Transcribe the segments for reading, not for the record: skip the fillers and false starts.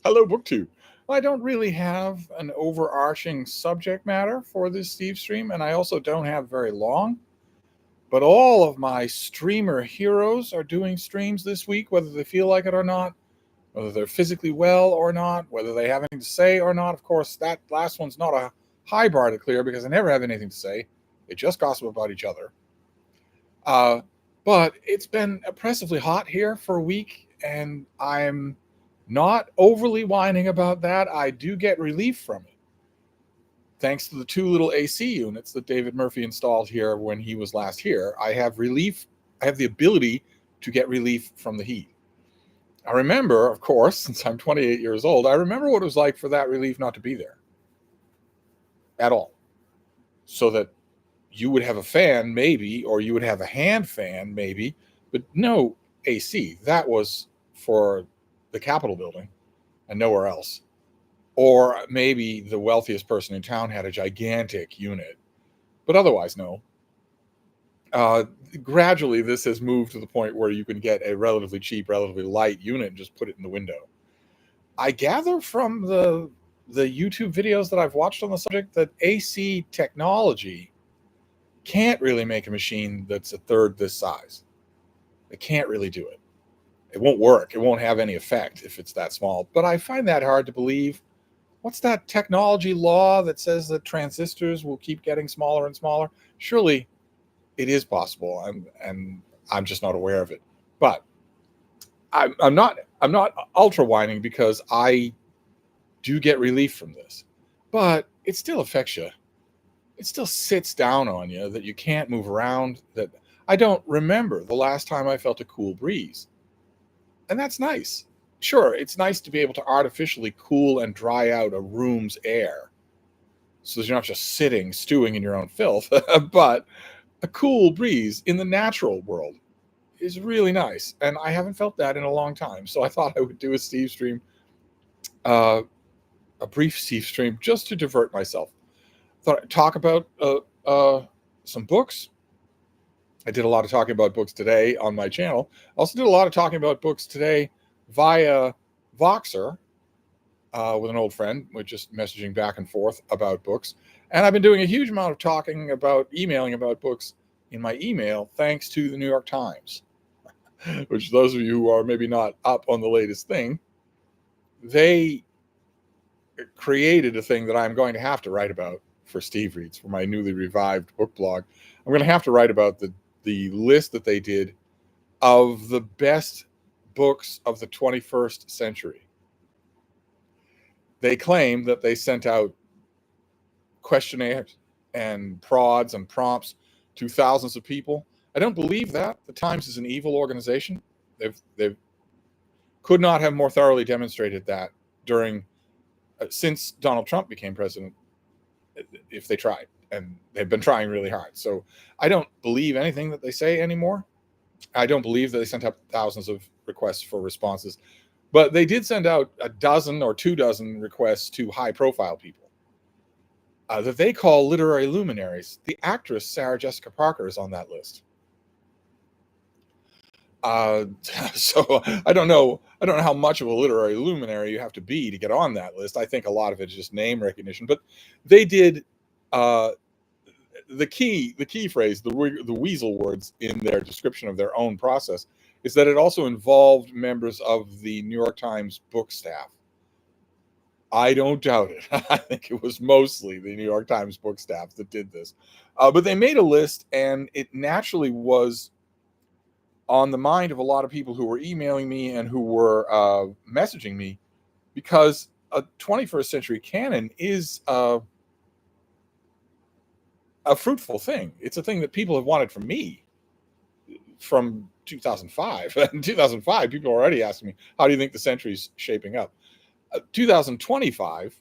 Hello, BookTube. Well, I don't really have an overarching subject matter for this Stevestream, and I also don't have very long. But all of my streamer heroes are doing streams this week, whether they feel like it or not, whether they're physically well or not, whether they have anything to say or not. Of course, that last one's not a high bar to clear because they never have anything to say. They just gossip about each other. Uh, but it's been oppressively hot here for a week, and I'm not overly whining about that. I do get relief from it. Thanks to the two little AC units that David Murphy installed here when he was last here, I have relief. I have the ability to get relief from the heat. I remember, of course, since I'm 28 years old, I remember what it was like for that relief not to be there at all. So that you would have a fan, maybe, or you would have a hand fan, maybe, but no AC. That was for the Capitol building and nowhere else. Or maybe the wealthiest person in town had a gigantic unit, but otherwise, no. Uh, Gradually, this has moved to the point where you can get a relatively cheap, relatively light unit and just put it in the window. I gather from the YouTube videos that I've watched on the subject that AC technology can't really make a machine that's a third this size. It can't really do it. It won't work. It won't have any effect if it's that small. But I find that hard to believe. What's that technology law that says that transistors will keep getting smaller and smaller? Surely it is possible, and I'm just not aware of it. But I'm not ultra whining because I do get relief from this. But it still affects you. It still sits down on you that you can't move around. That I don't remember the last time I felt a cool breeze, and that's nice. Sure, it's nice to be able to artificially cool and dry out a room's air so that you're not just sitting, stewing in your own filth, but a cool breeze in the natural world is really nice. And I haven't felt that in a long time. So I thought I would do a Stevestream, uh, a brief Stevestream, just to divert myself. Thought I'd talk about some books. I did a lot of talking about books today on my channel. I also did a lot of talking about books today via Voxer with an old friend. We're just messaging back and forth about books. And I've been doing a huge amount of emailing about books in my email, thanks to the New York Times, which those of you who are maybe not up on the latest thing, they created a thing that I'm going to have to write about for Steve Reads, for my newly revived book blog. I'm going to have to write about the list that they did of the best books of the 21st century. They claim that they sent out questionnaires and prods and prompts to thousands of people. I don't believe that. The Times is an evil organization. They've could not have more thoroughly demonstrated that during since Donald Trump became president, if they tried, and they've been trying really hard. So I don't believe anything that they say anymore. I don't believe that they sent out thousands of requests for responses, but they did send out a dozen or 24 requests to high-profile people that they call literary luminaries. The actress Sarah Jessica Parker is on that list. So I don't know how much of a literary luminary you have to be to get on that list. I think a lot of it is just name recognition. But they did the key phrase, the weasel words in their description of their own process is that it also involved members of the New York Times book staff. I don't doubt it. I think it was mostly the New York Times book staff that did this. But they made a list, and it naturally was on the mind of a lot of people who were emailing me and who were messaging me, because a 21st century canon is a fruitful thing. It's a thing that people have wanted from me from 2005. In 2005, people were already asking me, how do you think the century's shaping up? 2025,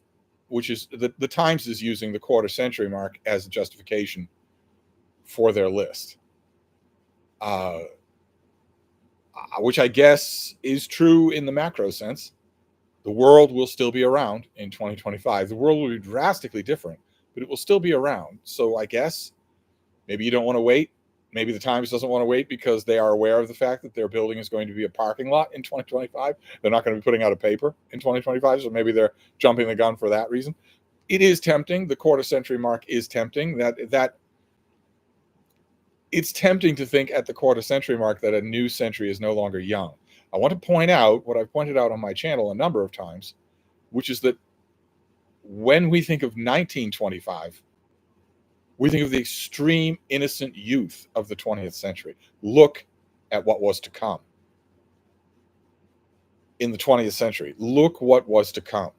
which is the Times is using the quarter century mark as a justification for their list, which I guess is true in the macro sense. The world will still be around in 2025. The world will be drastically different, but it will still be around. So I guess maybe you don't want to wait Maybe the Times doesn't want to wait because they are aware of the fact that their building is going to be a parking lot in 2025. They're not going to be putting out a paper in 2025, so maybe they're jumping the gun for that reason. It is tempting. The quarter century mark is tempting. That it's tempting to think at the quarter century mark that a new century is no longer young. I want to point out what I've pointed out on my channel a number of times, which is that when we think of 1925, we think of the extreme innocent youth of the 20th century. Look at what was to come in the 20th century. Look what was to come.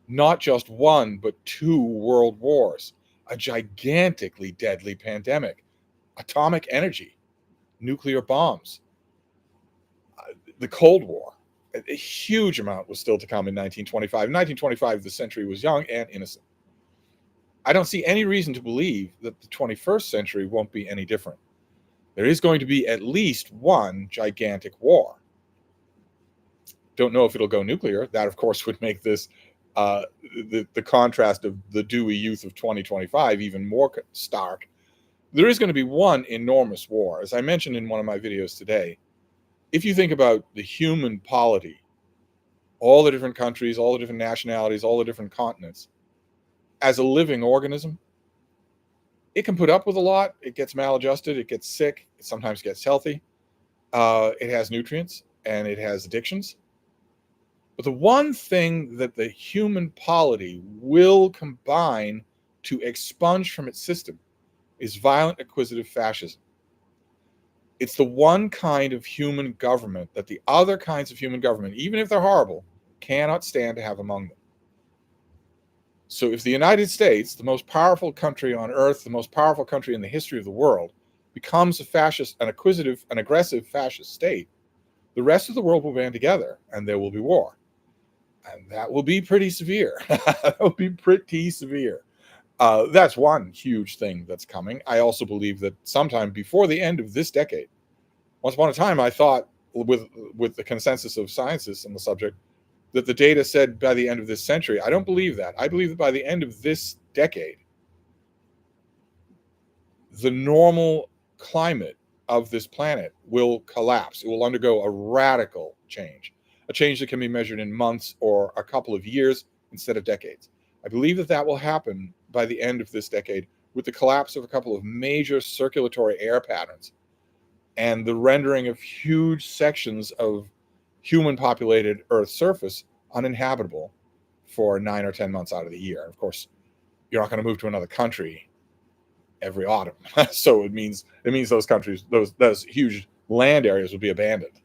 Not just one, but 2 world wars, a gigantically deadly pandemic, atomic energy, nuclear bombs, the Cold War. A huge amount was still to come in 1925. In 1925, the century was young and innocent. I don't see any reason to believe that the 21st century won't be any different. There is going to be at least one gigantic war. Don't know if it'll go nuclear. That, of course, would make this the contrast of the dewy youth of 2025 even more stark. There is going to be one enormous war. As I mentioned in one of my videos today, if you think about the human polity, all the different countries, all the different nationalities, all the different continents, as a living organism, it can put up with a lot. It gets maladjusted, it gets sick, it sometimes gets healthy. It has nutrients and it has addictions. But the one thing that the human polity will combine to expunge from its system is violent acquisitive fascism. It's the one kind of human government that the other kinds of human government, even if they're horrible, cannot stand to have among them. So if the United States, the most powerful country on earth, the most powerful country in the history of the world, becomes a fascist, an acquisitive, an aggressive fascist state, the rest of the world will band together and there will be war. And that will be pretty severe. That will be pretty severe. That's one huge thing that's coming. I also believe that sometime before the end of this decade, once upon a time, I thought with the consensus of scientists on the subject, that the data said by the end of this century. I don't believe that. I believe that by the end of this decade, the normal climate of this planet will collapse. It will undergo a radical change, a change that can be measured in months or a couple of years instead of decades. I believe that that will happen by the end of this decade with the collapse of a couple of major circulatory air patterns and the rendering of huge sections of human populated Earth's surface uninhabitable for 9 or 10 months out of the year. Of course, you're not going to move to another country every autumn. So it means those countries, those huge land areas will be abandoned.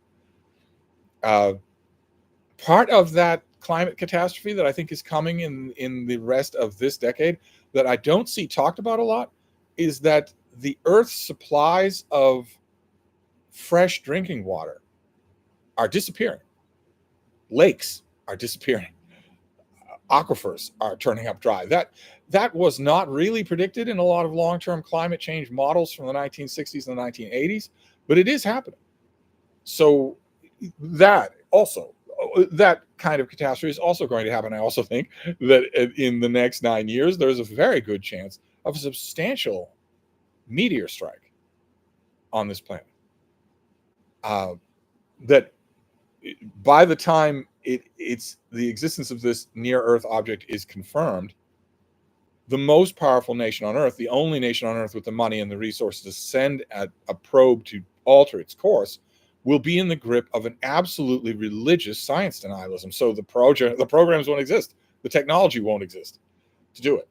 Part of that climate catastrophe that I think is coming in the rest of this decade that I don't see talked about a lot is that the Earth's supplies of fresh drinking water are disappearing. Lakes are disappearing. Aquifers are turning up dry. That was not really predicted in a lot of long-term climate change models from the 1960s and the 1980s, but it is happening. So that kind of catastrophe is also going to happen. I also think that in the next 9 years, there's a very good chance of a substantial meteor strike on this planet. That by the time it's the existence of this near-Earth object is confirmed, the most powerful nation on Earth, the only nation on Earth with the money and the resources to send a probe to alter its course, will be in the grip of an absolutely religious science denialism. So the programs won't exist. The technology won't exist to do it.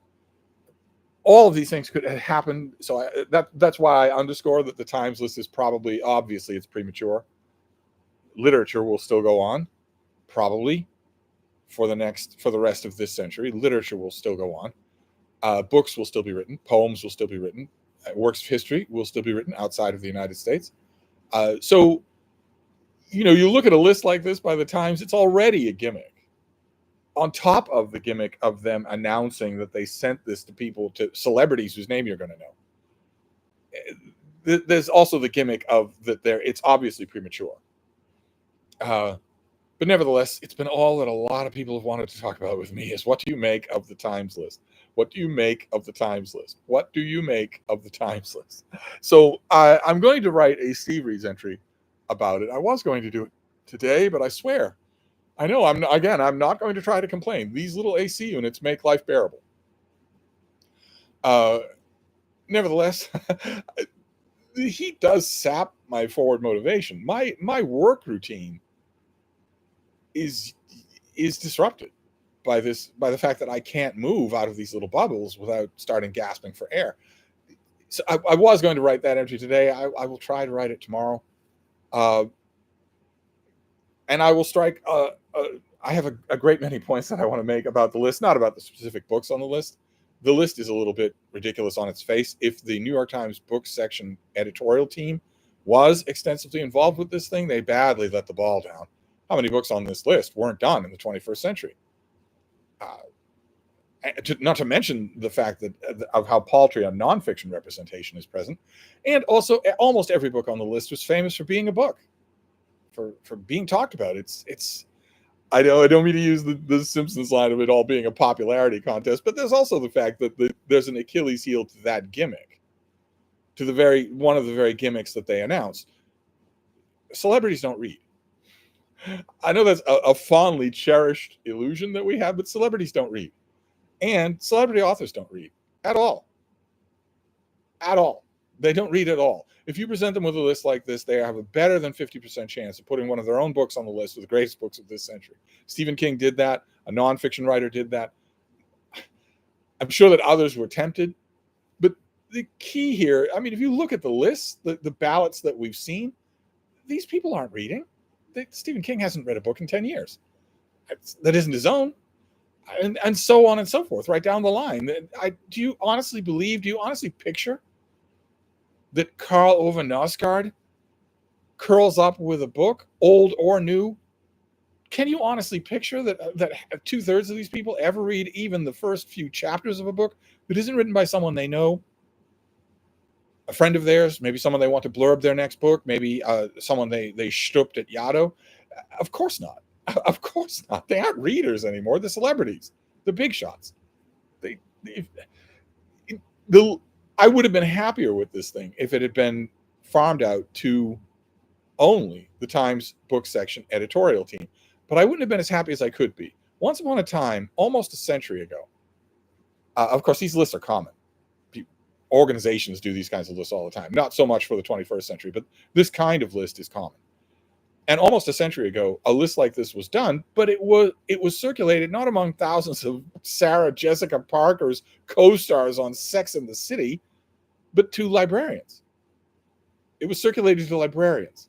All of these things could happen. So that's why I underscore that the Times list is probably, obviously, it's premature. Literature will still go on, probably, for the rest of this century. Literature will still go on. Books will still be written. Poems will still be written. Works of history will still be written outside of the United States. So, you look at a list like this by the Times, it's already a gimmick. On top of the gimmick of them announcing that they sent this to celebrities whose name you're going to know. There's also the gimmick of that it's obviously premature. But But nevertheless, it's been all that a lot of people have wanted to talk about with me is what do you make of the Times list? What do you make of the Times list? What do you make of the Times list? So I'm going to write a Steve Reads entry about it. I was going to do it today, but I swear, I know I'm not going to try to complain. These little AC units make life bearable. Nevertheless, the heat does sap my forward motivation. My work routine is disrupted by the fact that I can't move out of these little bubbles without starting gasping for air. So I was going to write that entry today. I will try to write it tomorrow, and I will strike. I have a great many points that I want to make about the list, not about the specific books on the list. The list is a little bit ridiculous on its face. If the New York Times book section editorial team was extensively involved with this thing, they badly let the ball down. How many books on this list weren't done in the 21st century? Not to mention the fact that of how paltry a nonfiction representation is present. And also, almost every book on the list was famous for being a book, for being talked about. It's I know I don't mean to use the Simpsons line of it all being a popularity contest, but there's also the fact that there's an Achilles heel to that gimmick, to one of the very gimmicks that they announced. Celebrities don't read. I know that's a fondly cherished illusion that we have, but celebrities don't read. And celebrity authors don't read at all. At all. They don't read at all. If you present them with a list like this, they have a better than 50% chance of putting one of their own books on the list of the greatest books of this century. Stephen King did that. A nonfiction writer did that. I'm sure that others were tempted. But the key here, I mean, if you look at the list, the ballots that we've seen, these people aren't reading. Stephen King hasn't read a book in 10 years. That isn't his own. And so on and so forth, right down the line. Do you honestly picture that Karl Ove Knausgaard curls up with a book, old or new? Can you honestly picture that 2/3 of these people ever read even the first few chapters of a book that isn't written by someone they know, a friend of theirs, maybe someone they want to blurb their next book, maybe someone they stooped at Yaddo? Of course not. Of course not. They aren't readers anymore. They're celebrities. They're big shots. I would have been happier with this thing if it had been farmed out to only the Times book section editorial team. But I wouldn't have been as happy as I could be. Once upon a time, almost a century ago, of course, these lists are common. Organizations do these kinds of lists all the time. Not so much for the 21st century, but this kind of list is common. And almost a century ago, a list like this was done, but it was circulated not among thousands of Sarah Jessica Parker's co-stars on Sex and the City, but to librarians. It was circulated to librarians.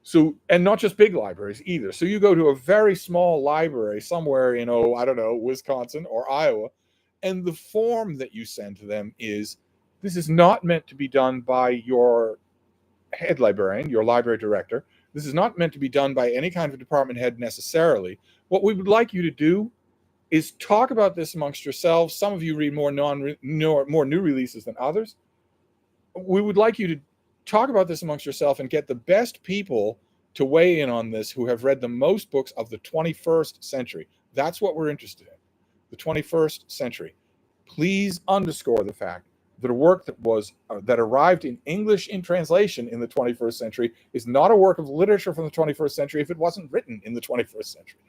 So, and not just big libraries either. So you go to a very small library somewhere in, Wisconsin or Iowa, and the form that you send to them is, this is not meant to be done by your head librarian, your library director. This is not meant to be done by any kind of department head necessarily. What we would like you to do is talk about this amongst yourselves. Some of you read more new releases than others. We would like you to talk about this amongst yourself and get the best people to weigh in on this who have read the most books of the 21st century. That's what we're interested in. The 21st century. Please underscore the fact that a work that arrived in English in translation in the 21st century is not a work of literature from the 21st century if it wasn't written in the 21st century.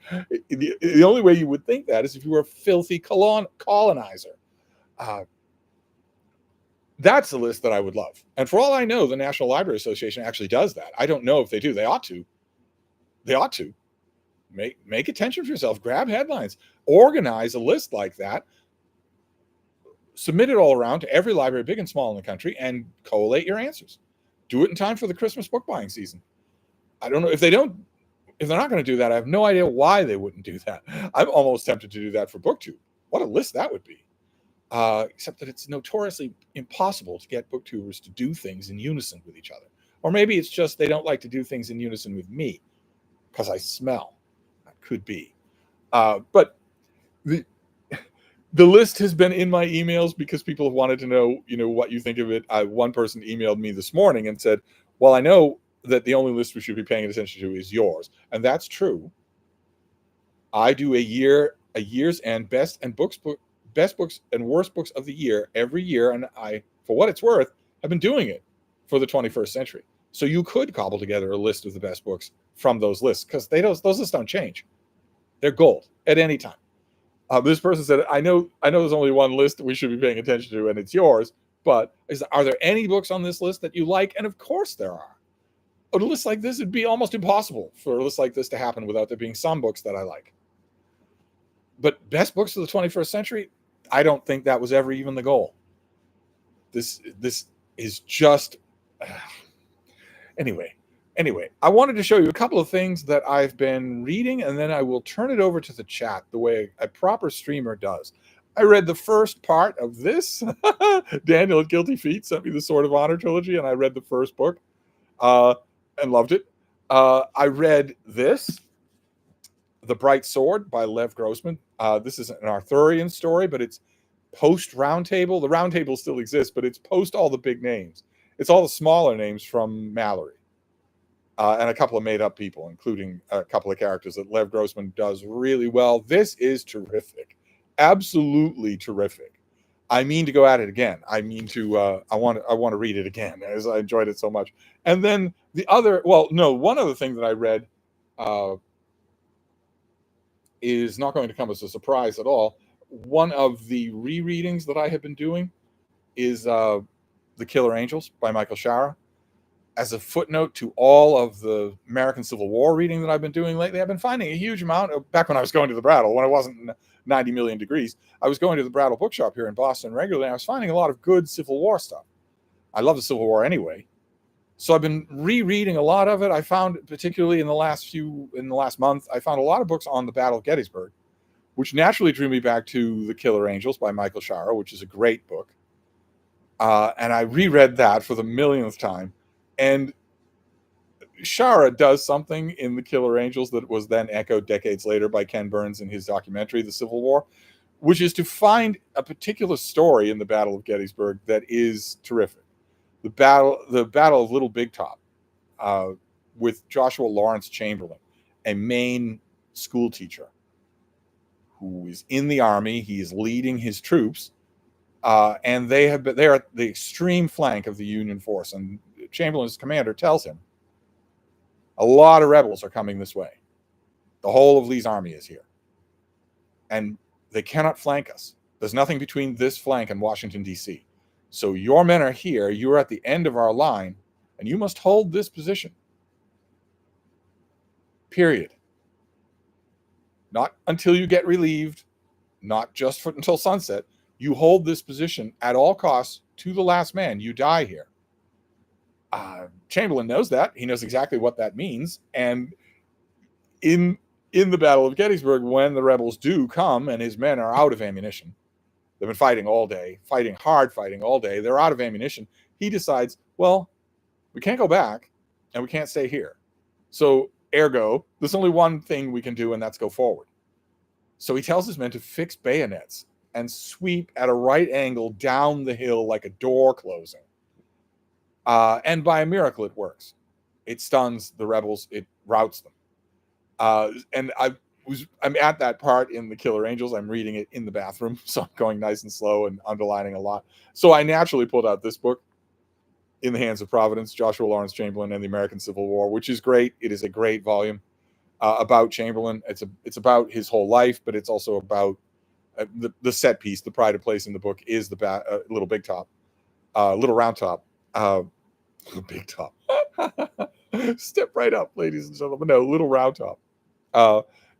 The only way you would think that is if you were a filthy colonizer. That's a list that I would love. And for all I know, the National Library Association actually does that. I don't know if they do. They ought to. They ought to. Make attention for yourself. Grab headlines. Organize a list like that. Submit it all around to every library, big and small in the country, and collate your answers. Do it in time for the Christmas book buying season. I don't know if they're not going to do that. I have no idea why they wouldn't do that. I'm almost tempted to do that for BookTube. What a list that would be. Except that it's notoriously impossible to get booktubers to do things in unison with each other. Or maybe it's just they don't like to do things in unison with me because I smell. That could be. But the list has been in my emails because people have wanted to know, what you think of it. One person emailed me this morning and said, well, I know that the only list we should be paying attention to is yours, and that's true. I do a year's end best books and worst books of the year every year, and I, for what it's worth, have been doing it for the 21st century. So you could cobble together a list of the best books from those lists, because those lists don't change. They're gold at any time. This person said, I know there's only one list that we should be paying attention to, and it's yours. But are there any books on this list that you like? And of course there are. A list like this, it'd be almost impossible for a list like this to happen without there being some books that I like. But best books of the 21st century, I don't think that was ever even the goal. This is just anyway, I wanted to show you a couple of things that I've been reading, and then I will turn it over to the chat the way a proper streamer does. I read the first part of this. Daniel at Guilty Feet sent me the Sword of Honor trilogy, and I read the first book and loved it. I read this, The Bright Sword by Lev Grossman. This is an Arthurian story, but it's post Round Table. The Round Table still exists, but it's post all the big names. It's all the smaller names from Mallory. And a couple of made-up people, including a couple of characters that Lev Grossman does really well. This is terrific. Absolutely terrific. I mean to go at it again. I mean to, I want to read it again, as I enjoyed it so much. And then one other thing that I read is not going to come as a surprise at all. One of the rereadings that I have been doing is The Killer Angels by Michael Shara. As a footnote to all of the American Civil War reading that I've been doing lately, I've been finding a huge amount of, back when I was going to the Brattle, when it wasn't 90 million degrees, I was going to the Brattle bookshop here in Boston regularly, and I was finding a lot of good Civil War stuff. I love the Civil War anyway. So I've been rereading a lot of it. I found, particularly in the last month, I found a lot of books on the Battle of Gettysburg, which naturally drew me back to The Killer Angels by Michael Shara, which is a great book. And I reread that for the millionth time. And Shara does something in The Killer Angels that was then echoed decades later by Ken Burns in his documentary, The Civil War, which is to find a particular story in the Battle of Gettysburg that is terrific. The Battle of Little Big Top, with Joshua Lawrence Chamberlain, a Maine school teacher who is in the army. He is leading his troops, and they're at the extreme flank of the Union force. And Chamberlain's commander tells him, a lot of rebels are coming this way. The whole of Lee's army is here, and they cannot flank us. There's nothing between this flank and Washington, D.C. So your men are here. You're at the end of our line, and you must hold this position. Period. Not until you get relieved, not just until sunset. You hold this position at all costs to the last man. You die here. Chamberlain knows that. He knows exactly what that means. And in the Battle of Gettysburg, when the rebels do come and his men are out of ammunition, they've been fighting all day, fighting all day. They're out of ammunition. He decides, well, we can't go back and we can't stay here. So ergo, there's only one thing we can do, and that's go forward. So he tells his men to fix bayonets and sweep at a right angle down the hill like a door closing. And by a miracle, it works. It stuns the rebels. It routs them. And I'm at that part in The Killer Angels. I'm reading it in the bathroom, so I'm going nice and slow and underlining a lot. So I naturally pulled out this book, In the Hands of Providence, Joshua Lawrence Chamberlain and the American Civil War, which is great. It is a great volume about Chamberlain. It's about his whole life, but it's also about the set piece. The pride of place in the book is the Little Big Top, Little Round Top. Little Big Top. Step right up, ladies and gentlemen. No, Little Round Top.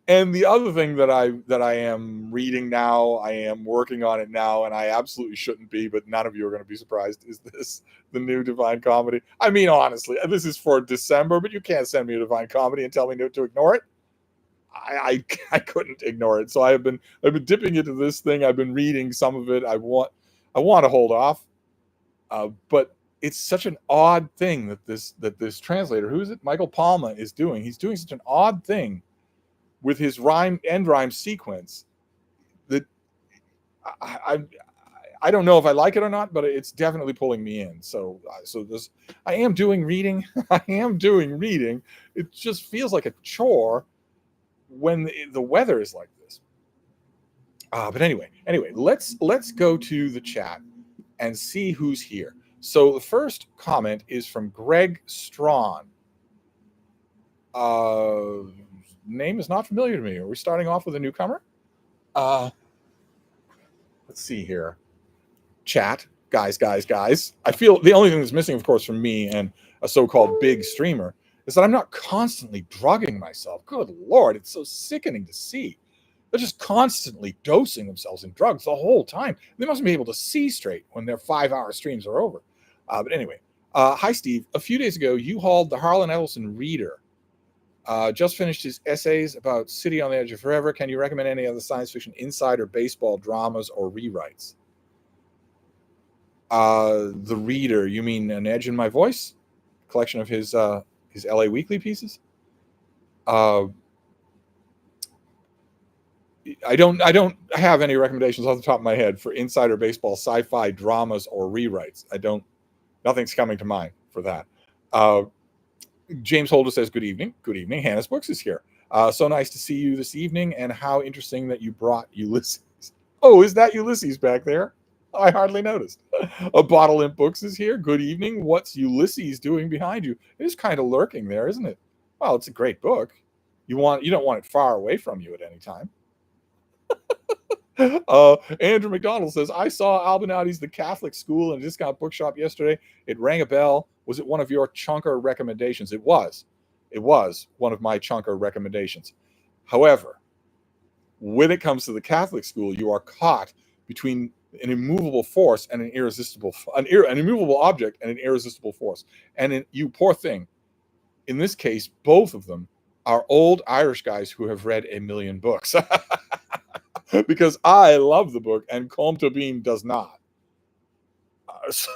And the other thing that I am reading now, I am working on it now, and I absolutely shouldn't be, but none of you are going to be surprised, is this the new Divine Comedy? I mean, honestly, this is for December, but you can't send me a Divine Comedy and tell me to ignore it. I couldn't ignore it. So I've been dipping into this thing. I've been reading some of it. I want to hold off, but it's such an odd thing that this translator, who is it? Michael Palma is doing. He's doing such an odd thing with his end rhyme sequence that I I don't know if I like it or not, but it's definitely pulling me in. So I am doing reading. I am doing reading. It just feels like a chore when the weather is like this. But anyway, let's go to the chat and see who's here. So the first comment is from Greg Strawn. Name is not familiar to me. Are we starting off with a newcomer? Let's see here. Chat, guys. I feel the only thing that's missing, of course, from me and a so-called big streamer is that I'm not constantly drugging myself. Good Lord, it's so sickening to see. They're just constantly dosing themselves in drugs the whole time. They mustn't be able to see straight when their 5-hour streams are over. But anyway, hi, Steve. A few days ago, you hauled the Harlan Ellison Reader. Just finished his essays about City on the Edge of Forever. Can you recommend any other science fiction insider baseball dramas or rewrites? The Reader, you mean An Edge in My Voice? Collection of his LA Weekly pieces? I don't have any recommendations off the top of my head for insider baseball sci-fi dramas or rewrites. Nothing's coming to mind for that. James Holder says, good evening. Good evening. Hannah's Books is here. So nice to see you this evening, and how interesting that you brought Ulysses. Oh, is that Ulysses back there? I hardly noticed. A Bottle Imp Books is here. Good evening. What's Ulysses doing behind you? It is kind of lurking there, isn't it? Well, it's a great book. You don't want it far away from you at any time. Andrew McDonald says, I saw Albanati's The Catholic School in a discount bookshop yesterday. It rang a bell. Was it one of your chunker recommendations? It was one of my chunker recommendations. However, when it comes to The Catholic School, you are caught between an immovable force and an immovable object and an irresistible force. And you poor thing, in this case, both of them are old Irish guys who have read a million books. Because I love the book and Comte Bean does not. So,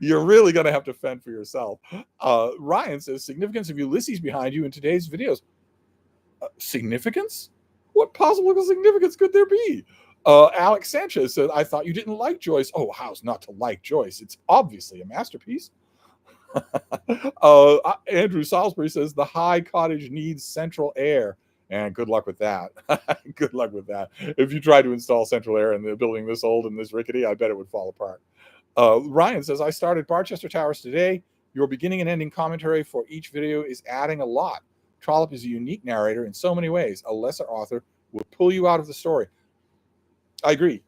you're really going to have to fend for yourself. Ryan says, significance of Ulysses behind you in today's videos. Significance? What possible significance could there be? Alex Sanchez says, I thought you didn't like Joyce. Oh, how's not to like Joyce? It's obviously a masterpiece. Andrew Salisbury says, the high cottage needs central air. And good luck with that. Good luck with that. If you try to install central air in the building this old and this rickety, I bet it would fall apart. Ryan says, I started Barchester Towers today. Your beginning and ending commentary for each video is adding a lot. Trollope is a unique narrator in so many ways. A lesser author will pull you out of the story. I agree.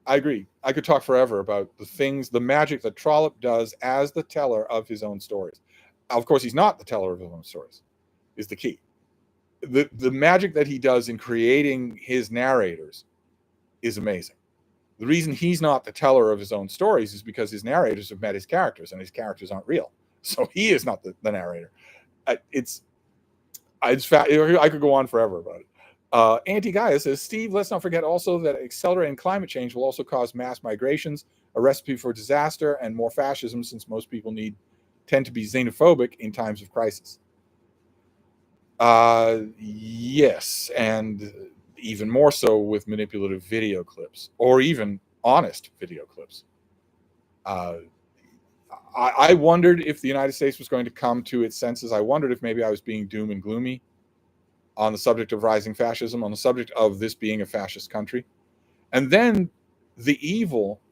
I could talk forever about the magic that Trollope does as the teller of his own stories. Of course, he's not the teller of his own stories, is the key. The magic that he does in creating his narrators is amazing. The reason he's not the teller of his own stories is because his narrators have met his characters, and his characters aren't real. So he is not the narrator. I could go on forever about it. Anti-Gaia says, Steve, let's not forget also that accelerating climate change will also cause mass migrations, a recipe for disaster and more fascism, since most people tend to be xenophobic in times of crisis. Yes, and even more so with manipulative video clips, or even honest video clips. I wondered if the United States was going to come to its senses. I wondered if maybe I was being doom and gloomy on the subject of rising fascism, on the subject of this being a fascist country. And then the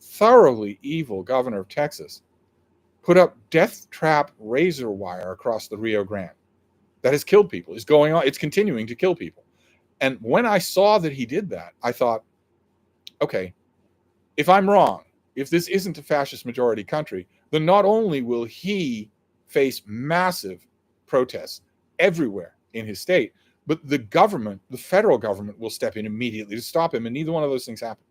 thoroughly evil governor of Texas put up death trap razor wire across the Rio Grande. That has killed people. It's continuing to kill people. And when I saw that he did that, I thought, okay, if I'm wrong, if this isn't a fascist majority country, then not only will he face massive protests everywhere in his state, but the federal government will step in immediately to stop him, and neither one of those things happen.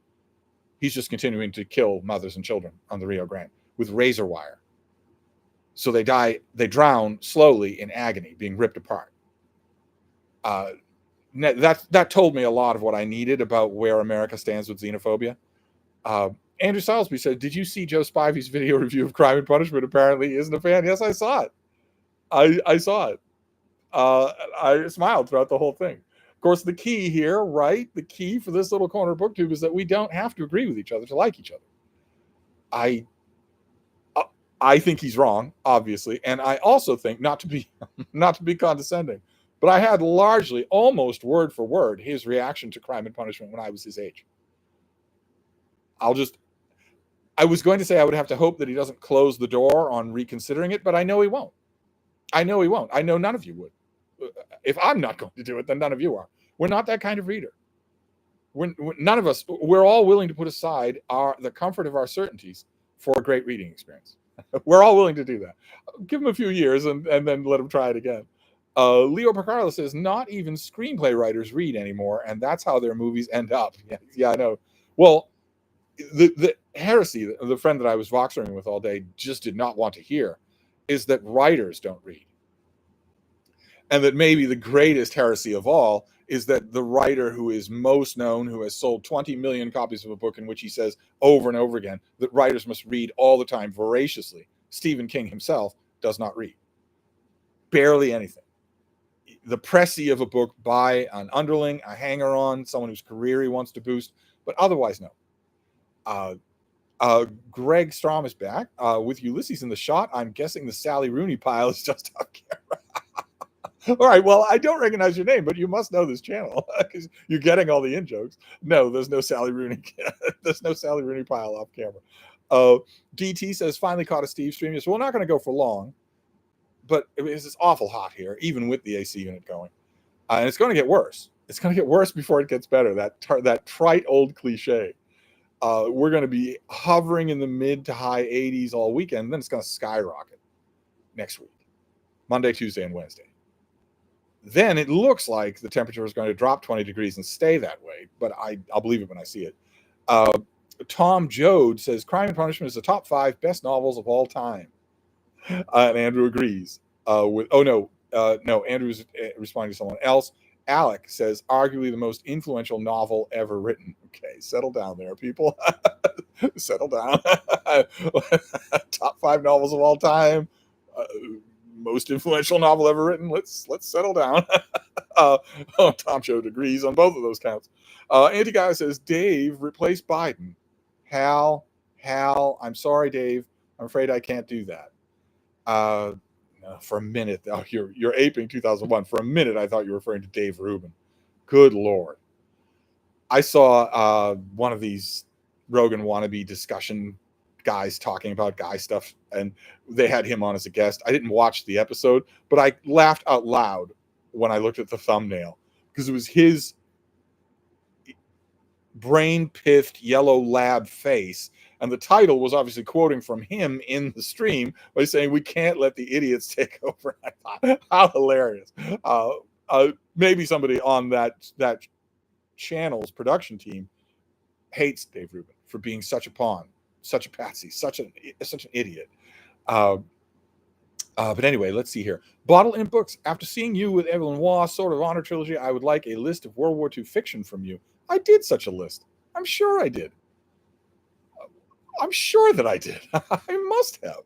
He's just continuing to kill mothers and children on the Rio Grande with razor wire. So they drown slowly in agony, being ripped apart. That told me a lot of what I needed about where America stands with xenophobia. Andrew Salisbury said, did you see Joe Spivey's video review of Crime and Punishment? Apparently he isn't a fan. Yes, I saw it. I saw it. I smiled throughout the whole thing. Of course, the key here, right? The key for this little corner booktube is that we don't have to agree with each other to like each other. I think he's wrong, obviously, and I also think not to be not to be condescending, but I had largely, almost word for word, his reaction to Crime and Punishment when I was his age. I was going to say I would have to hope that he doesn't close the door on reconsidering it, but I know he won't. I know he won't. I know none of you would. If I'm not going to do it, then none of you are. We're not that kind of reader. None of us. We're all willing to put aside the comfort of our certainties for a great reading experience. We're all willing to do that. Give them a few years and then let them try it again. Leo Picardo says not even screenplay writers read anymore, and that's how their movies end up. Yeah, I know. Well, the heresy, the friend that I was voxering with all day just did not want to hear, is that writers don't read. And that maybe the greatest heresy of all is that the writer who is most known, who has sold 20 million copies of a book in which he says over and over again that writers must read all the time voraciously, Stephen King himself does not read. Barely anything. The précis of a book by an underling, a hanger-on, someone whose career he wants to boost, but otherwise no. Greg Strom is back with Ulysses in the shot. I'm guessing the Sally Rooney pile is just off camera. All right, well, I don't recognize your name, but you must know this channel because you're getting all the in-jokes. No, there's no Sally Rooney. There's no Sally Rooney pile off camera. DT says, finally caught a Stevestream. Yes, we're not going to go for long, but it's awful hot here, even with the AC unit going. And it's going to get worse. It's going to get worse before it gets better. That trite old cliche. We're going to be hovering in the mid to high 80s all weekend. And then it's going to skyrocket next week, Monday, Tuesday, and Wednesday. Then it looks like the temperature is going to drop 20 degrees and stay that way, but I'll believe it when I see it. Tom Jode says, Crime and Punishment is the top 5 best novels of all time. And Andrew agrees. No, Andrew's responding to someone else. Alec says, arguably the most influential novel ever written. Okay, settle down there, people. Settle down. Top 5 novels of all time. Most influential novel ever written. Let's settle down. Tom Jode agrees on both of those counts. Anti-Guy says, Dave, replace Biden. Hal, I'm sorry, Dave. I'm afraid I can't do that. For a minute, you're aping 2001. For a minute, I thought you were referring to Dave Rubin. Good Lord. I saw one of these Rogan wannabe discussion guys talking about guy stuff, and they had him on as a guest. I didn't watch the episode, but I laughed out loud when I looked at the thumbnail because it was his brain-piffed yellow lab face, and the title was obviously quoting from him in the stream by saying, we can't let the idiots take over. I thought, how hilarious. Maybe somebody on that channel's production team hates Dave Rubin for being such a pawn, such a patsy, such an idiot. But anyway, let's see here. Bottle in Books. After seeing you with Evelyn Waugh, Sword of Honor trilogy, I would like a list of World War II fiction from you. I did such a list. I'm sure I did. I'm sure that I did. I must have.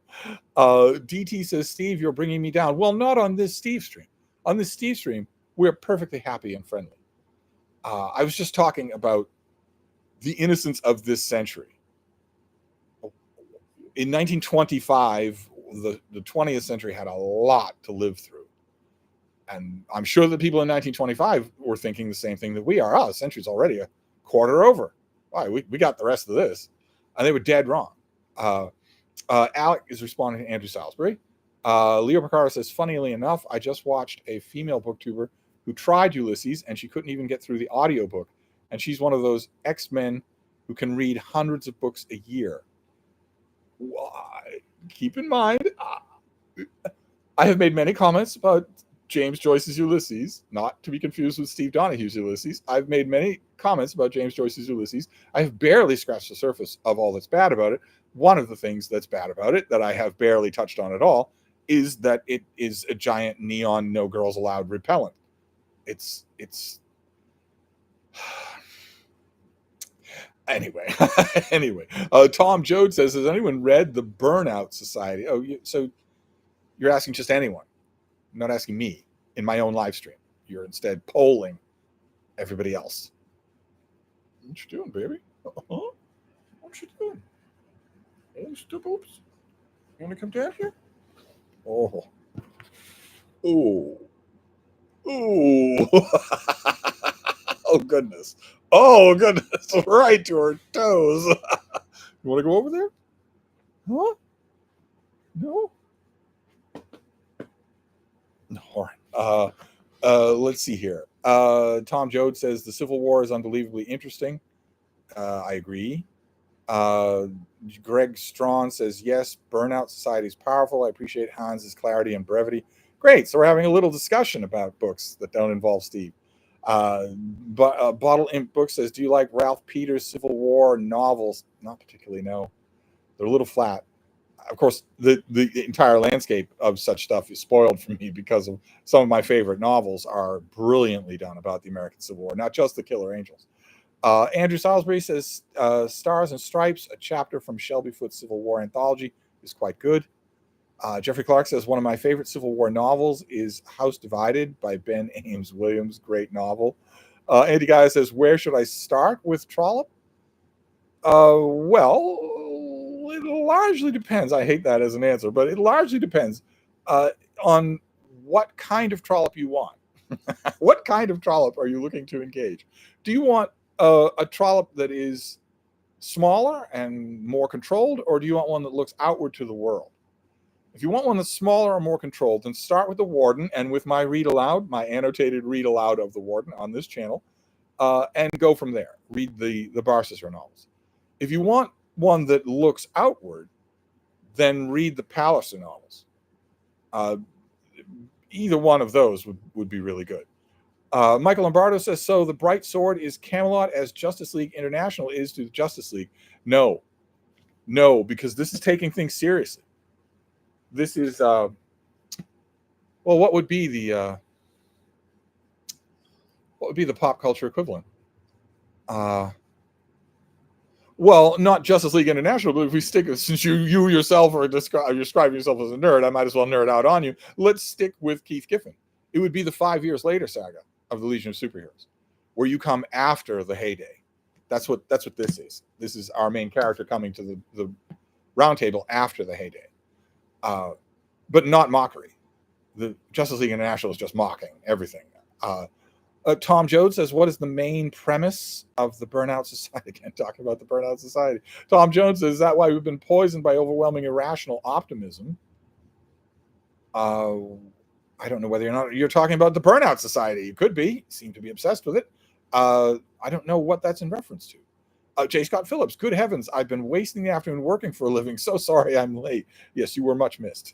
DT says, Steve, you're bringing me down. Well, not on this Stevestream. On this Stevestream, we're perfectly happy and friendly. I was just talking about the innocence of this century. In 1925, the 20th century had a lot to live through. And I'm sure that people in 1925 were thinking the same thing that we are. The century's already a quarter over. Why, we got the rest of this. And they were dead wrong. Alec is responding to Andrew Salisbury. Leo Picardo says, funnily enough, I just watched a female booktuber who tried Ulysses, and she couldn't even get through the audiobook. And she's one of those X-Men who can read hundreds of books a year. Keep in mind, I have made many comments about James Joyce's Ulysses, not to be confused with Steve Donahue's Ulysses. I've made many comments about James Joyce's Ulysses. I have barely scratched the surface of all that's bad about it. One of the things that's bad about it that I have barely touched on at all is that it is a giant neon no girls allowed repellent. It's anyway. Tom Jode says, has anyone read The Burnout Society? So you're asking just anyone. You're not asking me in my own live stream. You're instead polling everybody else. What you doing, baby? What you doing? Oh, stupid. You want to come down here? Oh. Ooh. Ooh. Oh, goodness. Oh, goodness. Right to her toes. You want to go over there? Huh? No? No. All right. Let's see here. Tom Joad says the Civil War is unbelievably interesting. I agree. Greg Strawn says, yes, Burnout Society is powerful. I appreciate Hans's clarity and brevity. Great. So we're having a little discussion about books that don't involve Steve. Bottle Imp Book says, do you like Ralph Peters' Civil War novels? Not particularly, no. They're a little flat. Of course, the entire landscape of such stuff is spoiled for me because of some of my favorite novels are brilliantly done about the American Civil War, not just The Killer Angels. Andrew Salisbury says, Stars and Stripes, a chapter from Shelby Foote's Civil War anthology, is quite good. Jeffrey Clark says, one of my favorite Civil War novels is House Divided by Ben Ames Williams. Great novel. Andy Guy says, where should I start with Trollope? Well, it largely depends. I hate that as an answer, but it largely depends on what kind of Trollope you want. What kind of Trollope are you looking to engage? Do you want a Trollope that is smaller and more controlled, or do you want one that looks outward to the world? If you want one that's smaller or more controlled, then start with the Warden and with my read aloud, my annotated read aloud of the Warden on this channel, and go from there. Read the Barchester novels. If you want one that looks outward, then read the Palliser novels. Either one of those would be really good. Michael Lombardo says, so the Bright Sword is Camelot as Justice League International is to the Justice League. No, because this is taking things seriously. This is, well, what would be the pop culture equivalent? Well, not Justice League International, but if we stick, since you yourself are describing yourself as a nerd, I might as well nerd out on you. Let's stick with Keith Giffen. It would be the 5 years later saga of the Legion of Superheroes, where you come after the heyday. That's what this is. This is our main character coming to the round table after the heyday, but not mockery. The Justice League International is just mocking everything. Tom Joad says, what is the main premise of the Burnout Society? Again, talking about the Burnout Society. Tom Jones says, is that why we've been poisoned by overwhelming irrational optimism? I don't know whether or not you're talking about the Burnout Society. You could be. You seem to be obsessed with it. I don't know what that's in reference to. J. Scott Phillips, good heavens, I've been wasting the afternoon working for a living. So sorry I'm late. Yes, you were much missed.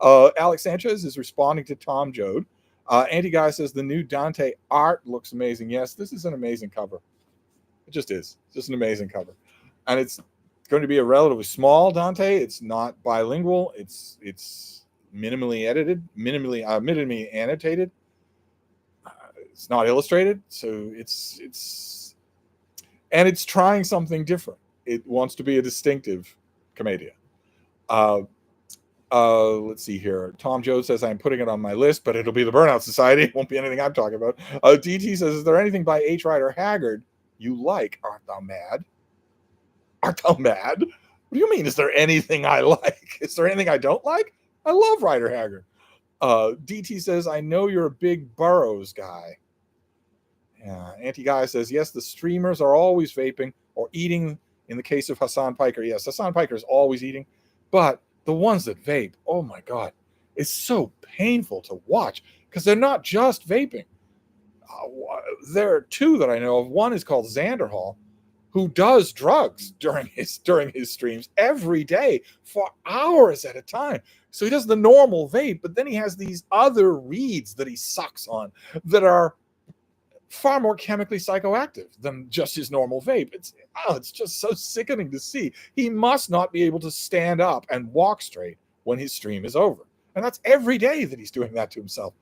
Alex Sanchez is responding to Tom Joad. Andy Guy says, the new Dante art looks amazing. Yes, this is an amazing cover. It just is. It's just an amazing cover. And it's going to be a relatively small Dante. It's not bilingual. It's minimally edited, minimally annotated. It's not illustrated, so it's trying something different. It wants to be a distinctive commedia. Let's see here. Tom Joe says, I'm putting it on my list, but it'll be the Burnout Society. It won't be anything I'm talking about. DT says, is there anything by H. Rider Haggard you like? Art thou mad? Art thou mad? What do you mean, is there anything I like? Is there anything I don't like? I love Rider Haggard. DT says, I know you're a big Burroughs guy. Yeah. Anti-Guy says, yes, the streamers are always vaping or eating in the case of Hassan Piker. Yes, Hassan Piker is always eating, but the ones that vape, oh my God, it's so painful to watch because they're not just vaping. There are two that I know of. One is called Xanderhall, who does drugs during his streams every day for hours at a time. So he does the normal vape, but then he has these other reeds that he sucks on that are far more chemically psychoactive than just his normal vape. It's just so sickening to see. He must not be able to stand up and walk straight when his stream is over. And that's every day that he's doing that to himself.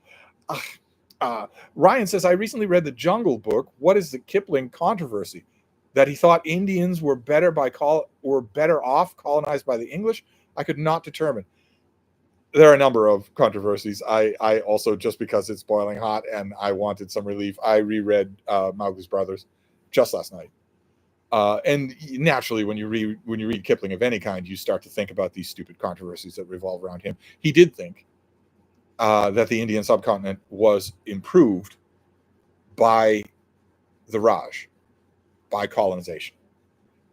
Ryan says, I recently read the Jungle Book. What is the Kipling controversy? That he thought Indians were better off colonized by the English? I could not determine. there are a number of controversies. I also, just because it's boiling hot and I wanted some relief, I reread Mowgli's Brothers just last night. And naturally, when you read Kipling of any kind, you start to think about these stupid controversies that revolve around him. He did think that the Indian subcontinent was improved by the Raj, by colonization,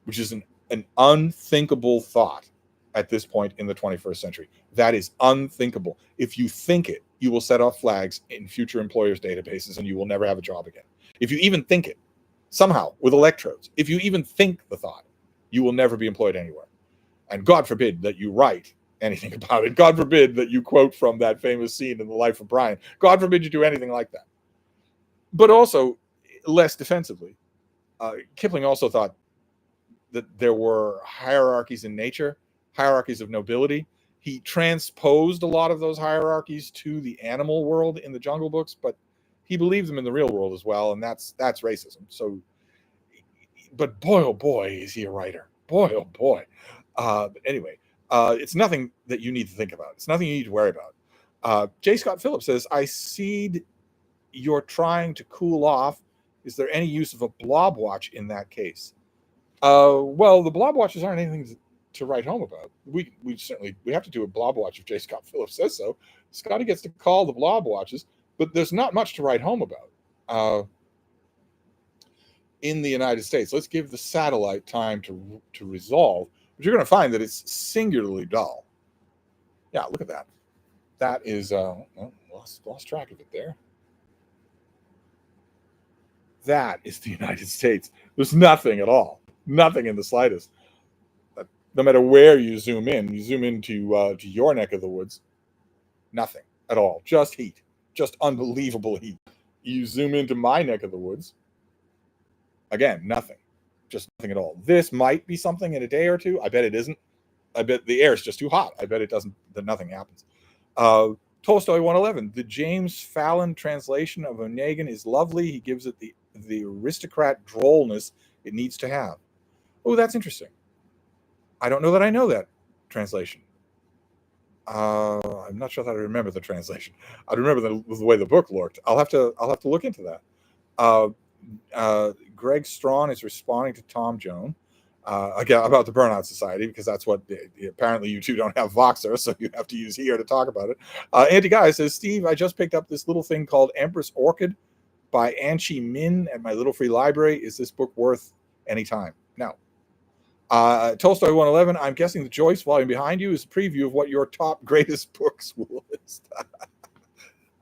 which is an unthinkable thought at this point in the 21st century. That is unthinkable. If you think it, you will set off flags in future employers' databases and you will never have a job again. If you even think it, somehow, with electrodes, if you even think the thought, you will never be employed anywhere. And God forbid that you write anything about it. God forbid that you quote from that famous scene in The Life of Brian. God forbid you do anything like that. But also, less defensively, Kipling also thought that there were hierarchies in nature, hierarchies of nobility. He transposed a lot of those hierarchies to the animal world in the Jungle Books, but he believed them in the real world as well, and that's racism. So, but boy, oh boy, is he a writer. Boy, oh boy. But anyway, it's nothing that you need to think about. It's nothing you need to worry about. J. Scott Phillips says, I see you're trying to cool off. Is there any use of a blob watch in that case? Well, the blob watches aren't anything to write home about. We have to do a blob watch if J. Scott Phillips says so. Scotty gets to call the blob watches, but there's not much to write home about in the United States. Let's give the satellite time to resolve, but you're going to find that it's singularly dull. Yeah, look at that. That is lost track of it there. That is the United States. There's nothing at all. Nothing in the slightest. No matter where you zoom into to your neck of the woods, nothing at all. Just heat. Just unbelievable heat. You zoom into my neck of the woods, again, nothing. Just nothing at all. This might be something in a day or two. I bet it isn't. I bet the air is just too hot. I bet it doesn't, that nothing happens. Tolstoy 111, the James Fallon translation of Onegin is lovely. He gives it the aristocrat drollness it needs to have. Oh, that's interesting. I don't know that I know that translation. I'm not sure that I remember the translation. I remember the way the book looked. I'll have to look into that. Greg Strawn is responding to Tom Joan again about the Burnout Society, because that's what apparently you two don't have Voxer, so you have to use here to talk about it. Andy Guy says, Steve, I just picked up this little thing called Empress Orchid by Anchi Min at my little free library. Is this book worth any time? No. Tolstoy 111, I'm guessing the Joyce volume behind you is a preview of what your top greatest books will list.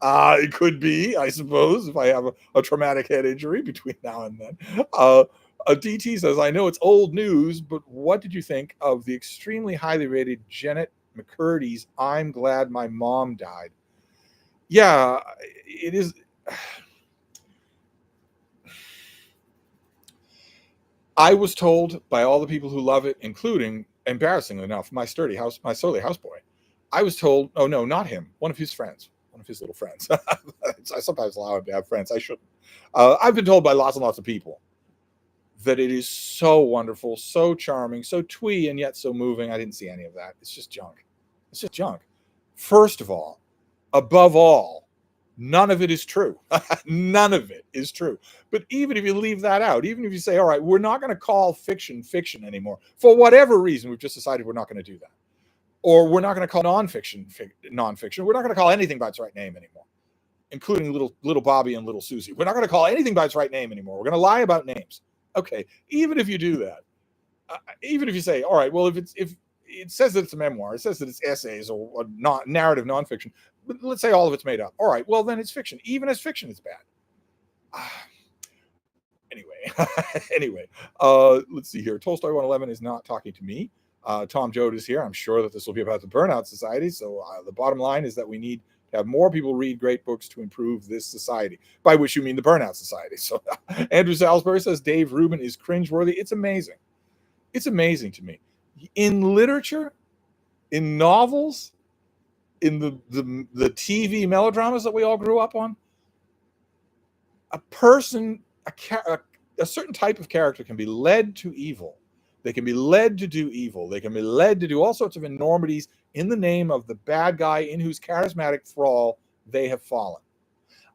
It could be, I suppose, if I have a traumatic head injury between now and then. DT says, I know it's old news, but what did you think of the extremely highly rated Janet McCurdy's I'm Glad My Mom Died? Yeah, it is. I was told by all the people who love it, including, embarrassingly enough, my surly houseboy. I was told, oh no, not him, one of his friends, one of his little friends. I sometimes allow him to have friends. I shouldn't. I've been told by lots and lots of people that it is so wonderful, so charming, so twee, and yet so moving. I didn't see any of that. It's just junk. It's just junk. First of all, above all, none of it is true. None of it is true. But even if you leave that out, even if you say, all right, we're not going to call fiction anymore, for whatever reason, we've just decided we're not going to do that. Or we're not going to call nonfiction. We're not going to call anything by its right name anymore, including little Bobby and little Susie. We're not going to call anything by its right name anymore. We're going to lie about names. Okay, even if you do that, even if you say, all right, well, if it says that it's a memoir, it says that it's essays or narrative nonfiction, but let's say all of it's made up. All right, well, then it's fiction. Even as fiction, it's bad. Anyway, let's see here. Tolstoy 111 is not talking to me. Tom Joad is here. I'm sure that this will be about the Burnout Society. So the bottom line is that we need to have more people read great books to improve this society, by which you mean the Burnout Society. So Andrew Salisbury says Dave Rubin is cringeworthy. It's amazing. It's amazing to me. In literature, in novels, in the TV melodramas that we all grew up on, a certain type of character can be led to evil They can be led to do evil. They can be led to do all sorts of enormities in the name of the bad guy in whose charismatic thrall they have fallen,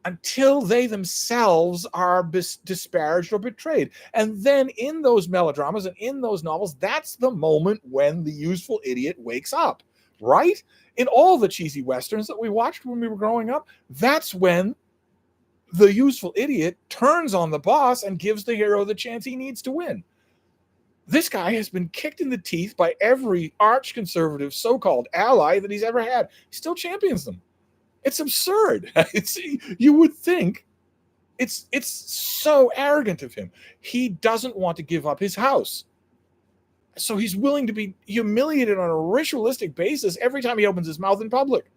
until they themselves are disparaged or betrayed. And then in those melodramas and in those novels, that's the moment when the useful idiot wakes up, right? In all the cheesy westerns that we watched when we were growing up, that's when the useful idiot turns on the boss and gives the hero the chance he needs to win. This guy has been kicked in the teeth by every arch-conservative so-called ally that he's ever had. He still champions them. It's absurd. You would think it's so arrogant of him. He doesn't want to give up his house. So he's willing to be humiliated on a ritualistic basis every time he opens his mouth in public.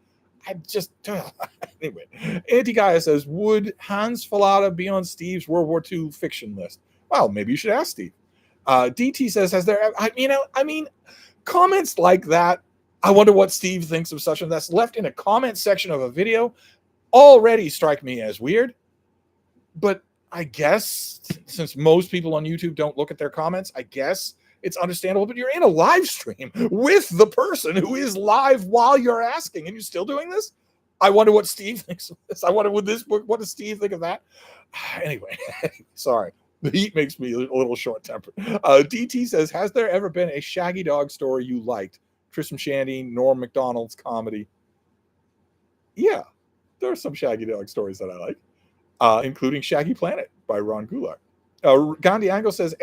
Anyway. Anti-Gaia says, would Hans Fallada be on Steve's World War II fiction list? Well, maybe you should ask Steve. DT says, comments like that, I wonder what Steve thinks of such, and that's left in a comment section of a video, already strike me as weird. But I guess, since most people on YouTube don't look at their comments, I guess it's understandable. But you're in a live stream with the person who is live while you're asking, and you're still doing this? I wonder what Steve thinks of this. I wonder what does Steve think of that? Anyway, sorry. The heat makes me a little short-tempered. DT says, has there ever been a Shaggy Dog story you liked? Tristram Shandy, Norm Macdonald's comedy. Yeah, there are some Shaggy Dog stories that I like, including Shaggy Planet by Ron Goulart. Gandhi Angle says,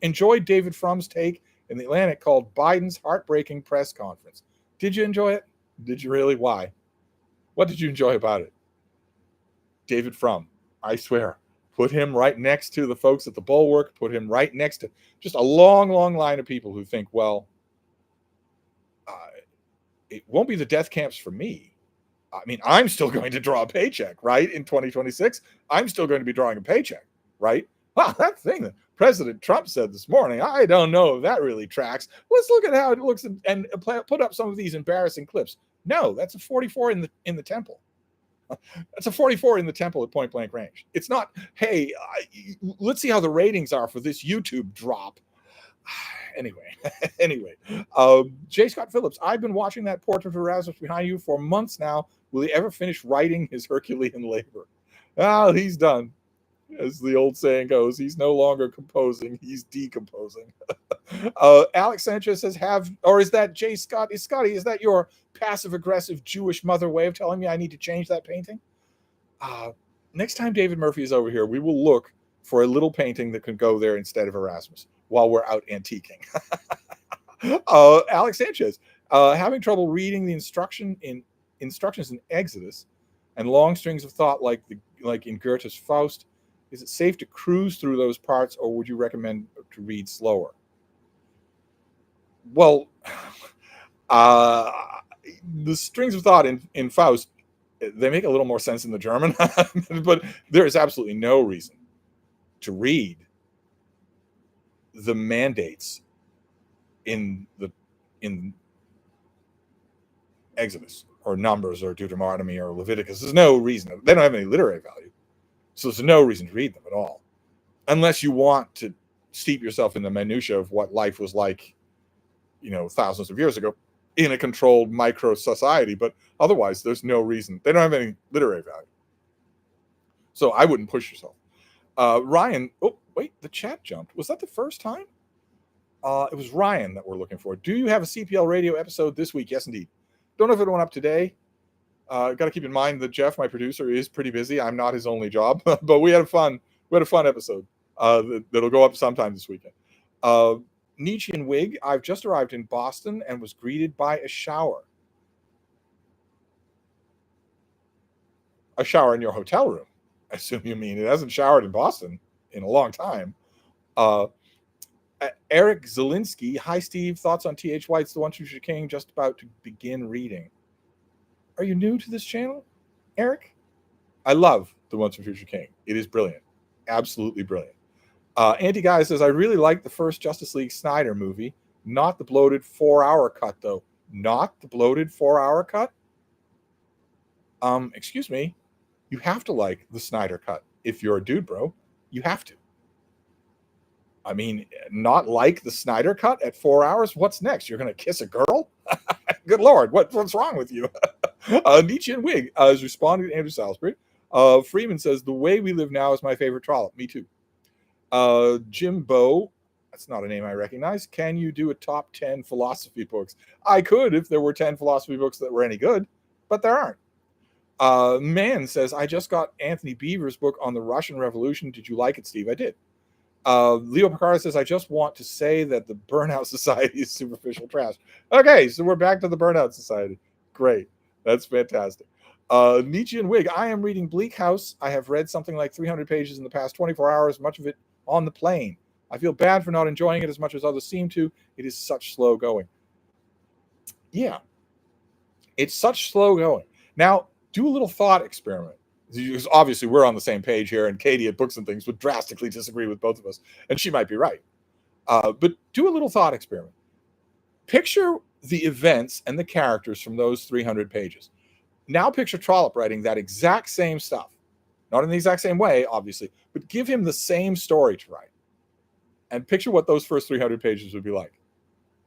enjoyed David Frum's take in The Atlantic called Biden's Heartbreaking Press Conference. Did you enjoy it? Did you really? Why? What did you enjoy about it? David Frum, I swear. Put him right next to the folks at the Bulwark. Put him right next to just a long, long line of people who think, well, it won't be the death camps for me. I mean, I'm still going to draw a paycheck, right? In 2026, I'm still going to be drawing a paycheck, right? Wow, that thing that President Trump said this morning, I don't know if that really tracks. Let's look at how it looks and put up some of these embarrassing clips. No, that's a 44 in the temple. That's a 44 in the temple at point blank range. It's not, hey, let's see how the ratings are for this YouTube drop. Anyway, J. Scott Phillips, I've been watching that portrait of Erasmus behind you for months now. Will he ever finish writing his Herculean labor? Well, he's done. As the old saying goes, he's no longer composing, he's decomposing. Alex Sanchez says, is that J. Scott? Scotty, is that your passive-aggressive Jewish mother way of telling me I need to change that painting? Next time David Murphy is over here, we will look for a little painting that can go there instead of Erasmus while we're out antiquing. Alex Sanchez, having trouble reading the instructions in Exodus and long strings of thought like in Goethe's Faust, is it safe to cruise through those parts, or would you recommend to read slower? Well, the strings of thought in Faust, they make a little more sense in the German, but there is absolutely no reason to read the mandates in Exodus or Numbers or Deuteronomy or Leviticus. There's no reason. They don't have any literary value. So there's no reason to read them at all. Unless you want to steep yourself in the minutiae of what life was like, thousands of years ago in a controlled micro society. But otherwise, there's no reason. They don't have any literary value. So I wouldn't push yourself. Ryan, oh, wait, the chat jumped. Was that the first time? It was Ryan that we're looking for. Do you have a CPL radio episode this week? Yes, indeed. Don't know if it went up today. Got to keep in mind that Jeff, my producer, is pretty busy. I'm not his only job, but we had a fun episode that'll go up sometime this weekend. Nietzschean wig. I've just arrived in Boston and was greeted by a shower. A shower in your hotel room. I assume you mean it hasn't showered in Boston in a long time. Eric Zielinski. Hi, Steve. Thoughts on T.H. White's The One True King? Just about to begin reading. Are you new to this channel, Eric? I love The Once and Future King. It is brilliant. Absolutely brilliant. Anti-Guy says, I really like the first Justice League Snyder movie. Not the bloated 4-hour cut, though. Not the bloated 4-hour cut? Excuse me. You have to like the Snyder cut. If you're a dude, bro, you have to. I mean, not like the Snyder cut at 4 hours. What's next? You're going to kiss a girl? Good Lord, what's wrong with you? Nietzsche and Wig is responding to Andrew Salisbury. Freeman says, the way we live now is my favorite Trollope. Me too. Jim Bow, that's not a name I recognize. Can you do a top 10 philosophy books? I could if there were 10 philosophy books that were any good, but there aren't. Man says, I just got Anthony Beevor's book on the Russian Revolution. Did you like it, Steve? I did. Leo Picard says, I just want to say that the Burnout Society is superficial trash. Okay, so we're back to the Burnout Society. Great. That's fantastic. Nietzsche and Wig, I am reading Bleak House. I have read something like 300 pages in the past 24 hours, much of it on the plane. I feel bad for not enjoying it as much as others seem to. It is such slow going. Yeah, it's such slow going. Now, do a little thought experiment. Because obviously we're on the same page here, and Katie at Books and Things would drastically disagree with both of us, and she might be right. But do a little thought experiment. Picture the events and the characters from those 300 pages. Now picture Trollope writing that exact same stuff. Not in the exact same way, obviously, but give him the same story to write. And picture what those first 300 pages would be like.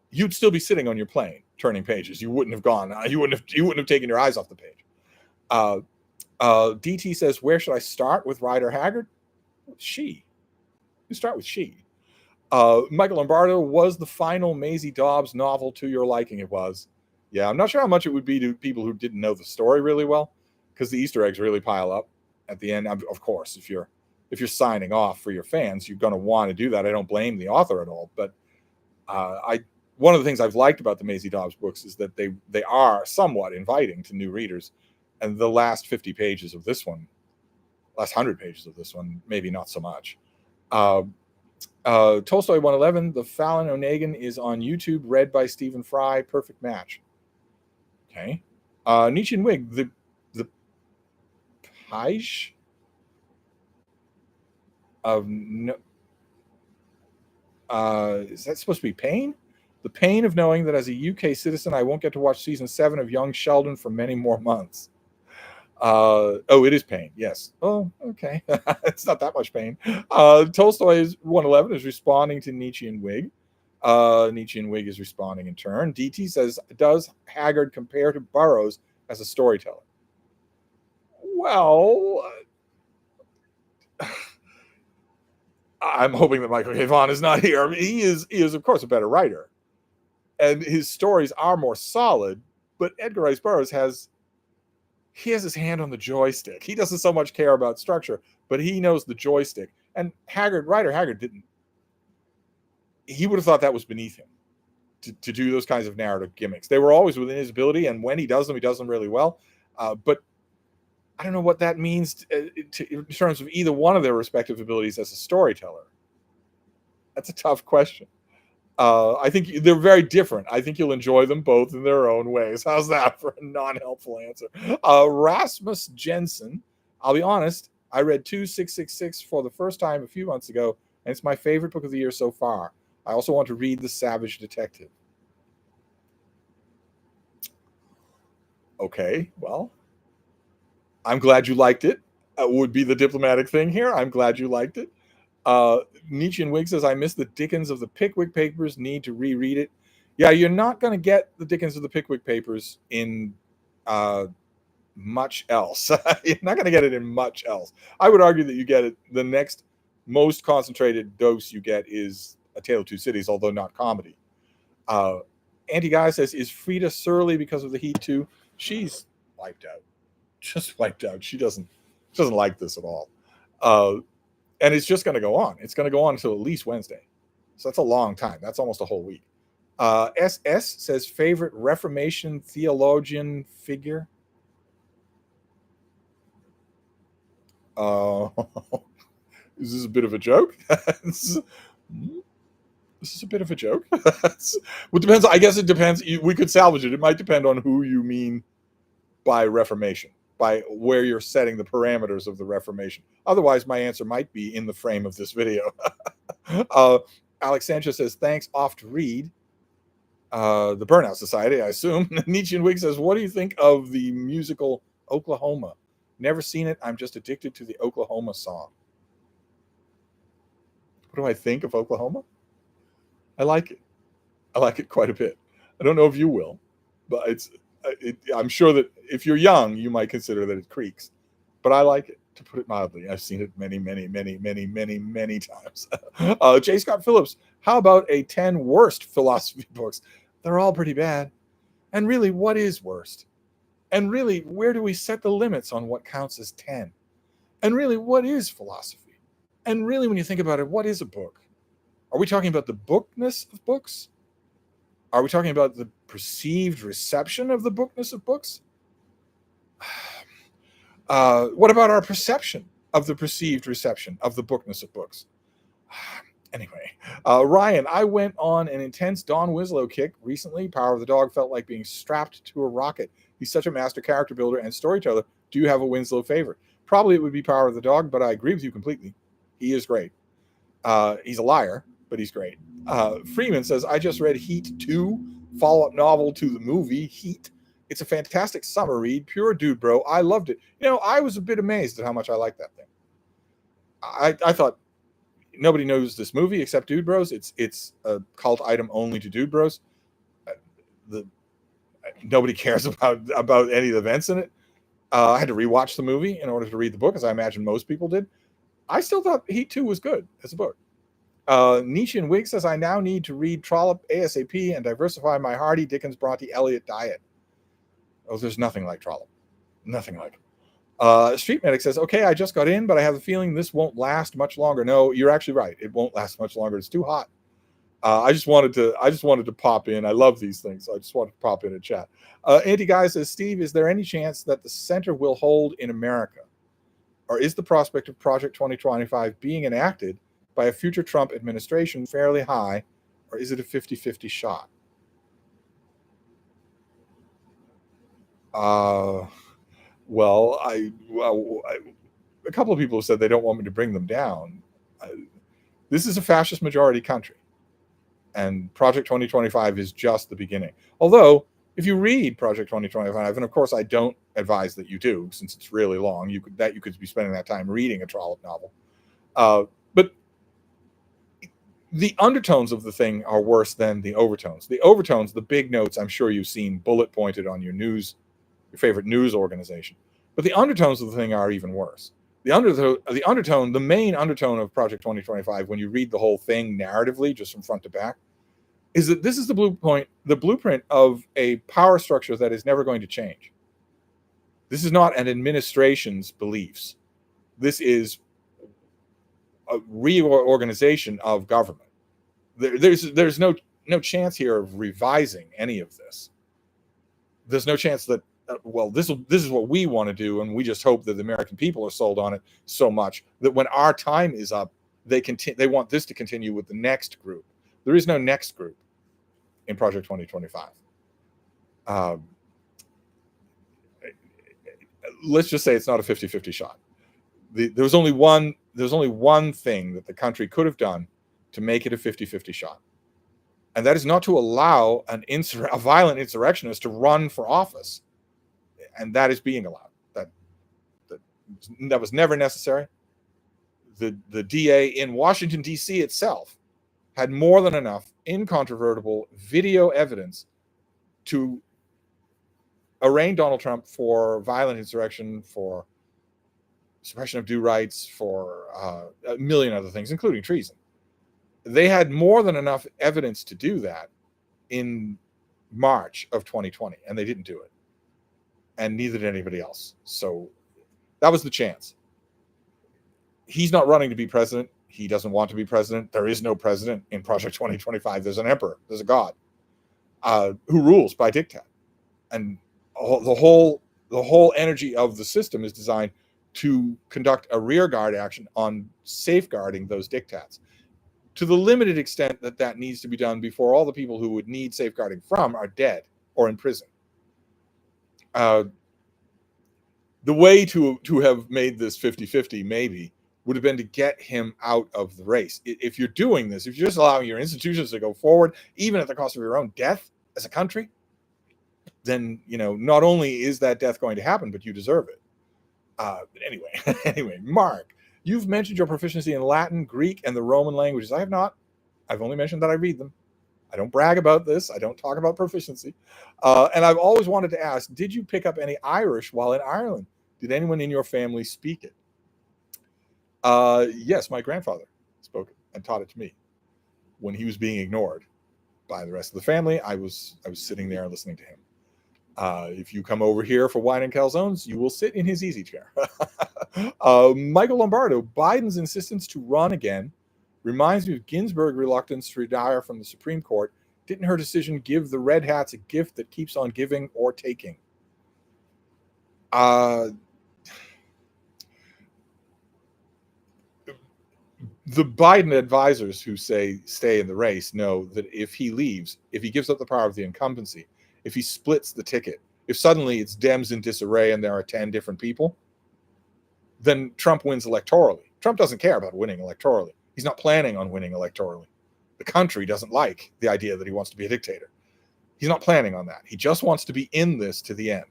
You'd still be sitting on your plane, turning pages. You wouldn't have gone. You wouldn't have taken your eyes off the page. DT says, where should I start with Rider Haggard? She. You start with she. Michael Lombardo, was the final Maisie Dobbs novel to your liking? It was. Yeah, I'm not sure how much it would be to people who didn't know the story really well, because the Easter eggs really pile up at the end. Of course, if you're signing off for your fans, you're going to want to do that. I don't blame the author at all, but one of the things I've liked about the Maisie Dobbs books is that they are somewhat inviting to new readers. And the last 50 pages of this one, last 100 pages of this one, maybe not so much. Tolstoy 111, the Fallon O'Neill is on YouTube, read by Stephen Fry. Perfect match. Okay. Nietzsche and Wig, the page of no, is that supposed to be pain? The pain of knowing that as a UK citizen, I won't get to watch season 7 of Young Sheldon for many more months. It is pain. Yes. Oh, okay. It's not that much pain. Tolstoy's 111 is responding to Nietzsche and Wig. Nietzsche and Wig is responding in turn. DT says, does Haggard compare to Burroughs as a storyteller? Well, I'm hoping that Michael K. Vaughan is not here. I mean, he is of course a better writer, and his stories are more solid. But Edgar Rice Burroughs has his hand on the joystick. He doesn't so much care about structure, but he knows the joystick. And Haggard didn't. He would have thought that was beneath him to do those kinds of narrative gimmicks. They were always within his ability, and when he does them really well. But I don't know what that means in terms of either one of their respective abilities as a storyteller. That's a tough question. I think they're very different. I think you'll enjoy them both in their own ways. How's that for a non-helpful answer? Rasmus Jensen, I'll be honest, I read 2666 for the first time a few months ago, and it's my favorite book of the year so far. I also want to read The Savage Detective. Okay, well, I'm glad you liked it. Would be the diplomatic thing here. I'm glad you liked it. Nietzsche and Wig says, I miss the Dickens of the Pickwick Papers, need to reread it. Yeah, you're not going to get the Dickens of the Pickwick Papers in much else. You're not going to get it in much else. I would argue that you get it, the next most concentrated dose you get is A Tale of Two Cities, although not comedy. Anti-Guy says, is Frida surly because of the heat too? She's wiped out. Just wiped out. She doesn't like this at all. And it's just going to go on. It's going to go on until at least Wednesday. So that's a long time. That's almost a whole week. SS says, favorite Reformation theologian figure? Is this a bit of a joke? This is a bit of a joke. Well, depends. I guess it depends. We could salvage it. It might depend on who you mean by Reformation, by where you're setting the parameters of the Reformation. Otherwise, my answer might be in the frame of this video. Alex Sanchez says, thanks, off to read. The Burnout Society, I assume. Nietzsche and Wig says, what do you think of the musical Oklahoma? Never seen it. I'm just addicted to the Oklahoma song. What do I think of Oklahoma? I like it. I like it quite a bit. I don't know if you will, but I'm sure that if you're young, you might consider that it creaks. But I like it, to put it mildly. I've seen it many, many, many, many, many, many times. J. Scott Phillips, how about a 10 worst philosophy books? They're all pretty bad. And really, what is worst? And really, where do we set the limits on what counts as 10? And really, what is philosophy? And really, when you think about it, what is a book? Are we talking about the bookness of books? Are we talking about the perceived reception of the bookness of books? What about our perception of the perceived reception of the bookness of books? Anyway, Ryan, I went on an intense Don Winslow kick recently. Power of the Dog felt like being strapped to a rocket. He's such a master character builder and storyteller. Do you have a Winslow favorite? Probably it would be Power of the Dog, but I agree with you completely. He is great. He's a liar, but he's great. Freeman says, I just read Heat 2, follow-up novel to the movie Heat. It's a fantastic summer read, pure dude, bro. I loved it. You know, I was a bit amazed at how much I liked that thing. I thought nobody knows this movie except dude bros. It's a cult item only to dude bros. Nobody cares about any of the events in it. I had to rewatch the movie in order to read the book, as I imagine most people did. I still thought Heat 2 was good as a book. Nietzsche and Wig says, I now need to read Trollope ASAP and diversify my Hardy, Dickens, Bronte, Eliot diet. Oh, there's nothing like Trollope. Nothing like it. Street Medic says, okay, I just got in, but I have a feeling this won't last much longer. No, you're actually right. It won't last much longer. It's too hot. I just wanted to pop in. I love these things. So I just wanted to pop in and chat. Anti-Guy says, Steve, is there any chance that the center will hold in America? Or is the prospect of Project 2025 being enacted by a future Trump administration fairly high? Or is it a 50-50 shot? A couple of people have said they don't want me to bring them down. This is a fascist majority country, and Project 2025 is just the beginning. Although, if you read Project 2025, and of course I don't advise that you do, since it's really long, you could be spending that time reading a Trollope novel. But the undertones of the thing are worse than the overtones. The overtones, the big notes, I'm sure you've seen bullet pointed on your favorite news organization. But the undertones of the thing are even worse. The main undertone of Project 2025, when you read the whole thing narratively, just from front to back, is that this is the blueprint of a power structure that is never going to change. This is not an administration's beliefs. This is a reorganization of government. There's no chance here of revising any of this. There's no chance that this is what we want to do, and we just hope that the American people are sold on it so much that when our time is up, they want this to continue with the next group. There is no next group in Project 2025. Let's just say it's not a 50-50 shot. There's only one thing that the country could have done to make it a 50-50 shot, and that is not to allow a violent insurrectionist to run for office. And that is being allowed. That was never necessary. The DA in Washington, D.C. itself had more than enough incontrovertible video evidence to arraign Donald Trump for violent insurrection, for suppression of due rights, for a million other things, including treason. They had more than enough evidence to do that in March of 2020, and they didn't do it. And neither did anybody else. So that was the chance. He's not running to be president. He doesn't want to be president. There is no president in Project 2025. There's an emperor. There's a god who rules by diktat. And the whole energy of the system is designed to conduct a rearguard action on safeguarding those diktats, to the limited extent that needs to be done before all the people who would need safeguarding from are dead or in prison. The way to have made this 50-50 maybe would have been to get him out of the race. If you're doing this, if you're just allowing your institutions to go forward, even at the cost of your own death as a country, then, not only is that death going to happen, but you deserve it. But anyway, Mark, You've mentioned your proficiency in Latin, Greek, and the Roman languages. I have not. I've only mentioned that I read them. I don't brag about this. I don't talk about proficiency. And I've always wanted to ask, did you pick up any Irish while in Ireland? Did anyone in your family speak it? Yes, my grandfather spoke it and taught it to me when he was being ignored by the rest of the family. I was sitting there listening to him. If you come over here for wine and calzones, you will sit in his easy chair. Michael Lombardo, Biden's insistence to run again reminds me of Ginsburg's reluctance to retire from the Supreme Court. Didn't her decision give the Red Hats a gift that keeps on giving or taking? The Biden advisors who say stay in the race know that if he leaves, if he gives up the power of the incumbency, if he splits the ticket, if suddenly it's Dems in disarray and there are 10 different people, then Trump wins electorally. Trump doesn't care about winning electorally. He's not planning on winning electorally. The country doesn't like the idea that he wants to be a dictator. He's not planning on that. He just wants to be in this to the end.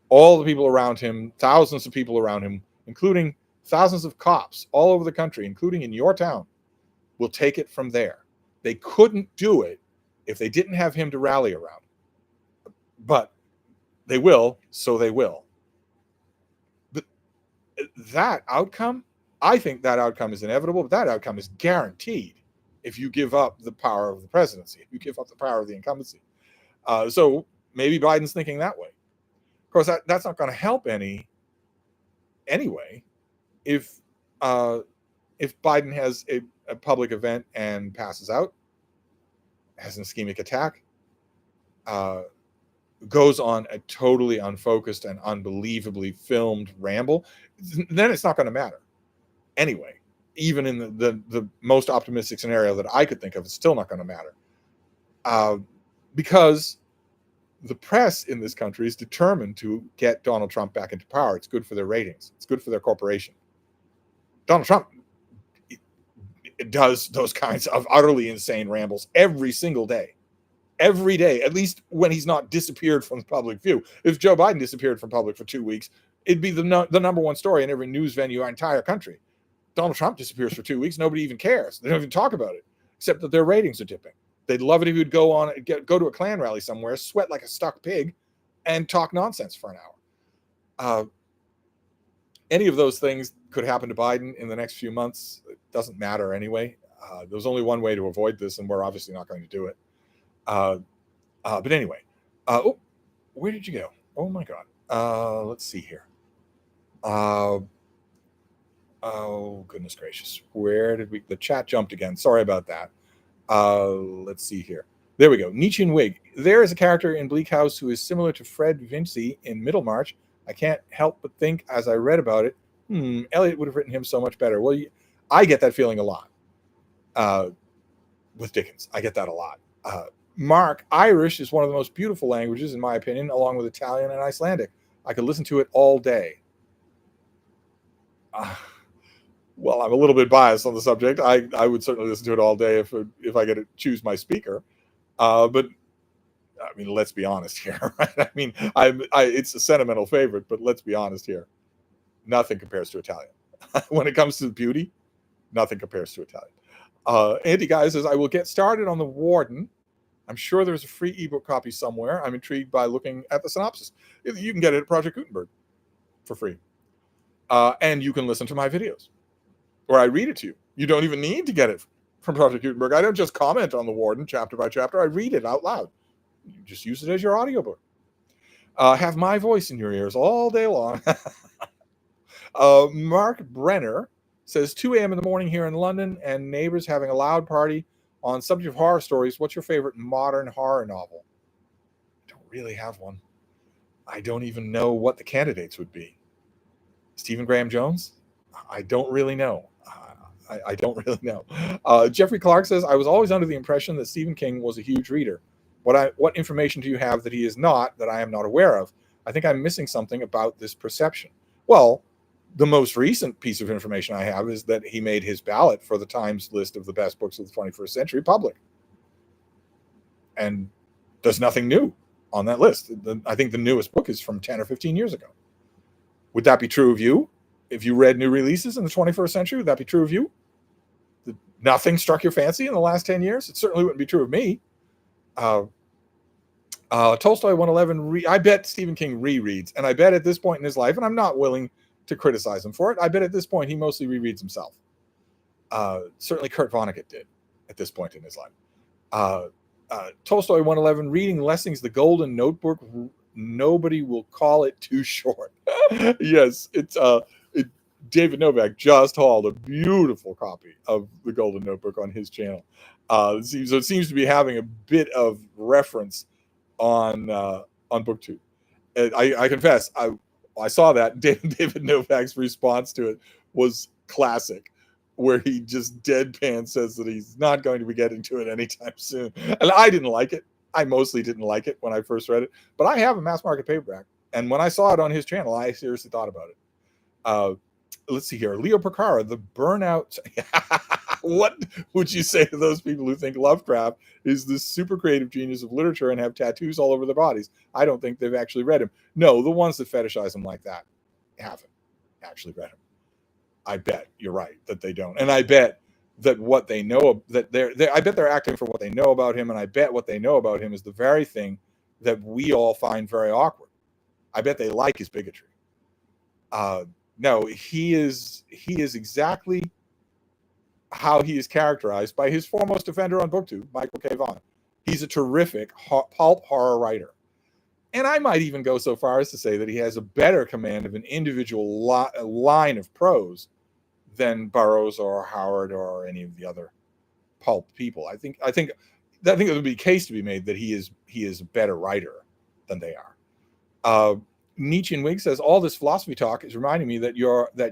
All the people around him, thousands of people around him, including thousands of cops all over the country, including in your town, will take it from there. They couldn't do it if they didn't have him to rally around. But they will, so they will. But that outcome, I think that outcome is inevitable, but that outcome is guaranteed if you give up the power of the presidency, if you give up the power of the incumbency. So maybe Biden's thinking that way. Of course, that's not going to help anyway. If Biden has a public event and passes out, has an ischemic attack, goes on a totally unfocused and unbelievably filmed ramble, then it's not going to matter. Anyway, even in the most optimistic scenario that I could think of, it's still not going to matter. Because the press in this country is determined to get Donald Trump back into power. It's good for their ratings. It's good for their corporation. Donald Trump does those kinds of utterly insane rambles every single day. Every day, at least when he's not disappeared from the public view. If Joe Biden disappeared from public for 2 weeks, it'd be the number one story in every news venue in our entire country. Donald Trump disappears for 2 weeks. Nobody even cares. They don't even talk about it, except that their ratings are dipping. They'd love it if he would go to a Klan rally somewhere, sweat like a stuck pig, and talk nonsense for an hour. Any of those things could happen to Biden in the next few months. It doesn't matter anyway. There's only one way to avoid this, and we're obviously not going to do it. But anyway, where did you go? Oh my God. Let's see here. Oh goodness gracious. Where did the chat jumped again? Sorry about that. Let's see here. There we go. Nietzschean Wig. There is a character in Bleak House who is similar to Fred Vinci in Middlemarch. I can't help but think as I read about it, Eliot would have written him so much better. Well, I get that feeling a lot with Dickens. I get that a lot. Mark, Irish is one of the most beautiful languages, in my opinion, along with Italian and Icelandic. I could listen to it all day. Well, I'm a little bit biased on the subject. I would certainly listen to it all day if I get to choose my speaker. But I mean, let's be honest here, right? I mean, it's a sentimental favorite, but let's be honest here. Nothing compares to Italian. When it comes to beauty, nothing compares to Italian. Andy Guy says, I will get started on The Warden. I'm sure there's a free ebook copy somewhere. I'm intrigued by looking at the synopsis. You can get it at Project Gutenberg for free. And you can listen to my videos where I read it to you. You don't even need to get it from Project Gutenberg. I don't just comment on The Warden chapter by chapter. I read it out loud. You just use it as your audiobook. Have my voice in your ears all day long. Mark Brenner says 2 a.m. in the morning here in London and neighbors having a loud party on subject of horror stories. What's your favorite modern horror novel? I don't really have one. I don't even know what the candidates would be. Stephen Graham Jones? I don't really know. I don't really know. Jeffrey Clark says, I was always under the impression that Stephen King was a huge reader. What information do you have that he is not, that I am not aware of? I think I'm missing something about this perception. Well, the most recent piece of information I have is that he made his ballot for the Times list of the best books of the 21st century public. And there's nothing new on that list. I think the newest book is from 10 or 15 years ago. Would that be true of you? If you read new releases in the 21st century, would that be true of you? Nothing struck your fancy in the last 10 years? It certainly wouldn't be true of me. Tolstoy 111, I bet Stephen King rereads, and I bet at this point in his life, and I'm not willing to criticize him for it, I bet at this point he mostly rereads himself. Certainly Kurt Vonnegut did at this point in his life. Tolstoy 111, reading Lessing's The Golden Notebook, nobody will call it too short. Yes, David Novak just hauled a beautiful copy of The Golden Notebook on his channel. So it seems to be having a bit of reference on BookTube. I confess, I saw that. David Novak's response to it was classic, where he just deadpan says that he's not going to be getting to it anytime soon. And I didn't like it. I mostly didn't like it when I first read it, but I have a mass market paperback. And when I saw it on his channel, I seriously thought about it. Let's see here. Leo Percara, The Burnout. What would you say to those people who think Lovecraft is this super creative genius of literature and have tattoos all over their bodies? I don't think they've actually read him. No, the ones that fetishize him like that haven't actually read him. I bet you're right that they don't. And I bet that what they know, that I bet they're acting for what they know about him. And I bet what they know about him is the very thing that we all find very awkward. I bet they like his bigotry. No, he is exactly how he is characterized by his foremost defender on BookTube, Michael K. Vaughan. He's a terrific pulp horror writer. And I might even go so far as to say that he has a better command of an individual line of prose than Burroughs or Howard or any of the other pulp people. I think it would be a case to be made that he is a better writer than they are. Nietzsche and Wig says, all this philosophy talk is reminding me that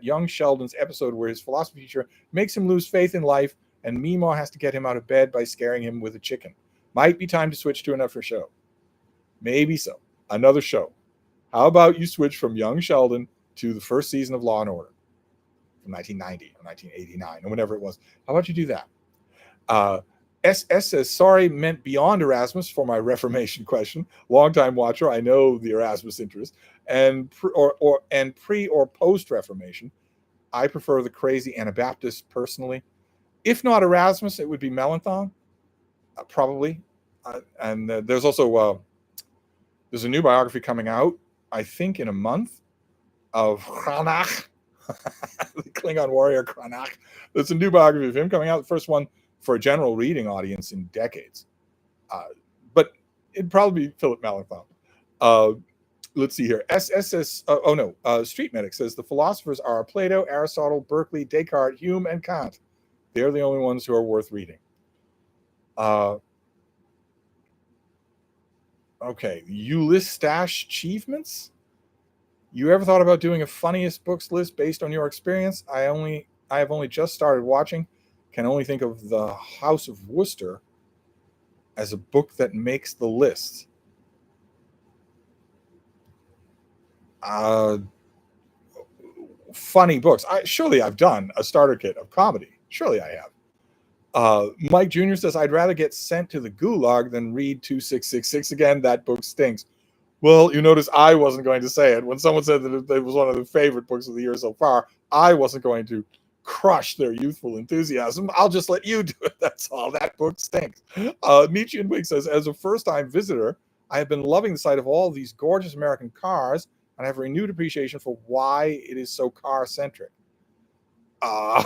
young Sheldon's episode where his philosophy teacher makes him lose faith in life and Meemaw has to get him out of bed by scaring him with a chicken. Might be time to switch to another show. Maybe so. Another show. How about you switch from young Sheldon to the first season of Law and Order from 1990 or 1989 or whenever it was? How about you do that? SS says, sorry, meant beyond Erasmus for my Reformation question. Longtime watcher, I know the Erasmus interest. And pre or post Reformation, I prefer the crazy Anabaptist personally. If not Erasmus, it would be Melanchthon, probably. And there's also there's a new biography coming out, I think, in a month of Cranach, the Klingon warrior Cranach. There's a new biography of him coming out, the first one for a general reading audience in decades. But it'd probably be Philip Melanchthon. Let's see here. Street Medic says the philosophers are Plato, Aristotle, Berkeley, Descartes, Hume, and Kant. They're the only ones who are worth reading. Okay, you list stash achievements? You ever thought about doing a funniest books list based on your experience? I have only just started watching. Can only think of The House of Worcester as a book that makes the list. Funny books. Surely I've done a starter kit of comedy. Surely I have. Mike Jr. says, I'd rather get sent to the gulag than read 2666 again. That book stinks. Well, you notice I wasn't going to say it. When someone said that it was one of the favorite books of the year so far, I wasn't going to crush their youthful enthusiasm. I'll just let you do it. That's all. That book stinks. Nietzsche and Wig says, as a first-time visitor, I have been loving the sight of all these gorgeous American cars, and I have a renewed appreciation for why it is so car-centric. Well,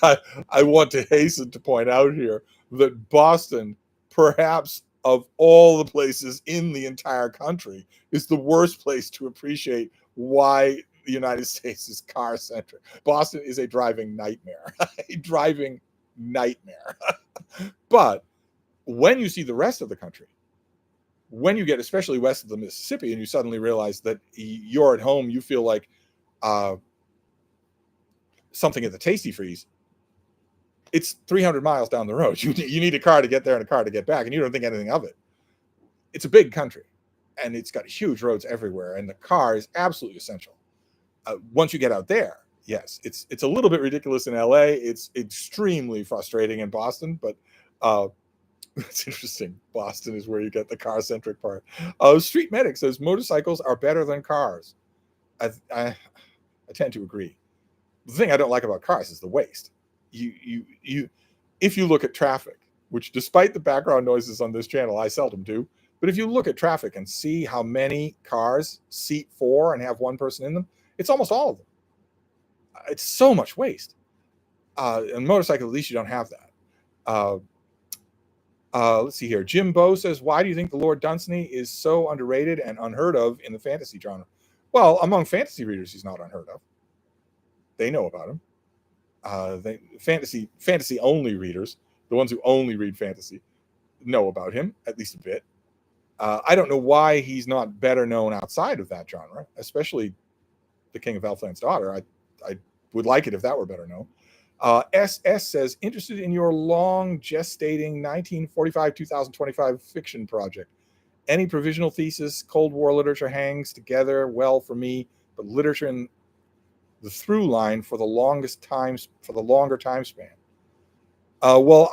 I want to hasten to point out here that Boston, perhaps of all the places in the entire country, is the worst place to appreciate why the United States is car-centric. Boston is a driving nightmare. A driving nightmare. But when you see the rest of the country, when you get especially west of the Mississippi and you suddenly realize that you're at home, you feel like something at the Tasty Freeze, it's 300 miles down the road. You need a car to get there and a car to get back, and you don't think anything of it. It's a big country, and it's got huge roads everywhere, and the car is absolutely essential. Once you get out there, yes, it's a little bit ridiculous in LA. It's extremely frustrating in Boston, but it's interesting. Boston is where you get the car-centric part. Street Medic says motorcycles are better than cars. I tend to agree. The thing I don't like about cars is the waste. You if you look at traffic, which despite the background noises on this channel, I seldom do, but if you look at traffic and see how many cars seat 4 and have one person in them, it's almost all of them. It's so much waste. On motorcycle, at least you don't have that. Let's see here. Jim Bowe says, why do you think the Lord Dunsany is so underrated and unheard of in the fantasy genre? Well, among fantasy readers, he's not unheard of. They know about him. Fantasy only readers, the ones who only read fantasy, know about him at least a bit. I don't know why he's not better known outside of that genre, especially The King of Elfland's Daughter. I would like it if that were better known. SS says, interested in your long gestating 1945-2025 fiction project. Any provisional thesis, Cold War literature hangs together well for me, but literature in the through line for the longer time span. Well,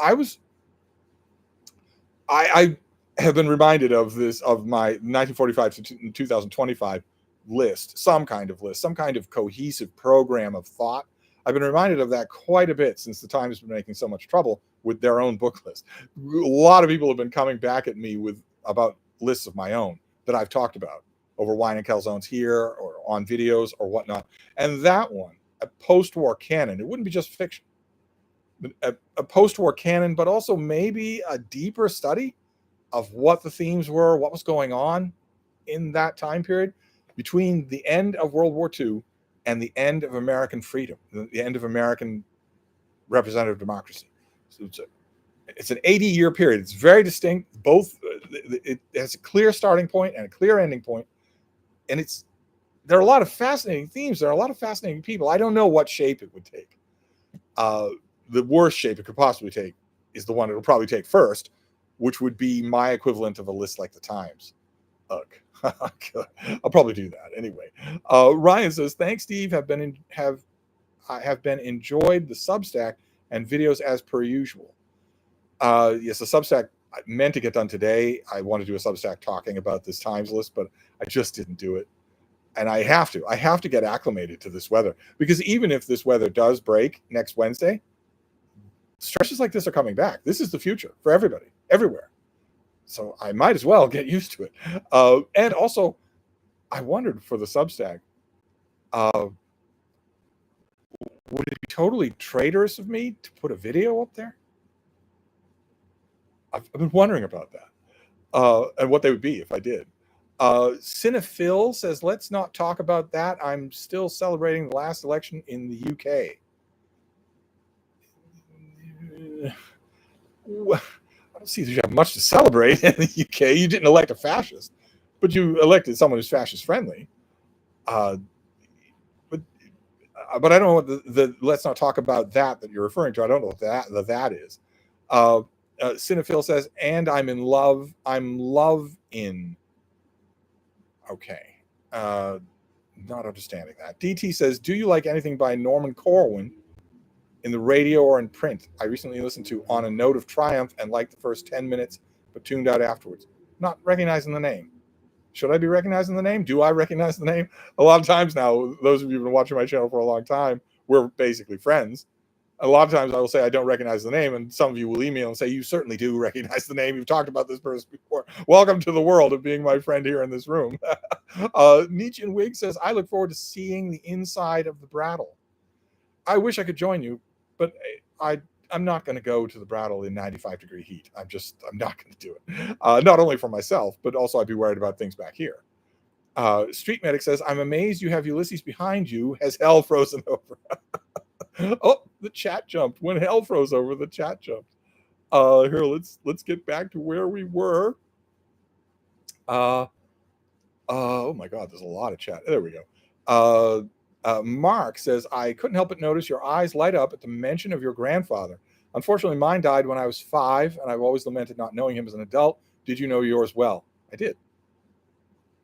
I have been reminded of my 1945 to 2025 list, some kind of cohesive program of thought. I've been reminded of that quite a bit since the Times has been making so much trouble with their own book list. A lot of people have been coming back at me about lists of my own that I've talked about over wine and calzones here or on videos or whatnot. And that one, a post-war canon, it wouldn't be just fiction, but a post-war canon, but also maybe a deeper study of what the themes were, what was going on in that time period between the end of World War II and the end of American freedom, the end of American representative democracy. So it's an 80-year period. It's very distinct. It has a clear starting point and a clear ending point. And there are a lot of fascinating themes. There are a lot of fascinating people. I don't know what shape it would take. The worst shape it could possibly take is the one it'll probably take first, which would be my equivalent of a list like the Times. Ugh. I'll probably do that anyway. Ryan says, thanks, Steve. Have been enjoyed the Substack and videos as per usual. Yes, the Substack I meant to get done today. I want to do a Substack talking about this Times list, but I just didn't do it. And I have to get acclimated to this weather, because even if this weather does break next Wednesday, stretches like this are coming back. This is the future for everybody, everywhere. So I might as well get used to it. And also, I wondered for the Substack, would it be totally traitorous of me to put a video up there? I've been wondering about that, and what they would be if I did. Cinephil says, let's not talk about that. I'm still celebrating the last election in the UK. I don't see that you have much to celebrate in the UK. You didn't elect a fascist, but you elected someone who's fascist friendly. But I don't know what the let's not talk about that you're referring to. I don't know what that is. Cinephil says, and I'm in love. I'm love in. Okay. Not understanding that. DT says, do you like anything by Norman Corwin in the radio or in print? I recently listened to On a Note of Triumph and liked the first 10 minutes, but tuned out afterwards. Not recognizing the name. Should I be recognizing the name? Do I recognize the name? A lot of times now, those of you who've been watching my channel for a long time, we're basically friends. A lot of times I will say I don't recognize the name, and some of you will email and say, you certainly do recognize the name. You've talked about this person before. Welcome to the world of being my friend here in this room. Nietzsche and Wig says, I look forward to seeing the inside of the Brattle. I wish I could join you, but I'm not going to go to the Brattle in 95-degree heat. I'm not going to do it. Not only for myself, but also I'd be worried about things back here. Street Medic says, I'm amazed you have Ulysses behind you. Has hell frozen over? Oh, the chat jumped. When hell froze over, the chat jumped. Here, let's get back to where we were. Oh my God, there's a lot of chat. There we go. Mark says, I couldn't help but notice your eyes light up at the mention of your grandfather. Unfortunately, mine died when I was 5, and I've always lamented not knowing him as an adult. Did you know yours well? I did.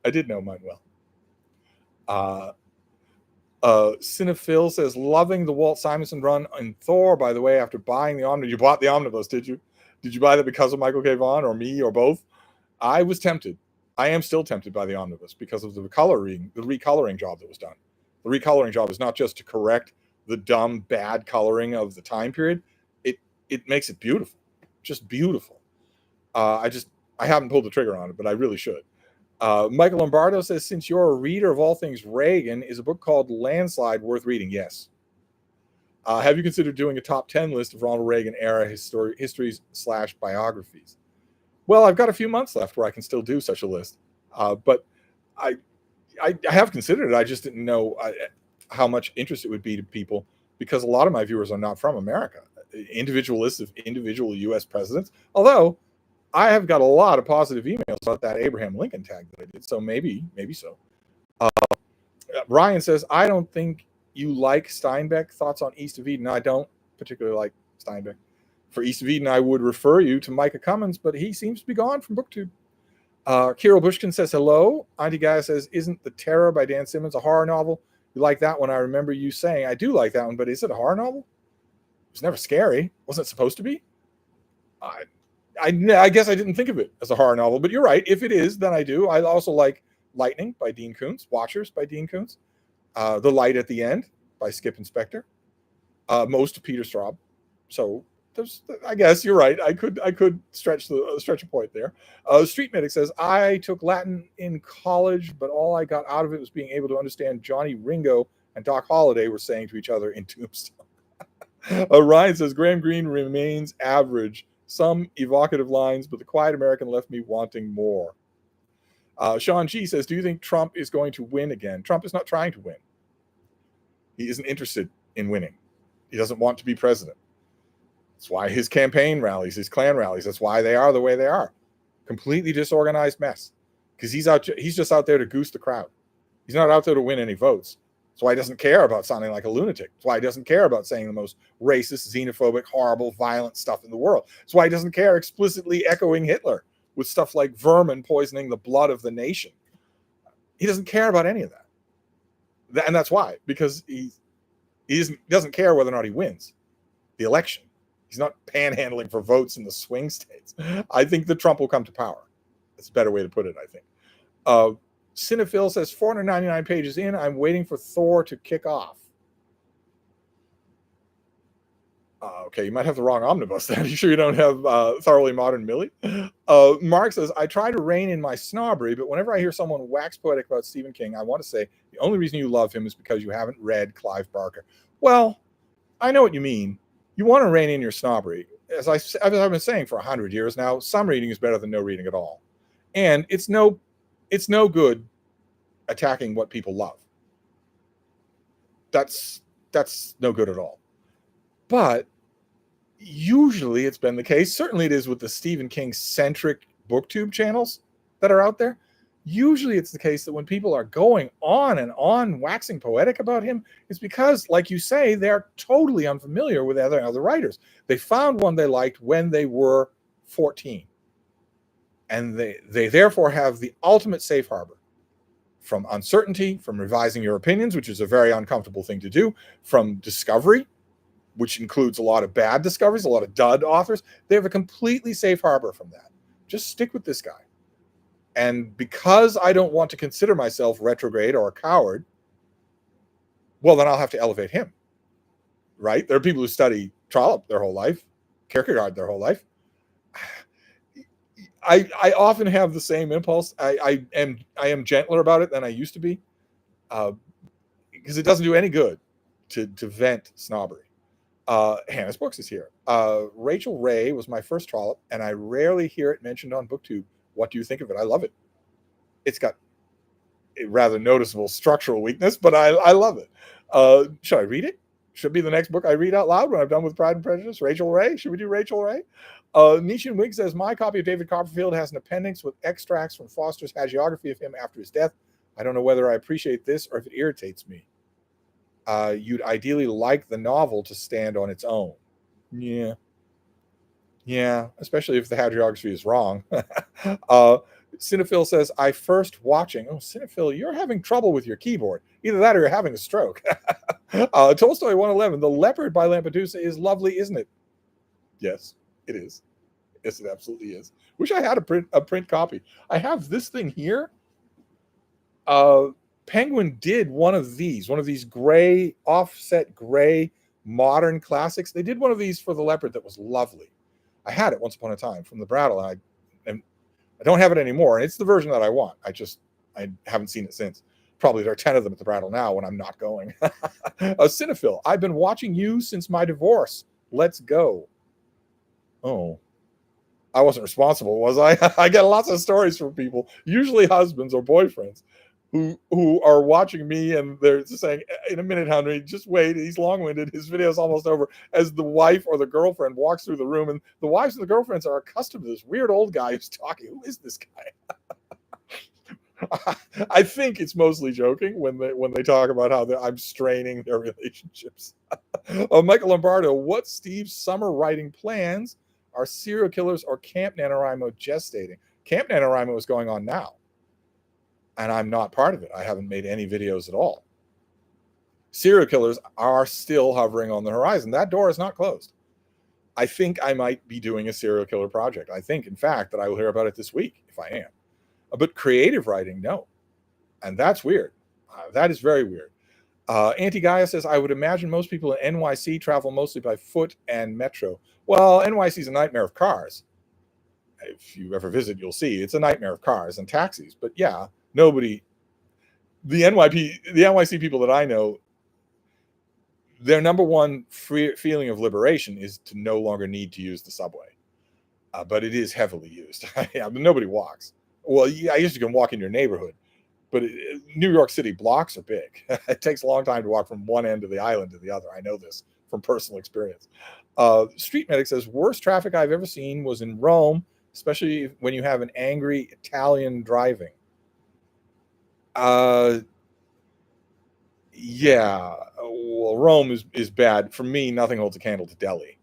I did know mine well. Cinephil says, loving the Walt Simonson run in Thor, by the way, after buying the omnibus. You bought the omnibus, did you? Did you buy that because of Michael K. Vaughan or me or both? I was tempted. I am still tempted by the omnibus because of the recoloring job that was done. The recoloring job is not just to correct the dumb, bad coloring of the time period. It makes it beautiful, just beautiful. I haven't pulled the trigger on it, but I really should. Michael Lombardo says, since you're a reader of all things Reagan, is a book called Landslide worth reading? Yes. Have you considered doing a top 10 list of Ronald Reagan era histories / biographies? Well, I've got a few months left where I can still do such a list. But I have considered it. I just didn't know how much interest it would be to people, because a lot of my viewers are not from America. Individual lists of individual U.S. presidents. Although I have got a lot of positive emails about that Abraham Lincoln tag that I did. So maybe so. Ryan says, I don't think you like Steinbeck. Thoughts on East of Eden? I don't particularly like Steinbeck. For East of Eden, I would refer you to Micah Cummins, but he seems to be gone from BookTube. Kirill Bushkin says, hello. Auntie Gaia says, isn't The Terror by Dan Simmons a horror novel? You like that one? I remember you saying, I do like that one, but is it a horror novel? It's never scary. Wasn't it supposed to be? I guess I didn't think of it as a horror novel, but you're right. If it is, then I do. I also like Lightning by Dean Koontz, Watchers by Dean Koontz, The Light at the End by Skip Inspector, most of Peter Straub. So I guess you're right. I could stretch a point there. Street Medic says, I took Latin in college, but all I got out of it was being able to understand Johnny Ringo and Doc Holliday were saying to each other in Tombstone. Ryan says, Graham Greene remains average. Some evocative lines, but The Quiet American left me wanting more. Sean G says, do you think Trump is going to win again? Trump is not trying to win. He isn't interested in winning. He doesn't want to be president. That's why his campaign rallies, his Klan rallies, that's why they are the way they are. Completely disorganized mess. Because he's just out there to goose the crowd. He's not out there to win any votes. That's why he doesn't care about sounding like a lunatic. That's why he doesn't care about saying the most racist, xenophobic, horrible, violent stuff in the world. That's why he doesn't care explicitly echoing Hitler with stuff like vermin poisoning the blood of the nation. He doesn't care about any of that. And that's why, because he doesn't care whether or not he wins the election. He's not panhandling for votes in the swing states. I think that Trump will come to power. That's a better way to put it, I think. Cinephil says, 499 pages in, I'm waiting for Thor to kick off. Okay, you might have the wrong omnibus then. You sure you don't have Thoroughly Modern Millie? Mark says, I try to rein in my snobbery, but whenever I hear someone wax poetic about Stephen King, I want to say, the only reason you love him is because you haven't read Clive Barker. Well, I know what you mean. You want to rein in your snobbery. As I've been saying for 100 years now, some reading is better than no reading at all. And it's no good attacking what people love. That's no good at all. But usually it's been the case, certainly it is with the Stephen King centric BookTube channels that are out there. Usually it's the case that when people are going on and on waxing poetic about him, it's because, like you say, they're totally unfamiliar with other writers. They found one they liked when they were 14. And they therefore have the ultimate safe harbor from uncertainty, from revising your opinions, which is a very uncomfortable thing to do, from discovery, which includes a lot of bad discoveries, a lot of dud authors. They have a completely safe harbor from that. Just stick with this guy. And because I don't want to consider myself retrograde or a coward, well, then I'll have to elevate him, right? There are people who study Trollope their whole life, Kierkegaard their whole life. I often have the same impulse. I am gentler about it than I used to be, because it doesn't do any good to vent snobbery. Hannah's Books is here. Rachel Ray was my first Trollope, and I rarely hear it mentioned on BookTube. What do you think of it? I love it. It's got a rather noticeable structural weakness, but I love it. Should I read it? Should be the next book I read out loud when I'm done with Pride and Prejudice. Rachel Ray. Should we do Rachel Ray? Nietzsche and Wig says, my copy of David Copperfield has an appendix with extracts from Foster's hagiography of him after his death. I don't know whether I appreciate this or if it irritates me. You'd ideally like the novel to stand on its own. Yeah, especially if the hagiography is wrong. Cinephil says, I first watching. Oh, Cinephil, you're having trouble with your keyboard. Either that or you're having a stroke. Tolstoy 111, The Leopard by Lampedusa is lovely, isn't it? Yes, it is. Yes, it absolutely is. Wish I had a print copy. I have this thing here. Penguin did one of these gray, offset gray modern classics. They did one of these for the Leopard that was lovely. I had it once upon a time from the Brattle, and I don't have it anymore. And it's the version that I want. I haven't seen it since. Probably there are 10 of them at the Brattle now when I'm not going. A cinephile. I've been watching you since my divorce. Let's go. Oh, I wasn't responsible, was I? I get lots of stories from people, usually husbands or boyfriends, who are watching me and they're just saying, in a minute, Henry, just wait. He's long-winded. His video's almost over. As the wife or the girlfriend walks through the room, and the wives and the girlfriends are accustomed to this weird old guy who's talking. Who is this guy? I think it's mostly joking when they talk about how I'm straining their relationships. Michael Lombardo, what's Steve's summer writing plans? Are serial killers or Camp NaNoWriMo gestating? Camp NaNoWriMo is going on now, and I'm not part of it. I haven't made any videos at all. Serial killers are still hovering on the horizon. That door is not closed. I think I might be doing a serial killer project. I think, in fact, that I will hear about it this week, if I am. But creative writing, no. And that's weird. That is very weird. Anti-Gaia says, I would imagine most people in NYC travel mostly by foot and metro. Well, NYC is a nightmare of cars. If you ever visit, you'll see it's a nightmare of cars and taxis. But yeah, the NYC people that I know, their number one feeling of liberation is to no longer need to use the subway. But it is heavily used. Nobody walks. Well, I guess you can walk in your neighborhood, but New York City blocks are big. It takes a long time to walk from one end of the island to the other. I know this from personal experience. Street Medic says, worst traffic I've ever seen was in Rome, especially when you have an angry Italian driving. Yeah, well, Rome is bad. For me, nothing holds a candle to Delhi.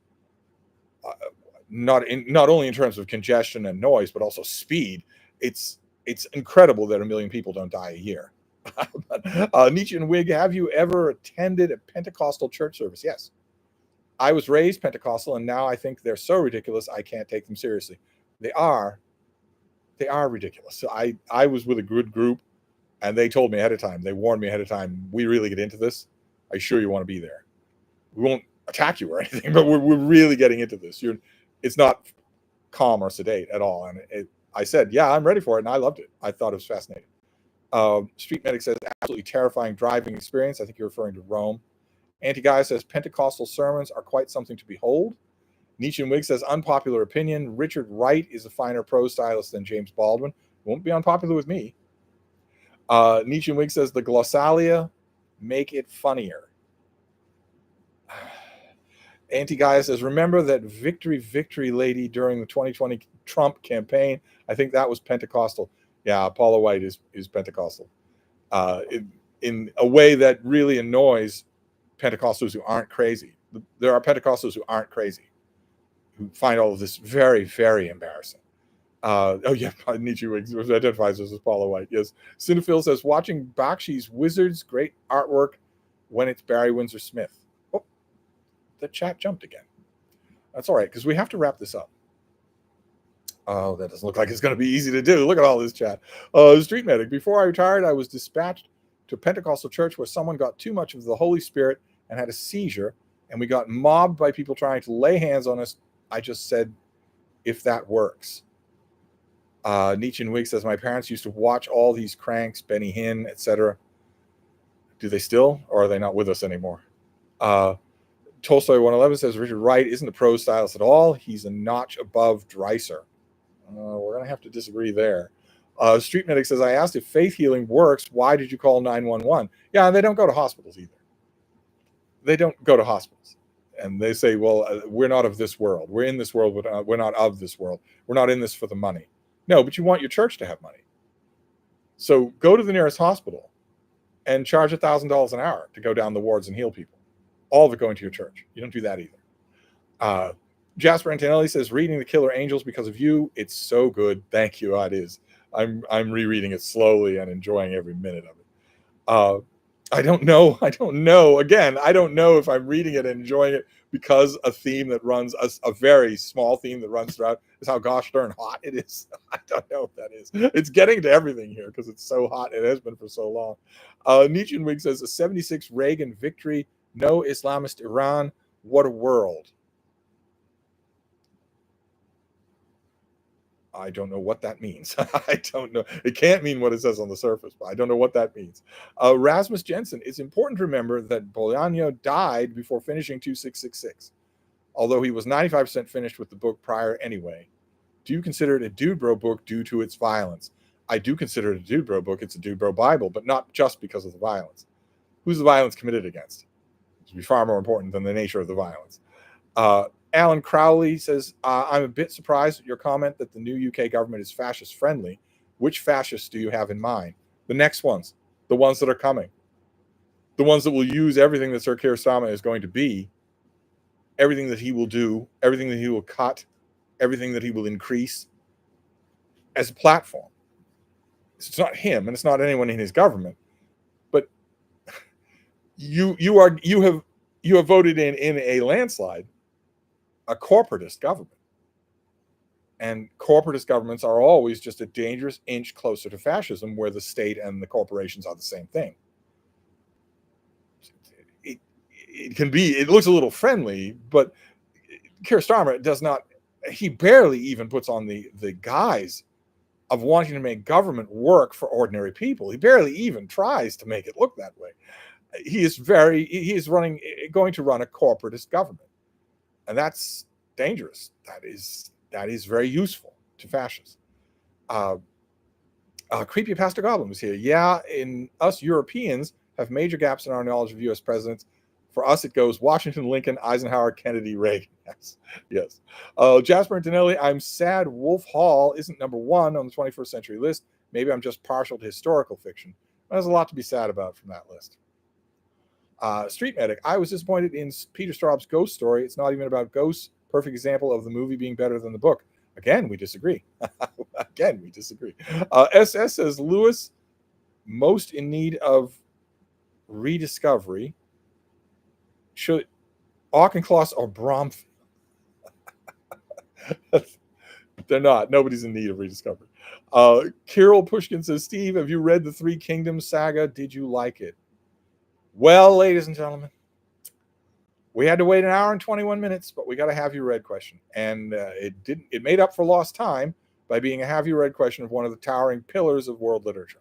Not only in terms of congestion and noise, but also speed. It's incredible that 1 million people don't die a year. Nietzsche and Wig, have you ever attended a Pentecostal church service? Yes. I was raised Pentecostal, and now I think they're so ridiculous I can't take them seriously. They are ridiculous. So I was with a good group, and they told me ahead of time. They warned me ahead of time. We really get into this. Are you sure you want to be there? We won't attack you or anything, but we're really getting into this. It's not calm or sedate at all. And I said, yeah, I'm ready for it, and I loved it. I thought it was fascinating. Street Medic says, absolutely terrifying driving experience. I think you're referring to Rome. Anti-Guy says, Pentecostal sermons are quite something to behold. Nietzsche and Wig says, unpopular opinion, Richard Wright is a finer prose stylist than James Baldwin. Won't be unpopular with me. Nietzsche and Wig says, the glossalia make it funnier. Anti-Gaia says, remember that victory lady during the 2020 Trump campaign? I think that was Pentecostal. Yeah, Paula White is Pentecostal. In a way that really annoys Pentecostals who aren't crazy. There are Pentecostals who aren't crazy, who find all of this very, very embarrassing. Nietzsche identifies as Paula White. Yes. Cinephile says, watching Bakshi's Wizards, great artwork when it's Barry Windsor Smith. Oh, the chat jumped again. That's all right, because we have to wrap this up. Oh, that doesn't look like it's going to be easy to do. Look at all this chat. Street Medic, before I retired, I was dispatched to a Pentecostal church where someone got too much of the Holy Spirit and had a seizure, and we got mobbed by people trying to lay hands on us. I just said, if that works. Nietzsche and Wig says, my parents used to watch all these cranks, Benny Hinn, etc. Do they still, or are they not with us anymore? Tolstoy 111 says, Richard Wright isn't a prose stylist at all. He's a notch above Dreiser. We're going to have to disagree there. Street Medic says, I asked if faith healing works. Why did you call 911? Yeah, they don't go to hospitals either. They don't go to hospitals. And they say, well, we're not of this world. We're in this world, but we're not of this world. We're not in this for the money. No, but you want your church to have money. So go to the nearest hospital and charge $1,000 an hour to go down the wards and heal people. All of it going to your church. You don't do that either. Jasper Antonelli says, reading The Killer Angels because of you. It's so good. Thank you. It is. I'm rereading it slowly and enjoying every minute of it. I don't know. I don't know. Again, I don't know if I'm reading it and enjoying it because a theme that runs a very small theme that runs throughout is how gosh darn hot it is. I don't know if that is. It's getting to everything here because it's so hot. It has been for so long. Nietzsche and Wig says a 76 Reagan victory, no Islamist Iran. What a world. I don't know what that means. I don't know. It can't mean what it says on the surface, but I don't know what that means. Rasmus Jensen, it's important to remember that Bolano died before finishing 2666, although he was 95% finished with the book prior anyway. Do you consider it a dude bro book due to its violence? I do consider it a dude bro book. It's a dude bro Bible, but not just because of the violence. Who's the violence committed against? It would be far more important than the nature of the violence. Alan Crowley says, I'm a bit surprised at your comment that the new UK government is fascist friendly. Which fascists do you have in mind? The next ones, the ones that are coming, the ones that will use everything that Sir Keir Starmer is going to be, everything that he will do, everything that he will cut, everything that he will increase as a platform. So it's not him and it's not anyone in his government, but you have voted in a landslide a corporatist government. And corporatist governments are always just a dangerous inch closer to fascism, where the state and the corporations are the same thing. It can be, it looks a little friendly, but Keir Starmer does not, he barely even puts on the guise of wanting to make government work for ordinary people. He barely even tries to make it look that way. He is going to run a corporatist government. And that's dangerous. That is very useful to fascists. Creepy Pastor Goblin was here. Yeah, in us Europeans have major gaps in our knowledge of U.S. presidents. For us, it goes Washington, Lincoln, Eisenhower, Kennedy, Reagan. Yes, yes. Jasper Antonelli, I'm sad Wolf Hall isn't number one on the 21st century list. Maybe I'm just partial to historical fiction. There's a lot to be sad about from that list. Street Medic, I was disappointed in Peter Straub's ghost story. It's not even about ghosts. Perfect example of the movie being better than the book. Again, we disagree. Again, we disagree. SS says Lewis, most in need of rediscovery. Should Auchincloss or Bromfield? They're not. Nobody's in need of rediscovery. Kirill Pushkin says, Steve, have you read the Three Kingdoms saga? Did you like it? Well, ladies and gentlemen, we had to wait an hour and 21 minutes, but we got a have you read question. And it made up for lost time by being a have you read question of one of the towering pillars of world literature.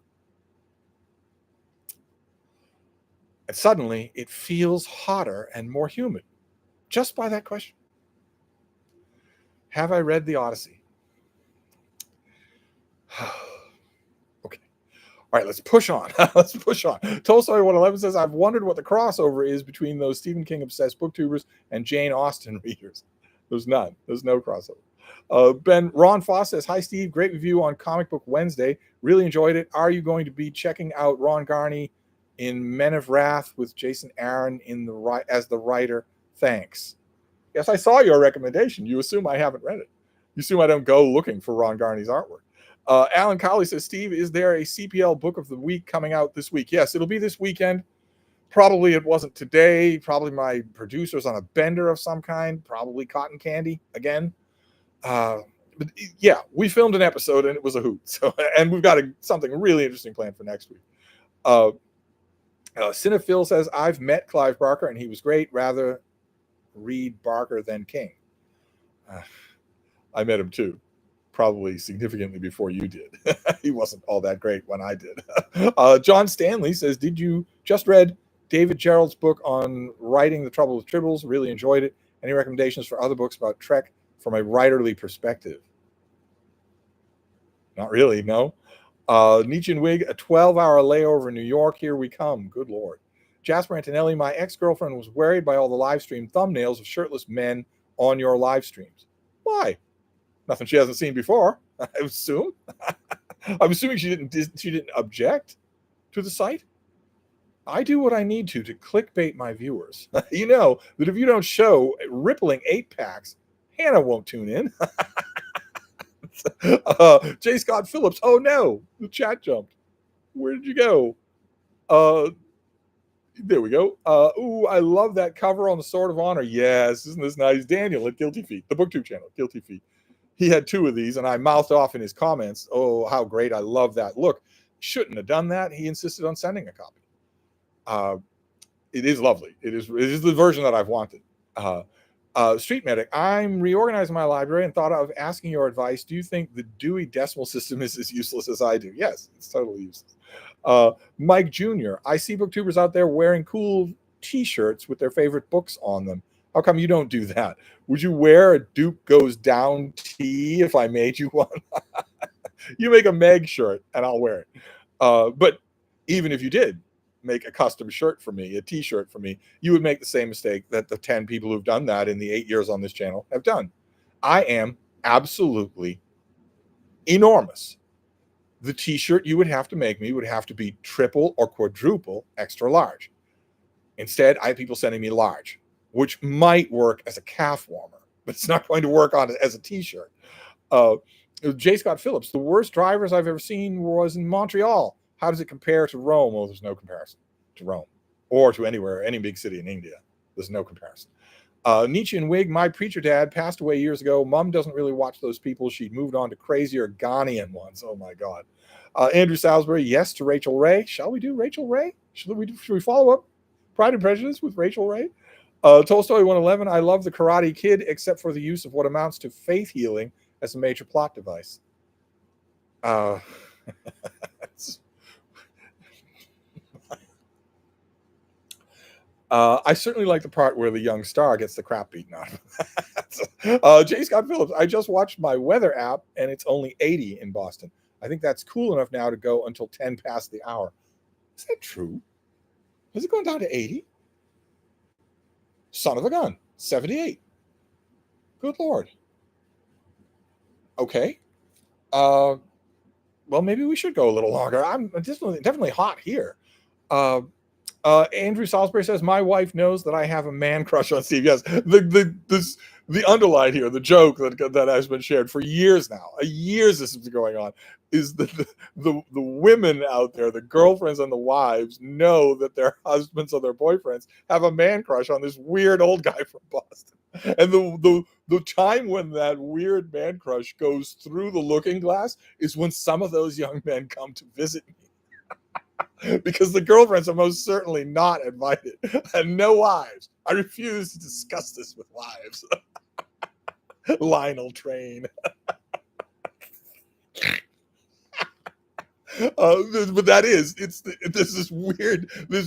And suddenly it feels hotter and more humid just by that question. Have I read the Odyssey? Okay. All right, let's push on. Let's push on. Tolstoy 111 says, I've wondered what the crossover is between those Stephen King obsessed booktubers and Jane Austen readers. There's none. There's no crossover. Ron Foss says, hi, Steve. Great review on Comic Book Wednesday. Really enjoyed it. Are you going to be checking out Ron Garney in Men of Wrath with Jason Aaron as the writer? Thanks. Yes, I saw your recommendation. You assume I haven't read it. You assume I don't go looking for Ron Garney's artwork. Alan Colley says, Steve, is there a CPL book of the week coming out this week? Yes, it'll be this weekend. Probably it wasn't today. Probably my producer's on a bender of some kind. Probably cotton candy again. But yeah, we filmed an episode and it was a hoot. So, and we've got something really interesting planned for next week. Cinephil says, I've met Clive Barker and he was great. Rather read Barker than King. I met him too. Probably significantly before you did. He wasn't all that great when I did. John Stanley says, did you just read David Gerald's book on writing The Trouble with Tribbles? Really enjoyed it. Any recommendations for other books about Trek from a writerly perspective? Not really, no. Nietzsche and Wig, a 12-hour layover in New York. Here we come. Good Lord. Jasper Antonelli, my ex-girlfriend was worried by all the live stream thumbnails of shirtless men on your live streams. Why? Nothing she hasn't seen before, I assume. I'm assuming she didn't object to the site. I do what I need to clickbait my viewers. You know that if you don't show rippling 8-packs, Hannah won't tune in. J. Scott Phillips. Oh no, the chat jumped. Where did you go? There we go. Ooh, I love that cover on the Sword of Honor. Yes, isn't this nice? Daniel at Guilty Feet, the BookTube channel, Guilty Feet. He had 2 of these, and I mouthed off in his comments, oh, how great. I love that. Look, shouldn't have done that. He insisted on sending a copy. It is lovely. It is the version that I've wanted. Street Medic, I'm reorganizing my library and thought of asking your advice. Do you think the Dewey Decimal System is as useless as I do? Yes, it's totally useless. Mike Jr., I see booktubers out there wearing cool t-shirts with their favorite books on them. How come you don't do that? Would you wear a Duke Goes Down tee if I made you one? You make a Meg shirt and I'll wear it. But even if you did make a custom shirt for me, a t-shirt for me, you would make the same mistake that the 10 people who've done that in the 8 years on this channel have done. I am absolutely enormous. The t-shirt you would have to make me would have to be triple or quadruple extra large. Instead, I have people sending me large, which might work as a calf warmer, but it's not going to work on it as a t-shirt. J. Scott Phillips, the worst drivers I've ever seen was in Montreal. How does it compare to Rome? Well, there's no comparison to Rome or to anywhere, any big city in India. There's no comparison. Nietzsche and Wig, my preacher dad passed away years ago. Mom doesn't really watch those people. She'd moved on to crazier Ghanaian ones. Oh, my God. Andrew Salisbury, yes to Rachel Ray. Shall we do Rachel Ray? Should we follow up Pride and Prejudice with Rachel Ray? Tolstoy 111, I love the Karate Kid, except for the use of what amounts to faith healing as a major plot device. I certainly like the part where the young star gets the crap beaten out of him. J. Scott Phillips, I just watched my weather app and it's only 80 in Boston. I think that's cool enough now to go until 10 past the hour. Is that true? Has it gone down to 80? Son of a gun, 78. Good Lord. Okay. Well, maybe we should go a little longer. I'm definitely hot here. Andrew Salisbury says, my wife knows that I have a man crush on Steve. Yes, the underline here, the joke that has been shared for years now, years this has been going on, is that the women out there, the girlfriends and the wives, know that their husbands or their boyfriends have a man crush on this weird old guy from Boston. And the time when that weird man crush goes through the looking glass is when some of those young men come to visit me. Because the girlfriends are most certainly not invited, and no wives. I refuse to discuss this with wives. Lionel Train. But that is, this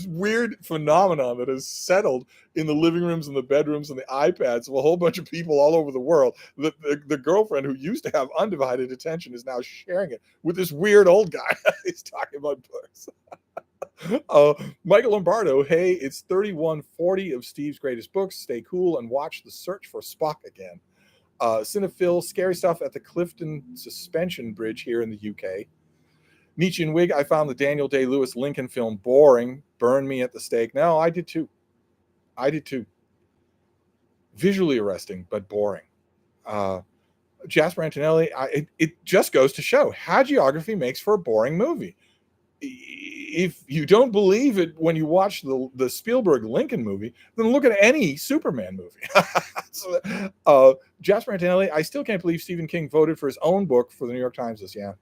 weird phenomenon that has settled in the living rooms and the bedrooms and the iPads of a whole bunch of people all over the world. The girlfriend who used to have undivided attention is now sharing it with this weird old guy. He's talking about books. Michael Lombardo, hey, it's 3140 of Steve's greatest books. Stay cool and watch The Search for Spock again. Cinephil, scary stuff at the Clifton Suspension Bridge here in the UK. Nietzsche and Wig, I found the Daniel Day-Lewis Lincoln film boring. Burn me at the stake. No, I did too. Visually arresting, but boring. Jasper Antonelli, it just goes to show hagiography makes for a boring movie. If you don't believe it when you watch the Spielberg Lincoln movie, then look at any Superman movie. Jasper Antonelli, I still can't believe Stephen King voted for his own book for the New York Times this year.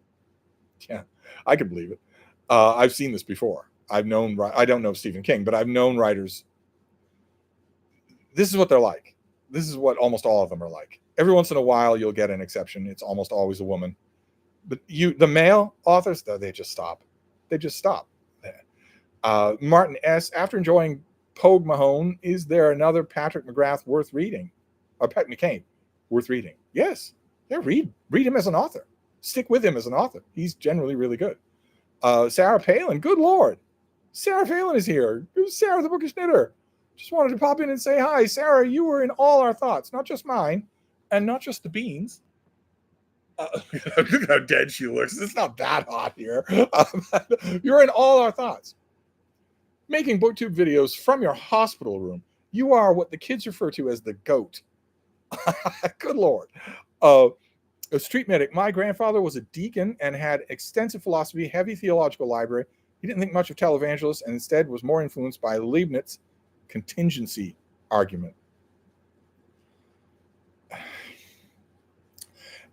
Yeah, I can believe it. I've seen this before. I don't know Stephen King, but I've known writers. This is what they're like. This is what almost all of them are like. Every once in a while, you'll get an exception. It's almost always a woman. But the male authors, they just stop. Martin S., after enjoying Pogue Mahone, is there another Patrick McGrath worth reading? Or Pat McCain worth reading? Yes. Yeah, read him as an author. Stick with him as an author. He's generally really good. Sarah Palin, good Lord. Sarah Palin is here. Sarah the Bookish Knitter. Just wanted to pop in and say hi. Sarah, you were in all our thoughts, not just mine, and not just the beans. Look at how dead she looks. It's not that hot here. You're in all our thoughts. Making booktube videos from your hospital room. You are what the kids refer to as the GOAT. Good Lord. A street medic. My grandfather was a deacon and had extensive philosophy, heavy theological library, He didn't think much of televangelists and instead was more influenced by Leibniz's contingency argument.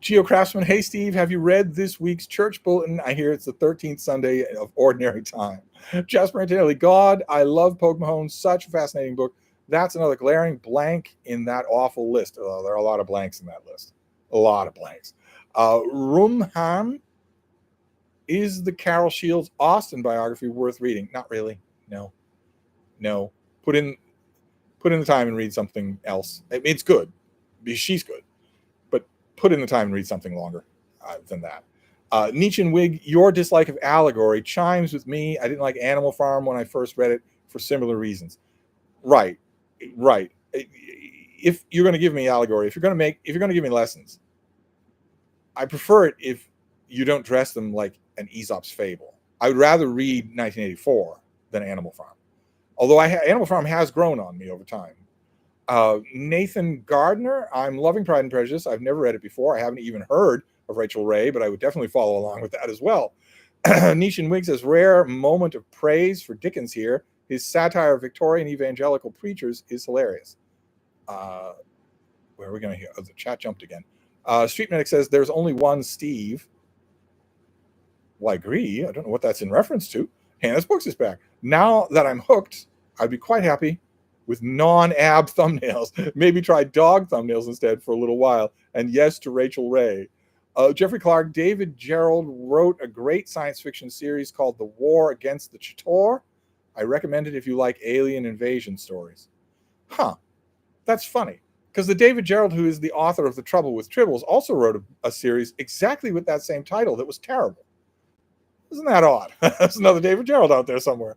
GeoCraftsman, hey Steve, have you read this week's church bulletin? I hear it's the 13th Sunday of Ordinary Time. Jasper Antonelli, God, I love Pogue Mahone, such a fascinating book. That's another glaring blank in that awful list. Oh, there are a lot of blanks in that list. A lot of blanks. Rumham, is the Carol Shields Austen biography worth reading? Not really. No. Put in the time and read something else. It's good. She's good. But put in the time and read something longer than that. Nietzsche and Wig, your dislike of allegory chimes with me. I didn't like Animal Farm when I first read it for similar reasons. Right. If you're going to give me allegory, if you're going to give me lessons, I prefer it if you don't dress them like an Aesop's fable. I would rather read 1984 than Animal Farm. Although Animal Farm has grown on me over time. Nathan Gardner, I'm loving Pride and Prejudice. I've never read it before. I haven't even heard of Rachel Ray, but I would definitely follow along with that as well. Nietzsche and Wig says, rare moment of praise for Dickens here. His satire of Victorian evangelical preachers is hilarious. Where are we going to hear? Oh, the chat jumped again. Street Medic says, there's only one Steve. Well, I agree. I don't know what that's in reference to. Hannah's Books is back. Now that I'm hooked, I'd be quite happy with non-ab thumbnails. Maybe try dog thumbnails instead for a little while. And yes to Rachel Ray. Jeffrey Clark, David Gerald wrote a great science fiction series called The War Against the Ch'tor. I recommend it if you like alien invasion stories. That's funny. Because the David Gerald, who is the author of The Trouble with Tribbles, also wrote a series exactly with that same title that was terrible. Isn't that odd? There's another David Gerald out there somewhere.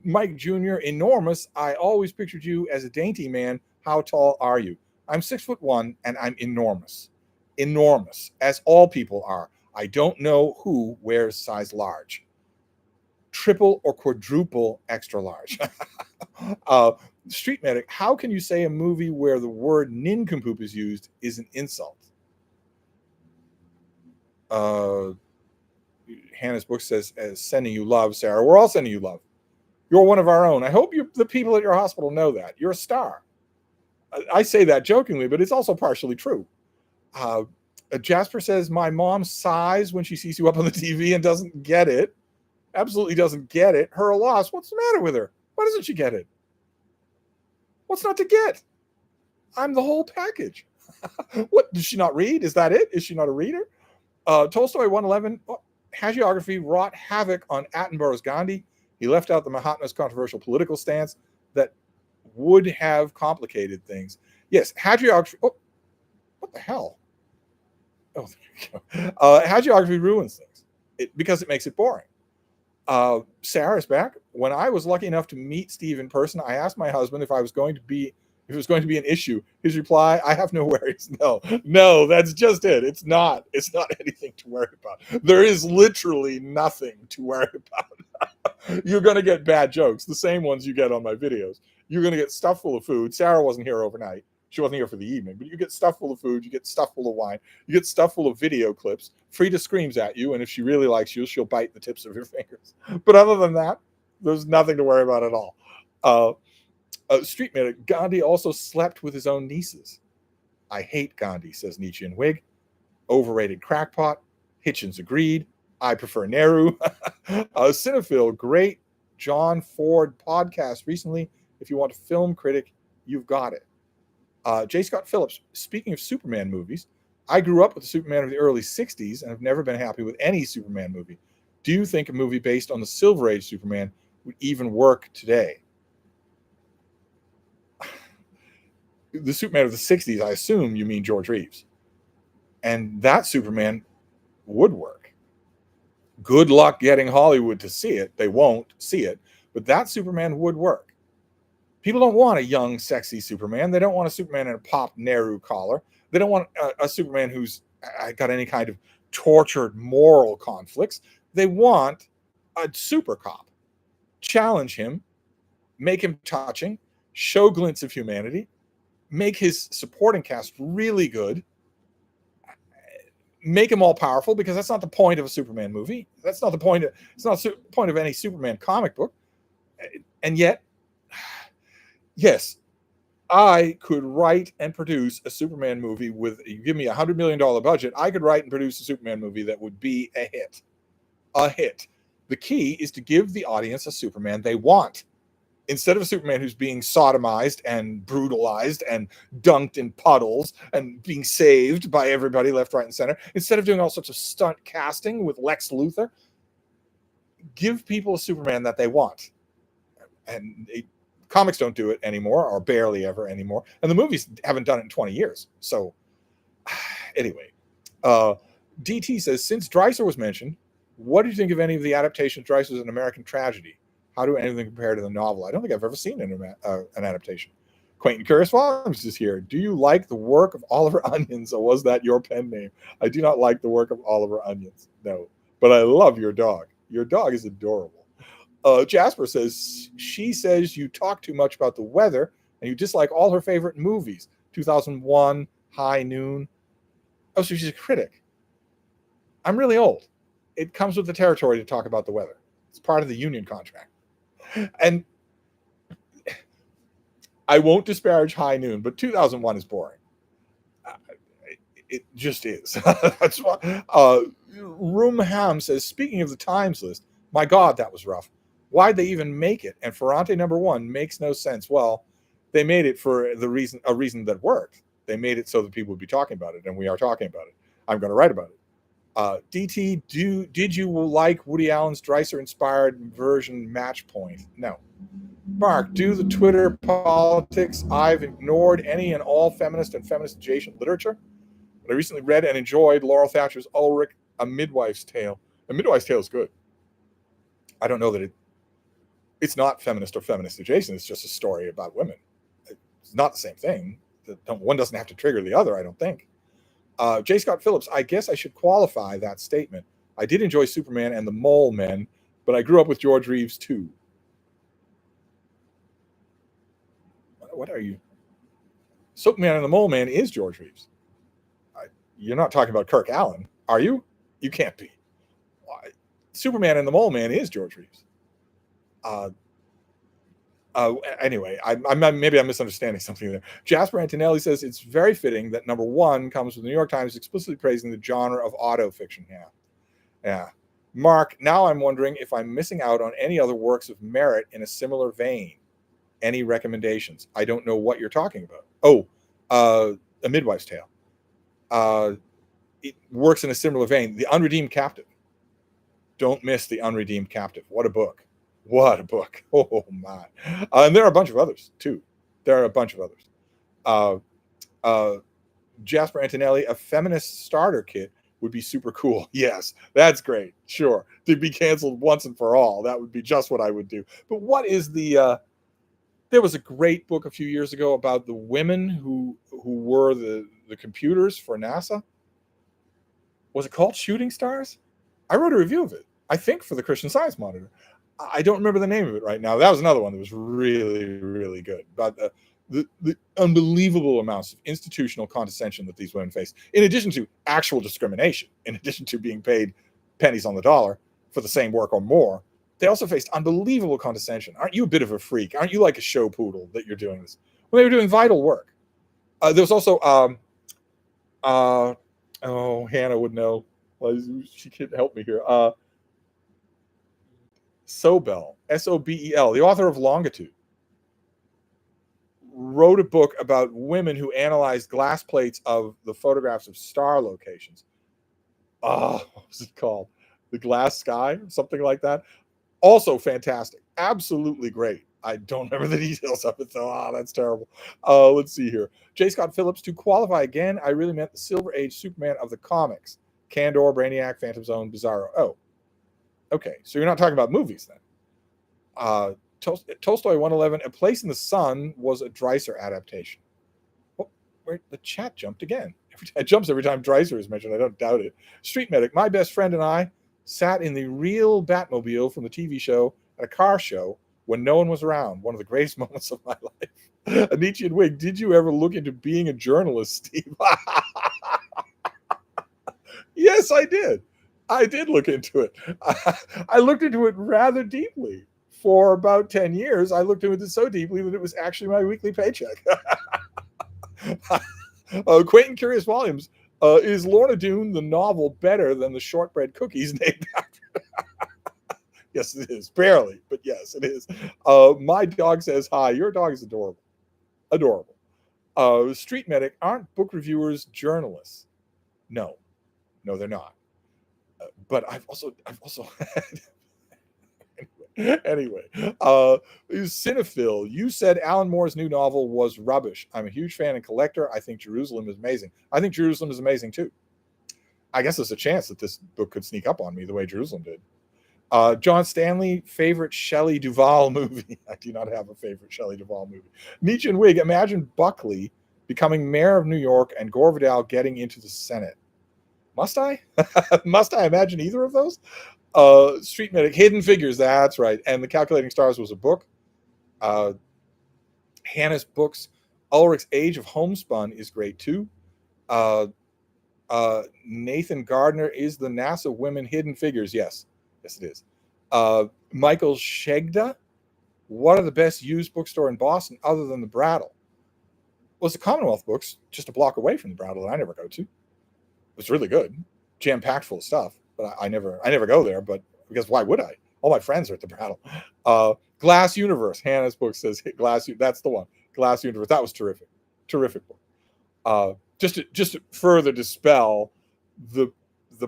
Mike Jr., enormous. I always pictured you as a dainty man. How tall are you? I'm 6'1" and I'm enormous. Enormous, as all people are. I don't know who wears size large. Triple or quadruple extra large. Street Medic, how can you say a movie where the word nincompoop is used is an insult? Hannah's Book says, sending you love, Sarah. We're all sending you love. You're one of our own. I hope the people at your hospital know that. You're a star. I say that jokingly, but it's also partially true. Jasper says, my mom sighs when she sees you up on the TV and doesn't get it. Absolutely doesn't get it. Her loss. What's the matter with her? Why doesn't she get it? What's not to get? I'm the whole package. What, does she not read? Is that it? Is she not a reader? Tolstoy 111, hagiography wrought havoc on Attenborough's Gandhi. He left out the Mahatma's controversial political stance that would have complicated things. Yes, hagiography. Oh, what the hell? Oh, there you go. Hagiography ruins things because it makes it boring. Sarah's back. When I was lucky enough to meet Steve in person, I asked my husband if it was going to be an issue. His reply, I have no worries. No, that's just it. It's not anything to worry about. There is literally nothing to worry about. You're going to get bad jokes, the same ones you get on my videos. You're going to get stuff full of food. Sarah wasn't here overnight. She wasn't here for the evening, but you get stuff full of food. You get stuff full of wine. You get stuff full of video clips. Frida screams at you, and if she really likes you, she'll bite the tips of your fingers. But other than that, there's nothing to worry about at all. Street Medic, Gandhi also slept with his own nieces. I hate Gandhi, says Nietzsche and Wig. Overrated crackpot. Hitchens agreed. I prefer Nehru. Cinephile, great John Ford podcast recently. If you want a film critic, you've got it. J. Scott Phillips, speaking of Superman movies, I grew up with the Superman of the early 60s and have never been happy with any Superman movie. Do you think a movie based on the Silver Age Superman would even work today? The Superman of the 60s, I assume you mean George Reeves. And that Superman would work. Good luck getting Hollywood to see it. They won't see it. But that Superman would work. People don't want a young, sexy Superman. They don't want a Superman in a pop Nehru collar. They don't want a Superman who's got any kind of tortured moral conflicts. They want a super cop. Challenge him, make him touching, show glints of humanity, make his supporting cast really good, make him all powerful, because that's not the point of a Superman movie. That's not the point. It's not the point of any Superman comic book. And yet, yes, I could write and produce a Superman movie with, you give me $100 million budget, I could write and produce a Superman movie that would be a hit. A hit. The key is to give the audience a Superman they want. Instead of a Superman who's being sodomized and brutalized and dunked in puddles and being saved by everybody left, right, and center, instead of doing all sorts of stunt casting with Lex Luthor, give people a Superman that they want. And comics don't do it anymore, or barely ever anymore. And the movies haven't done it in 20 years. So anyway, DT says, since Dreiser was mentioned, what do you think of any of the adaptations? Dreiser's An American Tragedy. How do anything compare to the novel? I don't think I've ever seen an adaptation. Quentin Curious Farms is here. Do you like the work of Oliver Onions, or was that your pen name? I do not like the work of Oliver Onions. No, but I love your dog. Your dog is adorable. Jasper says, she says you talk too much about the weather and you dislike all her favorite movies. 2001, High Noon. Oh, so she's a critic. I'm really old. It comes with the territory to talk about the weather. It's part of the union contract. And I won't disparage High Noon, but 2001 is boring. It just is. That's why. Roomham says, speaking of the Times list, my God, that was rough. Why'd they even make it? And Ferrante #1 makes no sense. Well, they made it for a reason that worked. They made it so that people would be talking about it, and we are talking about it. I'm going to write about it. DT, did you like Woody Allen's Dreiser-inspired version Match Point? No. Mark, do the Twitter politics. I've ignored any and all feminist and feminist-adjacent literature. But I recently read and enjoyed Laurel Thatcher's Ulrich, A Midwife's Tale. A Midwife's Tale is good. I don't know that it's not feminist or feminist-adjacent. It's just a story about women. It's not the same thing. One doesn't have to trigger the other, I don't think. J. Scott Phillips, I guess I should qualify that statement. I did enjoy Superman and the Mole Men, but I grew up with George Reeves too. What are you? Superman and the Mole Man is George Reeves. You're not talking about Kirk Allen, are you? You can't be. Superman and the Mole Man is George Reeves. Anyway, maybe I'm misunderstanding something there. Jasper Antonelli says it's very fitting that #1 comes with the New York Times explicitly praising the genre of auto fiction. Yeah. Mark, now I'm wondering if I'm missing out on any other works of merit in a similar vein. Any recommendations? I don't know what you're talking about. Oh, A Midwife's Tale. It works in a similar vein. The Unredeemed Captive. Don't miss The Unredeemed Captive. What a book. What a book. Oh, my. And there are a bunch of others, too. Jasper Antonelli, a feminist starter kit would be super cool. Yes, that's great. Sure. To be canceled once and for all. That would be just what I would do. But what is the... there was a great book a few years ago about the women who were the computers for NASA. Was it called Shooting Stars? I wrote a review of it, I think, for the Christian Science Monitor. I don't remember the name of it right now. That was another one that was really, really good. About the unbelievable amounts of institutional condescension that these women face, in addition to actual discrimination, in addition to being paid pennies on the dollar for the same work or more. They also faced unbelievable condescension. Aren't you a bit of a freak? Aren't you like a show poodle that you're doing this? Well, they were doing vital work. There was also, Hannah would know. Well, she can't help me here. Sobel, Sobel, the author of Longitude, wrote a book about women who analyzed glass plates of the photographs of star locations. What was it called? The Glass Sky, something like that. Also fantastic. Absolutely great. I don't remember the details of it, though. That's terrible. Let's see here. J. Scott Phillips, to qualify again, I really meant the Silver Age Superman of the comics. Kandor, Brainiac, Phantom Zone, Bizarro. Oh, okay. So you're not talking about movies then. Tolstoy 111, A Place in the Sun was a Dreiser adaptation. Oh, where the chat jumped again. It jumps every time Dreiser is mentioned. I don't doubt it. Street Medic, my best friend and I sat in the real Batmobile from the TV show at a car show when no one was around. One of the greatest moments of my life. Anichian Wig, did you ever look into being a journalist, Steve? Yes, I did. I did look into it. I looked into it rather deeply. For about 10 years, I looked into it so deeply that it was actually my weekly paycheck. Quentin Curious Volumes, is Lorna Doone the novel better than the shortbread cookies named after? Yes, it is. Barely, but yes, it is. My dog says hi. Your dog is adorable. Adorable. Street Medic, aren't book reviewers journalists? No, no, they're not. But I've also anyway, Cinephile, you said Alan Moore's new novel was rubbish. I'm a huge fan and collector. I think Jerusalem is amazing. I think Jerusalem is amazing too. I guess there's a chance that this book could sneak up on me the way Jerusalem did. John Stanley, favorite Shelley Duvall movie. I do not have a favorite Shelley Duvall movie. Nietzsche and Wig, imagine Buckley becoming mayor of New York and Gore Vidal getting into the Senate. Must I? Must I imagine either of those? Street Medic, Hidden Figures, that's right. And The Calculating Stars was a book. Hannah's books, Ulrich's Age of Homespun is great too. Nathan Gardner, is the NASA Women Hidden Figures? Yes. Yes, it is. Michael Shegda, what are the best used bookstore in Boston other than the Brattle? Well, it's the Commonwealth Books, just a block away from the Brattle that I never go to. It's really good, jam-packed full of stuff. But I never go there. But because why would I? All my friends are at the Brattle. Glass Universe. Hannah's book says Glass. That's the one. Glass Universe. That was terrific. Terrific book. Just to further dispel the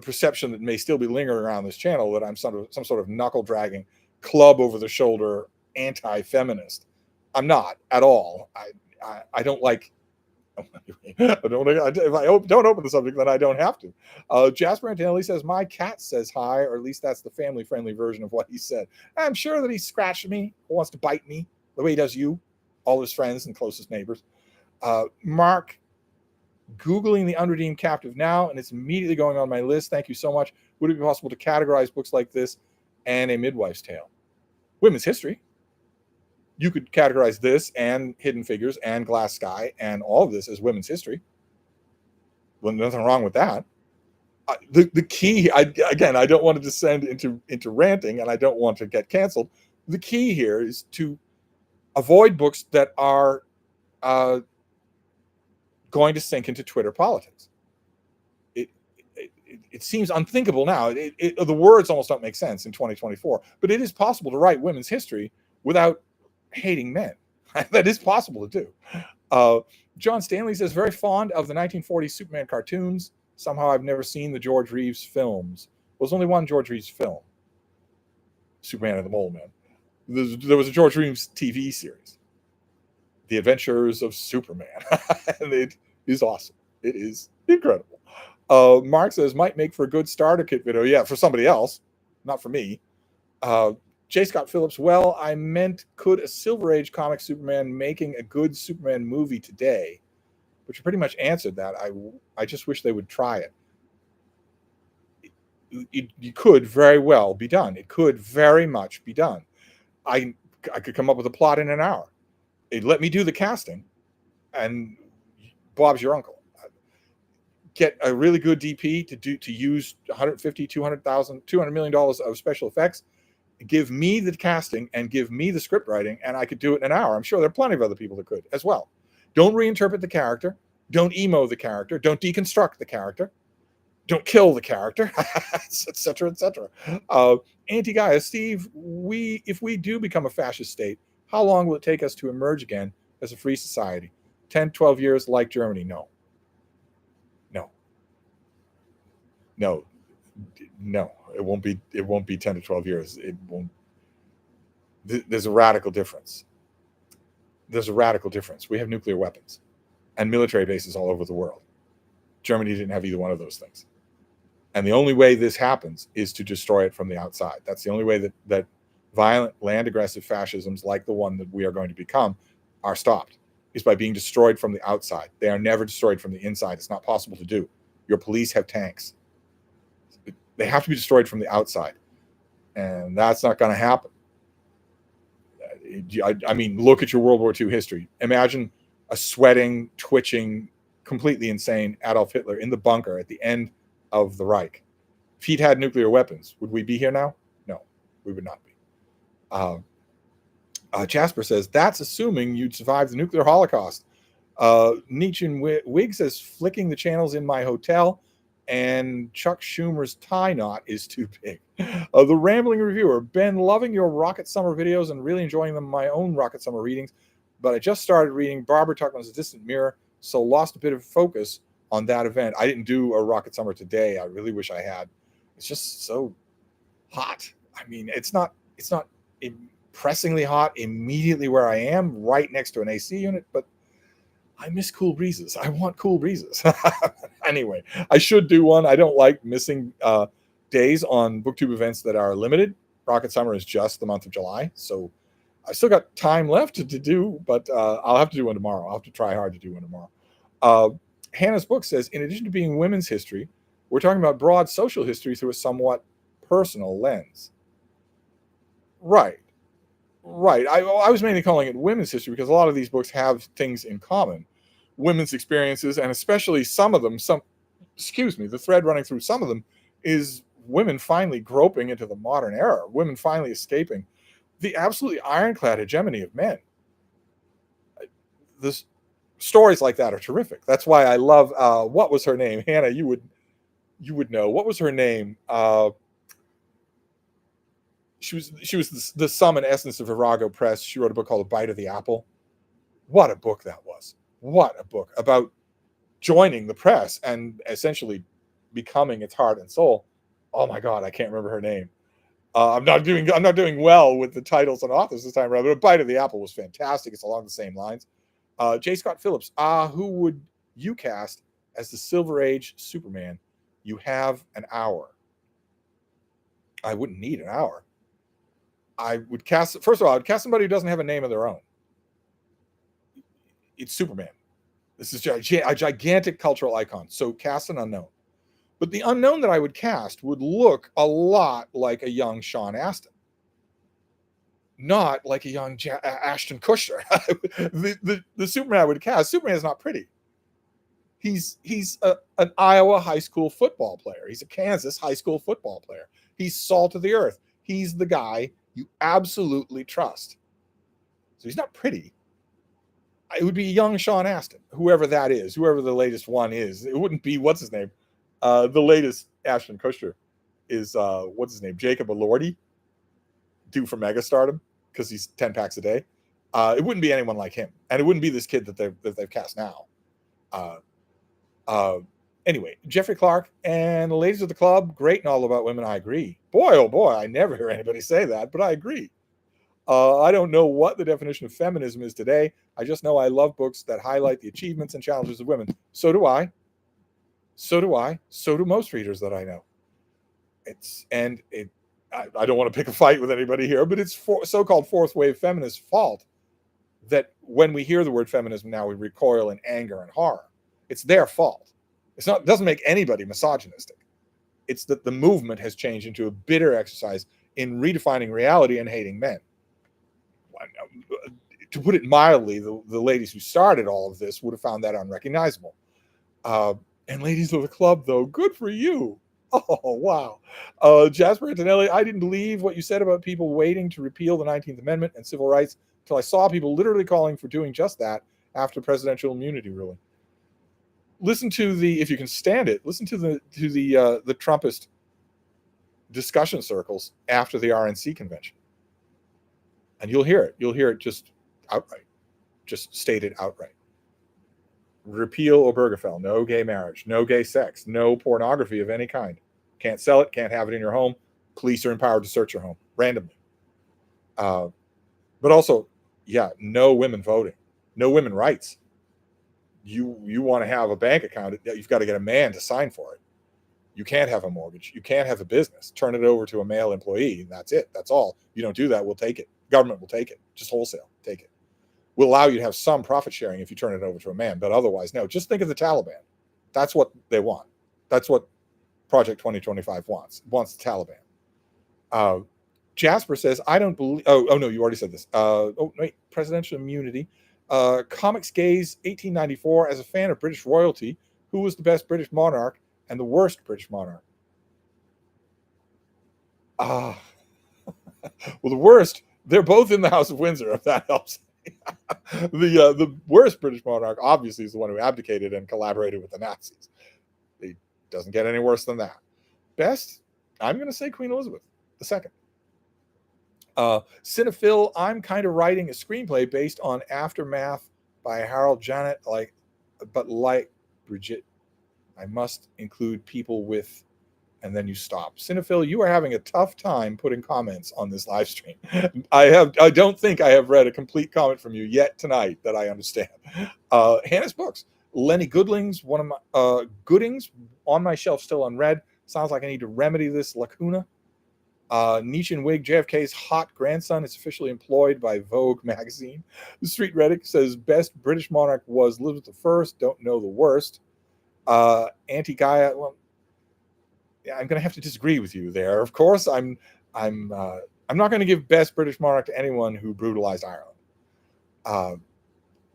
perception that may still be lingering around this channel that I'm some sort of knuckle dragging, club over the shoulder anti-feminist. I'm not at all. I don't like. If I don't open the subject, then I don't have to. Jasper Antonelli says, my cat says hi, or at least that's the family-friendly version of what he said. I'm sure that he scratched me, or wants to bite me, the way he does you, all his friends and closest neighbors. Mark, Googling The Unredeemed Captive now, and it's immediately going on my list. Thank you so much. Would it be possible to categorize books like this and A Midwife's Tale? Women's history. You could categorize this and Hidden Figures and Glass Sky and all of this as women's history. Well, nothing wrong with that. The key, I don't want to descend into ranting, and I don't want to get canceled. The key here is to avoid books that are going to sink into Twitter politics. It seems unthinkable now. The words almost don't make sense in 2024, but it is possible to write women's history without hating men. That is possible to do. John Stanley says, very fond of the 1940s Superman cartoons. Somehow I've never seen the George Reeves films. Well, there's only one George Reeves film, Superman and the Mole Man. There was a George Reeves TV series, The Adventures of Superman. And it is awesome. It is incredible. Mark says, might make for a good starter kit video. Yeah, for somebody else, not for me. J. Scott Phillips, well, I meant, could a Silver Age comic Superman making a good Superman movie today? But you pretty much answered that. I just wish they would try it. It could very well be done. It could very much be done. I could come up with a plot in an hour. Let me do the casting, and Bob's your uncle. Get a really good DP to use $150, $200 million of special effects. Give me the casting and give me the script writing, and I could do it in an hour. I'm sure there are plenty of other people that could as well. Don't reinterpret the character. Don't emo the character. Don't deconstruct the character. Don't kill the character, etc., etc. Anti-Gaia, Steve, if we do become a fascist state, how long will it take us to emerge again as a free society? 10, 12 years like Germany? No. It won't be 10 to 12 years. It won't. There's a radical difference. We have nuclear weapons and military bases all over the world. Germany didn't have either one of those things. And the only way this happens is to destroy it from the outside. That's the only way that violent, land aggressive fascisms like the one that we are going to become are stopped, is by being destroyed from the outside. They are never destroyed from the inside. It's not possible to do. Your police have tanks. They have to be destroyed from the outside. And that's not going to happen. I mean, look at your World War II history. Imagine a sweating, twitching, completely insane Adolf Hitler in the bunker at the end of the Reich. If he'd had nuclear weapons, would we be here now? No, we would not be. Jasper says, that's assuming you'd survive the nuclear holocaust. Nietzsche Wig says, flicking the channels in my hotel, and Chuck Schumer's tie knot is too big. The Rambling Reviewer, been loving your Rocket Summer videos and really enjoying them, my own Rocket Summer readings, but I just started reading Barbara Tuchman's Distant Mirror, so lost a bit of focus on that event. I didn't do a Rocket Summer today. I really wish I had. It's just so hot. I mean, it's not impressingly hot immediately where I am, right next to an AC unit, but I miss cool breezes. I want cool breezes. Anyway, I should do one. I don't like missing days on BookTube events that are limited. Rocket Summer is just the month of July, so I still got time left to do, but I'll have to do one tomorrow. I'll have to try hard to do one tomorrow. Hannah's book says, in addition to being women's history, we're talking about broad social history through a somewhat personal lens. Right. I was mainly calling it women's history because a lot of these books have things in common. Women's experiences, and especially some of them, the thread running through some of them is women finally groping into the modern era, women finally escaping the absolutely ironclad hegemony of men. The stories like that are terrific. That's why I love, what was her name? Hannah, you would know. What was her name? She was the sum and essence of Virago Press. She wrote a book called A Bite of the Apple. What a book that was. What a book about joining the press and essentially becoming its heart and soul. Oh my God, I can't remember her name. I'm not doing well with the titles and authors this time around, but A Bite of the Apple was fantastic. It's along the same lines. J. Scott Phillips, who would you cast as the Silver Age Superman? You have an hour. I wouldn't need an hour. I would cast, first of all, I would cast somebody who doesn't have a name of their own. It's Superman. This is a gigantic cultural icon. So cast an unknown. But the unknown that I would cast would look a lot like a young Sean Astin. Not like a young Ashton Kutcher. the Superman I would cast, Superman is not pretty. He's an Iowa high school football player. He's a Kansas high school football player. He's salt of the earth. He's the guy you absolutely trust. So he's not pretty. It would be young Sean Astin, whoever that is, whoever the latest one is. It wouldn't be, what's his name? The latest Ashton Kutcher is, what's his name? Jacob Elordi, due for megastardom because he's 10 packs a day. It wouldn't be anyone like him. And it wouldn't be this kid that they've cast now. Anyway, Jeffrey Clark and the ladies of the club, great and all about women. I agree. Boy, oh boy, I never hear anybody say that, but I agree. I don't know what the definition of feminism is today. I just know I love books that highlight the achievements and challenges of women. So do I. So do most readers that I know. I don't want to pick a fight with anybody here, but it's so-called fourth wave feminists' fault that when we hear the word feminism now, we recoil in anger and horror. It's their fault. It doesn't make anybody misogynistic. It's that the movement has changed into a bitter exercise in redefining reality and hating men. To put it mildly, the ladies who started all of this would have found that unrecognizable. And ladies of the club, though, good for you. Oh, wow. Jasper Antonelli, I didn't believe what you said about people waiting to repeal the 19th Amendment and civil rights until I saw people literally calling for doing just that after presidential immunity ruling. Listen to if you can stand it, listen to the Trumpist discussion circles after the RNC convention. And you'll hear it. You'll hear it just outright, just stated outright. Repeal Obergefell, no gay marriage, no gay sex, no pornography of any kind. Can't sell it, can't have it in your home. Police are empowered to search your home randomly. But also, no women voting, no women rights. You want to have a bank account, you've got to get a man to sign for it. You can't have a mortgage. You can't have a business. Turn it over to a male employee. And that's it. That's all. You don't do that, we'll take it. Government will take it. Just wholesale. Take it. We'll allow you to have some profit sharing if you turn it over to a man, but otherwise, no. Just think of the Taliban. That's what they want. That's what Project 2025 wants. It wants the Taliban. Jasper says, I don't believe... Oh, no, you already said this. Presidential immunity. Comics Gaze 1894, as a fan of British royalty, who was the best British monarch? and the worst British monarch? Ah, well, the worst, they're both in the House of Windsor, if that helps. The worst British monarch, obviously, is the one who abdicated and collaborated with the Nazis. It doesn't get any worse than that. Best, I'm going to say Queen Elizabeth II. Cinephil, I'm kind of writing a screenplay based on Aftermath by Harold Janet, but like Bridget, I must include people with, and then you stop. Cinephil, you are having a tough time putting comments on this live stream. I don't think I have read a complete comment from you yet tonight that I understand. Hannah's books. Lenny Goodling's one of my Goodings on my shelf, still unread. Sounds like I need to remedy this lacuna. Nietzsche and Wig, JFK's hot grandson is officially employed by Vogue magazine. The Street Reddick says best British monarch was Elizabeth I. Don't know the worst. Anti-Gaia. Well, yeah, I'm going to have to disagree with you there. Of course, I'm not going to give best British monarch to anyone who brutalized Ireland,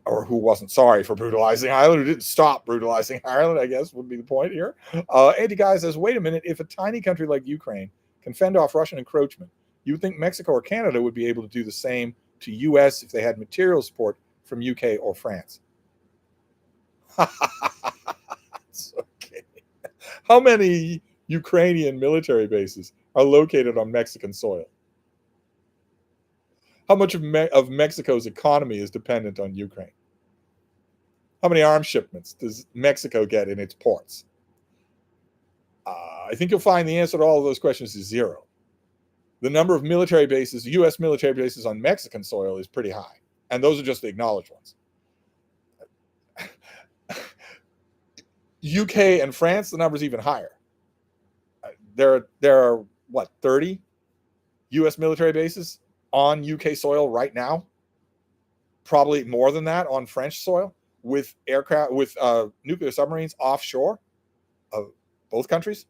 or who wasn't sorry for brutalizing Ireland, who didn't stop brutalizing Ireland, I guess would be the point here. Anti-Gaia says, wait a minute, if a tiny country like Ukraine can fend off Russian encroachment, you would think Mexico or Canada would be able to do the same to U.S. if they had material support from UK or France. It's okay. How many Ukrainian military bases are located on Mexican soil? How much of Mexico's economy is dependent on Ukraine? How many arms shipments does Mexico get in its ports? I think you'll find the answer to all of those questions is zero. The number of military bases, U.S. military bases on Mexican soil, is pretty high. And those are just the acknowledged ones. UK and France, the number's even higher. There are, what, 30 U.S. military bases on UK soil right now? Probably more than that on French soil, with aircraft, with nuclear submarines offshore of both countries.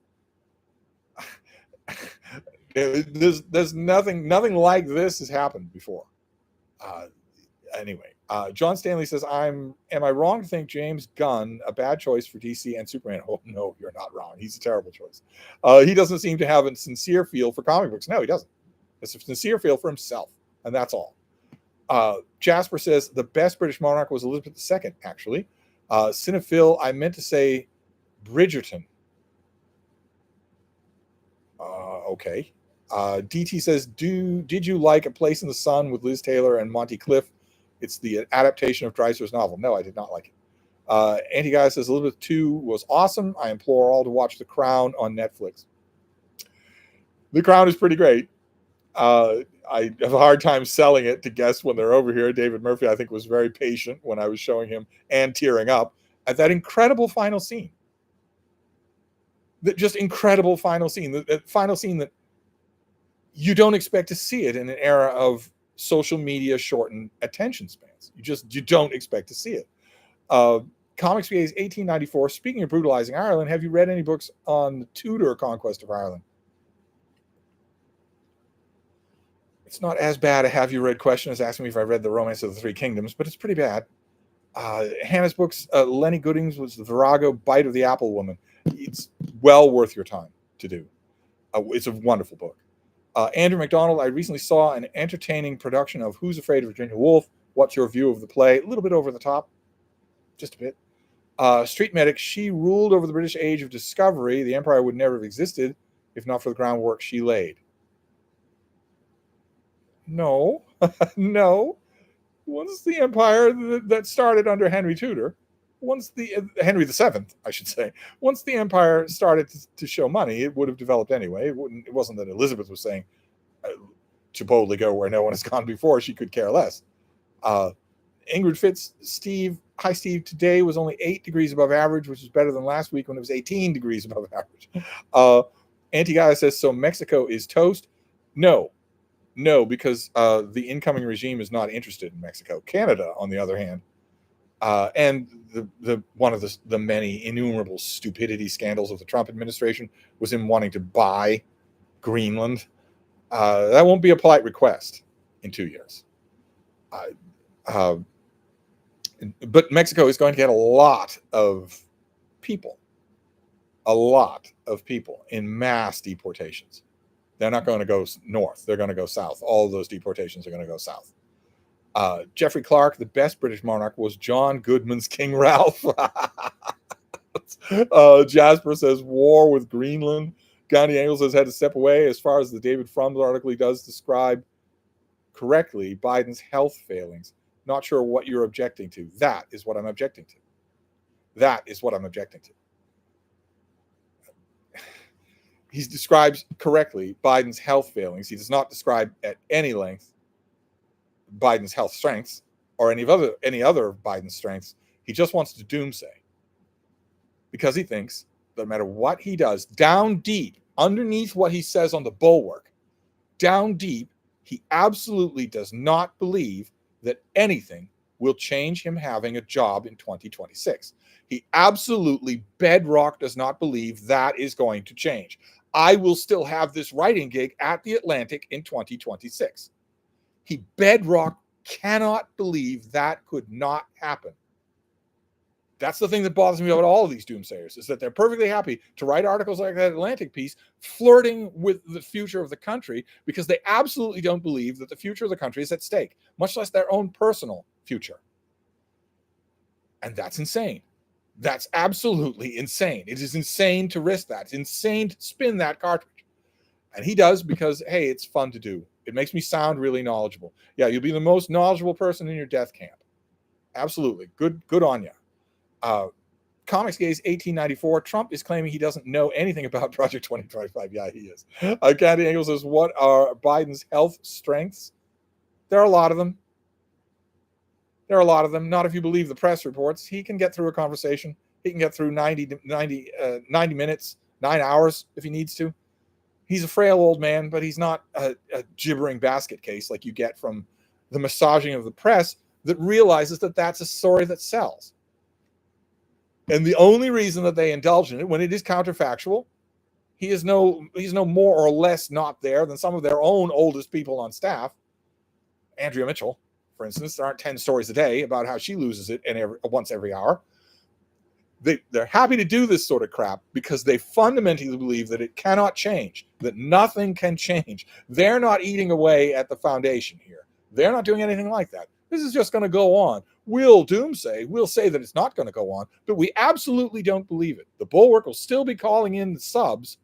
There's nothing like this has happened before. Anyway, John Stanley says, am I wrong to think James Gunn a bad choice for DC and Superman? Oh, no, you're not wrong. He's a terrible choice. He doesn't seem to have a sincere feel for comic books. No, he doesn't. It's a sincere feel for himself, and that's all. Jasper says, the best British monarch was Elizabeth II, actually. Cinephil, I meant to say Bridgerton. Okay. DT says, did you like A Place in the Sun with Liz Taylor and Monty Cliff? It's the adaptation of Dreiser's novel. No, I did not like it. Anti-Guy says, Elizabeth II was awesome. I implore all to watch The Crown on Netflix. The Crown is pretty great. I have a hard time selling it to guests when they're over here. David Murphy, I think, was very patient when I was showing him and tearing up at that incredible final scene. That just incredible final scene. That final scene that you don't expect to see it in an era of social media shortened attention spans. You don't expect to see it. Comics VA's 1894. Speaking of brutalizing Ireland, have you read any books on the Tudor conquest of Ireland? It's not as bad a have you read question as asking me if I read The Romance of the Three Kingdoms, but it's pretty bad. Hannah's books, Lenny Gooding's was The Virago Bite of the Apple Woman. It's well worth your time to do. It's a wonderful book. Andrew McDonald, I recently saw an entertaining production of Who's Afraid of Virginia Woolf? What's your view of the play? A little bit over the top, just a bit. Street Medic, she ruled over the British Age of Discovery. The empire would never have existed if not for the groundwork she laid. No, no. Once the empire that started under Henry Tudor, Henry VII, I should say, once the empire started to show money, it would have developed anyway. It wasn't that Elizabeth was saying to boldly go where no one has gone before. She could care less. Ingrid Fitz, Steve, hi Steve, today was only 8 degrees above average, which is better than last week when it was 18 degrees above average. Anti-Gaia says, so Mexico is toast? No, because the incoming regime is not interested in Mexico. Canada, on the other hand, and the one of the many innumerable stupidity scandals of the Trump administration was him wanting to buy Greenland. That won't be a polite request in 2 years. But Mexico is going to get a lot of people a lot of people in mass deportations. They're not going to go north. They're going to go south. All of those deportations are going to go south. Geoffrey Clark, the best British monarch, was John Goodman's King Ralph. Jasper says war with Greenland. Gandhi Engels has had to step away. As far as the David Frum's article, he does describe correctly Biden's health failings. Not sure what you're objecting to. That is what I'm objecting to. That is what I'm objecting to. He describes correctly Biden's health failings. He does not describe at any length Biden's health strengths or any other of Biden's strengths. He just wants to doomsay because he thinks that no matter what he does, down deep, underneath what he says on the bulwark, down deep, he absolutely does not believe that anything will change him having a job in 2026. He absolutely bedrock does not believe that is going to change. I will still have this writing gig at the Atlantic in 2026. He bedrock cannot believe that could not happen. That's the thing that bothers me about all of these doomsayers, is that they're perfectly happy to write articles like that Atlantic piece, flirting with the future of the country, because they absolutely don't believe that the future of the country is at stake, much less their own personal future. And that's insane. That's absolutely insane. It is insane to risk that. It's insane to spin that cartridge. And he does because, hey, it's fun to do. It makes me sound really knowledgeable. Yeah, you'll be the most knowledgeable person in your death camp. Absolutely. Good on you. Comics Gaze 1894. Trump is claiming he doesn't know anything about Project 2025. Yeah, he is. Candy Engel says, what are Biden's health strengths? There are a lot of them. There are a lot of them. Not if you believe the press reports. He can get through a conversation. He can get through 90 minutes, 9 hours if he needs to. He's a frail old man, but he's not a gibbering basket case like you get from the massaging of the press that realizes that that's a story that sells. And the only reason that they indulge in it, when it is counterfactual, he's no more or less not there than some of their own oldest people on staff. Andrea Mitchell, for instance, there aren't 10 stories a day about how she loses it once every hour. They're happy to do this sort of crap because they fundamentally believe that it cannot change, that nothing can change. They're not eating away at the foundation here. They're not doing anything like that. This is just going to go on. We'll doomsay. We'll say that it's not going to go on, but we absolutely don't believe it. The bulwark will still be calling in the subs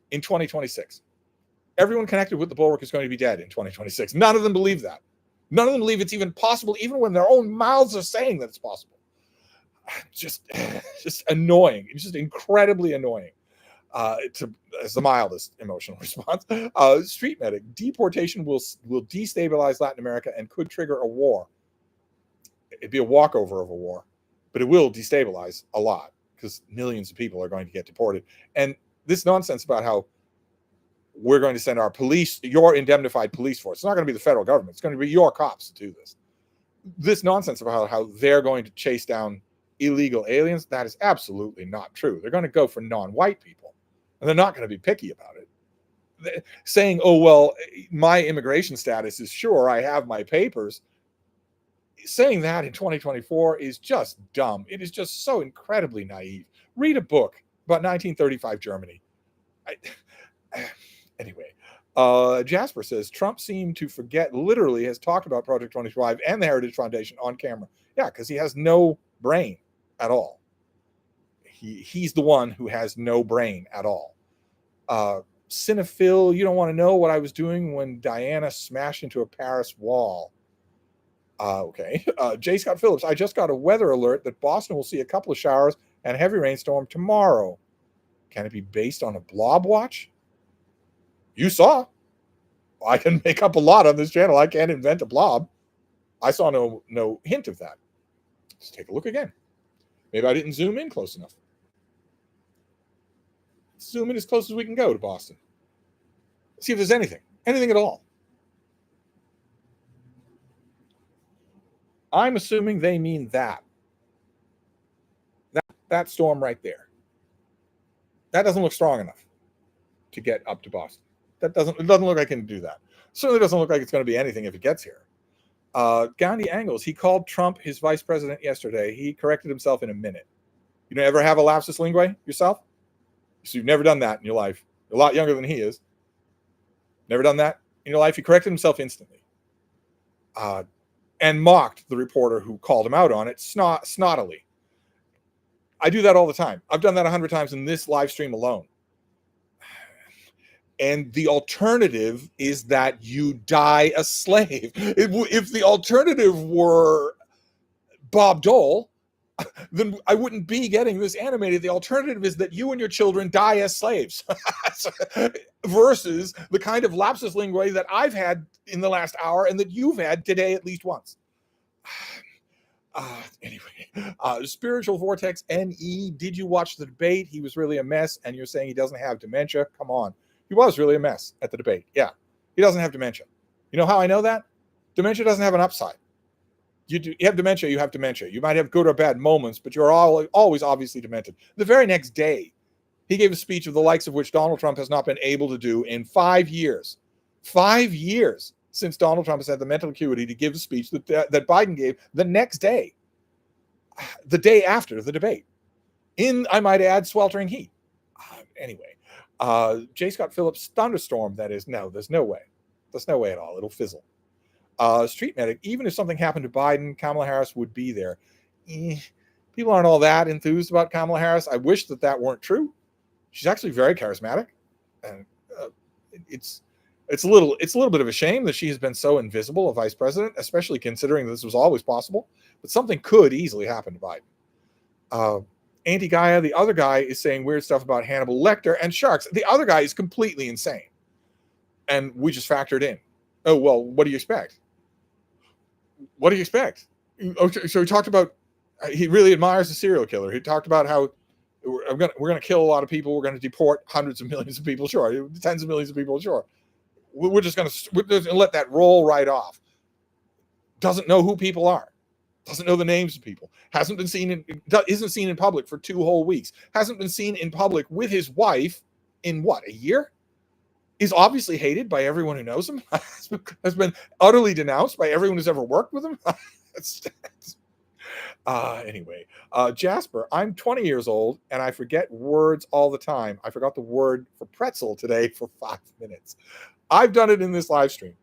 in 2026. Everyone connected with the bulwark is going to be dead in 2026. None of them believe that. None of them believe it's even possible, even when their own mouths are saying that it's possible. Just annoying. It's just incredibly annoying. As the mildest emotional response. Street Medic, deportation will destabilize Latin America and could trigger a war. It'd be a walkover of a war, but it will destabilize a lot because millions of people are going to get deported. And this nonsense about how we're going to send our police, your indemnified police force. It's not going to be the federal government. It's going to be your cops to do this. This nonsense about how they're going to chase down illegal aliens, that is absolutely not true. They're going to go for non-white people, and they're not going to be picky about it. Saying, oh, well, my immigration status is sure, I have my papers. Saying that in 2024 is just dumb. It is just so incredibly naive. Read a book about 1935 Germany. Anyway, Jasper says, Trump seemed to forget, literally has talked about Project 25 and the Heritage Foundation on camera. Yeah, because he has no brain at all. He's the one who has no brain at all. Cinephile, you don't want to know what I was doing when Diana smashed into a Paris wall. Okay. J. Scott Phillips, I just got a weather alert that Boston will see a couple of showers and a heavy rainstorm tomorrow. Can it be based on a blob watch? You saw. I can make up a lot on this channel. I can't invent a blob. I saw no hint of that. Let's take a look again. Maybe I didn't zoom in close enough. Zoom in as close as we can go to Boston. See if there's anything at all. I'm assuming they mean that storm right there. That doesn't look strong enough to get up to Boston. It doesn't look like it can do that. Certainly doesn't look like it's going to be anything if it gets here. Gandhi Angles, he called Trump his vice president yesterday. He corrected himself in a minute. You don't ever have a lapsus linguae yourself? So you've never done that in your life. You're a lot younger than he is. Never done that in your life. He corrected himself instantly. And mocked the reporter who called him out on it snottily. I do that all the time. I've done that 100 times in this live stream alone. And the alternative is that you die a slave. If the alternative were Bob Dole, then I wouldn't be getting this animated. The alternative is that you and your children die as slaves versus the kind of lapsus linguae that I've had in the last hour and that you've had today at least once. Anyway, Spiritual Vortex NE, did you watch the debate? He was really a mess, and you're saying he doesn't have dementia? Come on. He was really a mess at the debate. Yeah, he doesn't have dementia. You know how I know that? Dementia doesn't have an upside. You have dementia, you have dementia. You might have good or bad moments, but you're always obviously demented. The very next day, he gave a speech of the likes of which Donald Trump has not been able to do in 5 years. 5 years since Donald Trump has had the mental acuity to give a speech that Biden gave the next day, the day after the debate, in, I might add, sweltering heat. Anyway, J. Scott Phillips thunderstorm, that is. No, there's no way. There's no way at all. It'll fizzle. Street Medic, even if something happened to Biden, Kamala Harris would be there. People aren't all that enthused about Kamala Harris. I wish that weren't true. She's actually very charismatic, and it's a little bit of a shame that she has been so invisible a vice president, especially considering this was always possible. But something could easily happen to Biden. Anti-Gaia, the other guy, is saying weird stuff about Hannibal Lecter and sharks. The other guy is completely insane, and we just factored in. Oh well, what do you expect? What do you expect? Okay, so he talked about he really admires the serial killer. He talked about how we're going to kill a lot of people. We're going to deport hundreds of millions of people. Sure, tens of millions of people. Sure, we're just going to let that roll right off. Doesn't know who people are. Doesn't know the names of people. Isn't seen in public for 2 whole weeks. Hasn't been seen in public with his wife in what, a year? Is obviously hated by everyone who knows him. Has been utterly denounced by everyone who's ever worked with him. Anyway, Jasper, I'm 20 years old and I forget words all the time. I forgot the word for pretzel today for 5 minutes. I've done it in this live stream.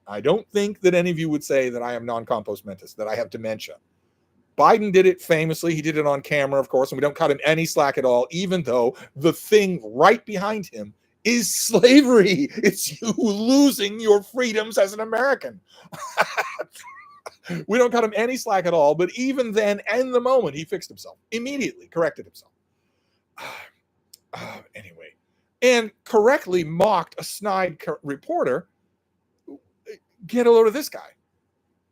I don't think that any of you would say that I am non-compos mentis, that I have dementia. Biden did it famously. He did it on camera, of course, and we don't cut him any slack at all, even though the thing right behind him is slavery. It's you losing your freedoms as an American. We don't cut him any slack at all, but even then, and the moment, he fixed himself, immediately corrected himself. Anyway, and correctly mocked a snide reporter. Get a load of this guy,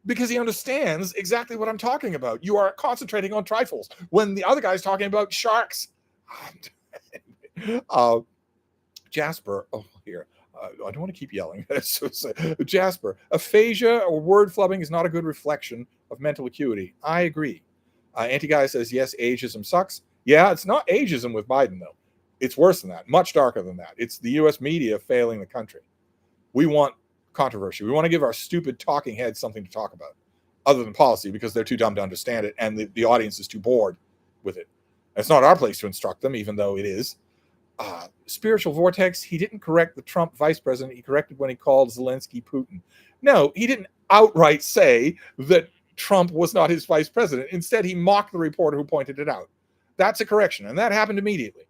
because he understands exactly what I'm talking about. You are concentrating on trifles when the other guy's talking about sharks. Jasper, here. I don't want to keep yelling. Jasper, aphasia or word flubbing is not a good reflection of mental acuity. I agree. Anti-Guy says, yes, ageism sucks. Yeah, it's not ageism with Biden, though. It's worse than that, much darker than that. It's the U.S. media failing the country. We want controversy. We want to give our stupid talking heads something to talk about other than policy, because they're too dumb to understand it and the audience is too bored with it. It's not our place to instruct them, even though it is. Spiritual Vortex, he didn't correct the Trump vice president. He corrected when he called Zelensky Putin. No, he didn't outright say that Trump was not his vice president. Instead, he mocked the reporter who pointed it out. That's a correction, and that happened immediately.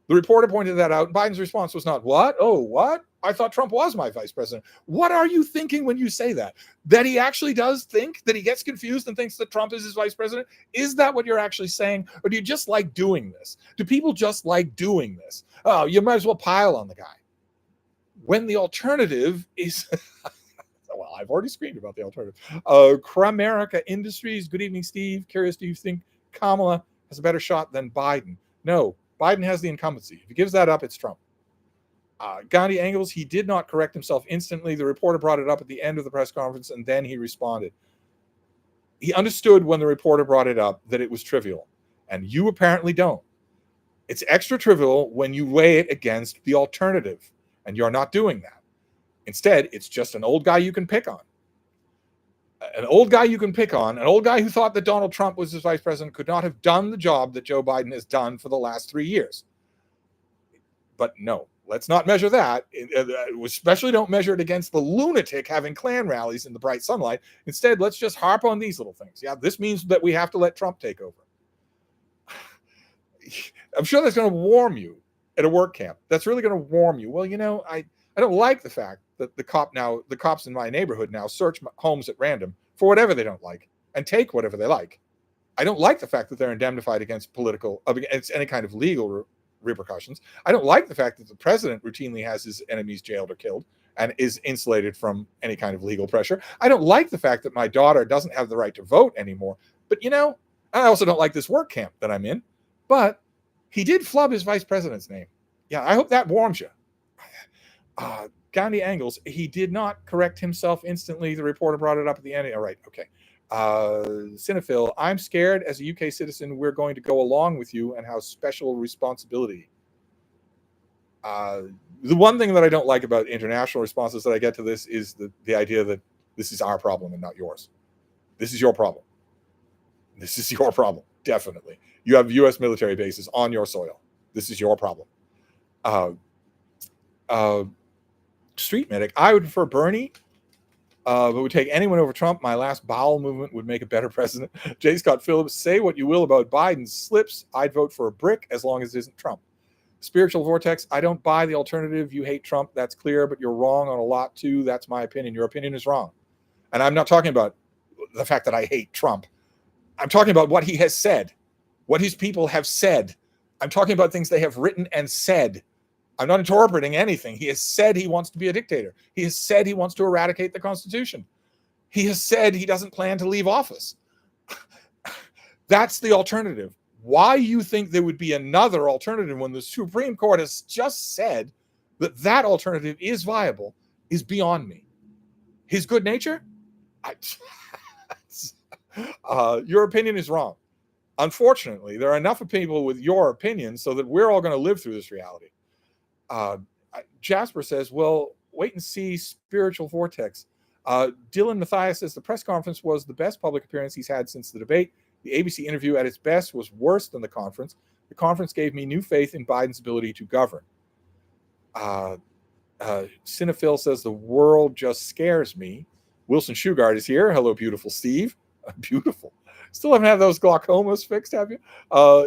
The reporter pointed that out. Biden's response was not, what? Oh, what? I thought Trump was my vice president. What are you thinking when you say that? That he actually does think, that he gets confused and thinks that Trump is his vice president? Is that what you're actually saying? Or do you just like doing this? Do people just like doing this? Oh, you might as well pile on the guy. When the alternative is... Well, I've already screamed about the alternative. Cramerica Industries. Good evening, Steve. Curious, do you think Kamala has a better shot than Biden? No, Biden has the incumbency. If he gives that up, it's Trump. Gandhi Angles, he did not correct himself instantly. The reporter brought it up at the end of the press conference, and then he responded. He understood when the reporter brought it up that it was trivial, and you apparently don't. It's extra trivial when you weigh it against the alternative, and you're not doing that. Instead, it's just an old guy you can pick on. An old guy you can pick on, an old guy who thought that Donald Trump was his vice president, could not have done the job that Joe Biden has done for the last 3 years. But no, let's not measure that. Especially don't measure it against the lunatic having Klan rallies in the bright sunlight. Instead, let's just harp on these little things. Yeah, this means that we have to let Trump take over. I'm sure that's going to warm you at a work camp. That's really going to warm you. Well, I don't like the fact that the cops in my neighborhood now search homes at random for whatever they don't like and take whatever they like. I don't like the fact that they're indemnified against any kind of legal repercussions. I don't like the fact that the president routinely has his enemies jailed or killed and is insulated from any kind of legal pressure. I don't like the fact that my daughter doesn't have the right to vote anymore. But, I also don't like this work camp that I'm in. But he did flub his vice president's name. Yeah, I hope that warms you. Gandhi Angles, he did not correct himself instantly. The reporter brought it up at the end. All right, okay. Cinephil, I'm scared as a UK citizen we're going to go along with you and have special responsibility. The one thing that I don't like about international responses that I get to this is the idea that this is our problem and not yours. This is your problem. This is your problem, definitely. You have U.S. military bases on your soil. This is your problem. Street Medic, I would prefer Bernie, but would take anyone over Trump. My last bowel movement would make a better president. J. Scott Phillips, say what you will about Biden's slips. I'd vote for a brick as long as it isn't Trump. Spiritual Vortex, I don't buy the alternative. You hate Trump, that's clear, but you're wrong on a lot too. That's my opinion. Your opinion is wrong. And I'm not talking about the fact that I hate Trump. I'm talking about what he has said, what his people have said. I'm talking about things they have written and said. I'm not interpreting anything. He has said he wants to be a dictator. He has said he wants to eradicate the Constitution. He has said he doesn't plan to leave office. That's the alternative. Why you think there would be another alternative when the Supreme Court has just said that alternative is viable is beyond me. His good nature? Your opinion is wrong. Unfortunately, there are enough of people with your opinion so that we're all going to live through this reality. Jasper says, well, wait and see Spiritual Vortex. Dylan Mathias says the press conference was the best public appearance he's had since the debate. The ABC interview at its best was worse than the conference. The conference gave me new faith in Biden's ability to govern. Cinephil says the world just scares me. Wilson Shugard is here. Hello, beautiful Steve. Beautiful. Still haven't had those glaucomas fixed, have you?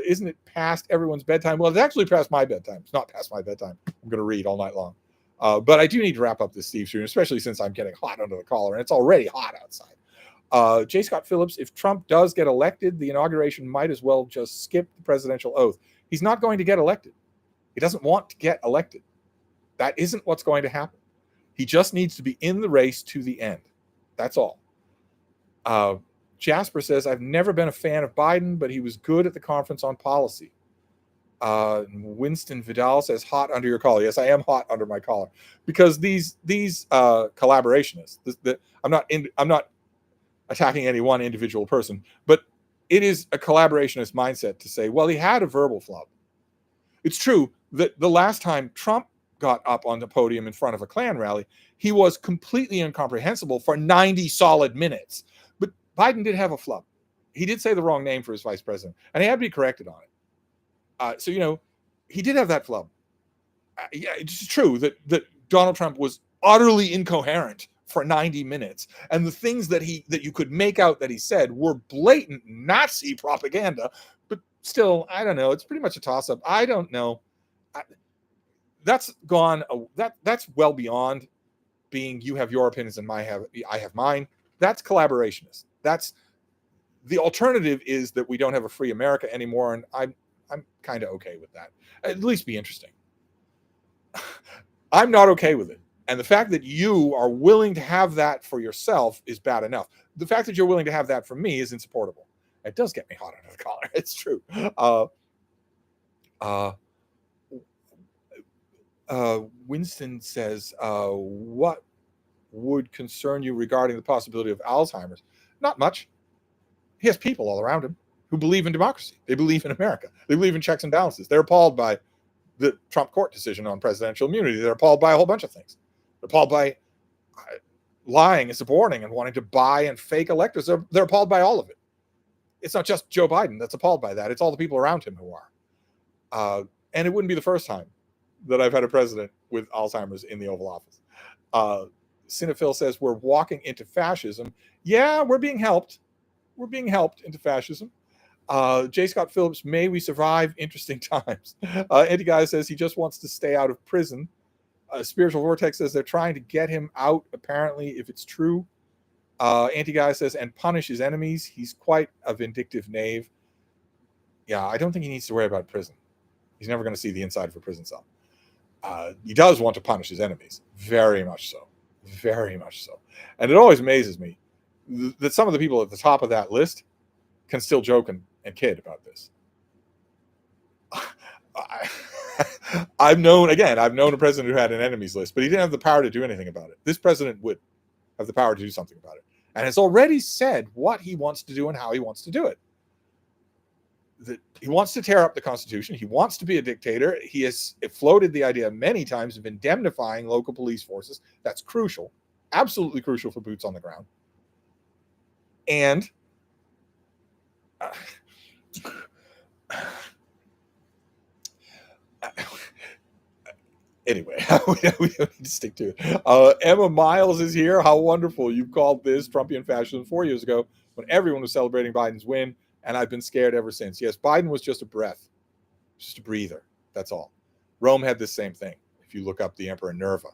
Isn't it past everyone's bedtime? Well, it's actually past my bedtime. It's not past my bedtime. I'm going to read all night long. But I do need to wrap up this Steve stream, especially since I'm getting hot under the collar, and it's already hot outside. J. Scott Phillips, if Trump does get elected, the inauguration might as well just skip the presidential oath. He's not going to get elected. He doesn't want to get elected. That isn't what's going to happen. He just needs to be in the race to the end. That's all. Jasper says, I've never been a fan of Biden, but he was good at the conference on policy. Winston Vidal says, hot under your collar. Yes, I am hot under my collar because these collaborationists, I'm not attacking any one individual person, but it is a collaborationist mindset to say, well, he had a verbal flub. It's true that the last time Trump got up on the podium in front of a Klan rally, he was completely incomprehensible for 90 solid minutes. But Biden did have a flub. He did say the wrong name for his vice president, and he had to be corrected on it. So, he did have that flub. Yeah, it's true that Donald Trump was utterly incoherent for 90 minutes. And the things that you could make out that he said were blatant Nazi propaganda. But still, I don't know. It's pretty much a toss-up. I don't know. That's well beyond being you have your opinions and I have mine. That's collaborationist. That's the alternative is that we don't have a free America anymore, and I'm kind of okay with that. At least be interesting. I'm not okay with it. And the fact that you are willing to have that for yourself is bad enough. The fact that you're willing to have that for me is insupportable. It does get me hot under the collar. It's true. Winston says, what would concern you regarding the possibility of Alzheimer's? Not much. He has people all around him who believe in democracy. They believe in America. They believe in checks and balances. They're appalled by the Trump court decision on presidential immunity. They're appalled by a whole bunch of things. They're appalled by lying and suborning and wanting to buy and fake electors. They're appalled by all of it. It's not just Joe Biden that's appalled by that. It's all the people around him who are. And it wouldn't be the first time that I've had a president with Alzheimer's in the Oval Office. Cinephil says we're walking into fascism. Yeah, we're being helped. We're being helped into fascism. J. Scott Phillips, may we survive interesting times. Andy Guy says he just wants to stay out of prison. Spiritual Vortex says they're trying to get him out, apparently, if it's true. Anti Guy says, and punish his enemies. He's quite a vindictive knave. Yeah, I don't think he needs to worry about prison. He's never going to see the inside of a prison cell. He does want to punish his enemies. Very much so. Very much so. And it always amazes me that some of the people at the top of that list can still joke and kid about this. I've known a president who had an enemies list, but he didn't have the power to do anything about it. This president would have the power to do something about it, and has already said what he wants to do and how he wants to do it. That he wants to tear up the Constitution. He wants to be a dictator. He has floated the idea many times of indemnifying local police forces. That's crucial, absolutely crucial for boots on the ground. And anyway, we don't need to stick to it. Emma Miles is here. How wonderful. You called this Trumpian fascism 4 years ago when everyone was celebrating Biden's win, and I've been scared ever since. Yes, Biden was just a breath, just a breather. That's all. Rome had this same thing. If you look up the Emperor Nerva,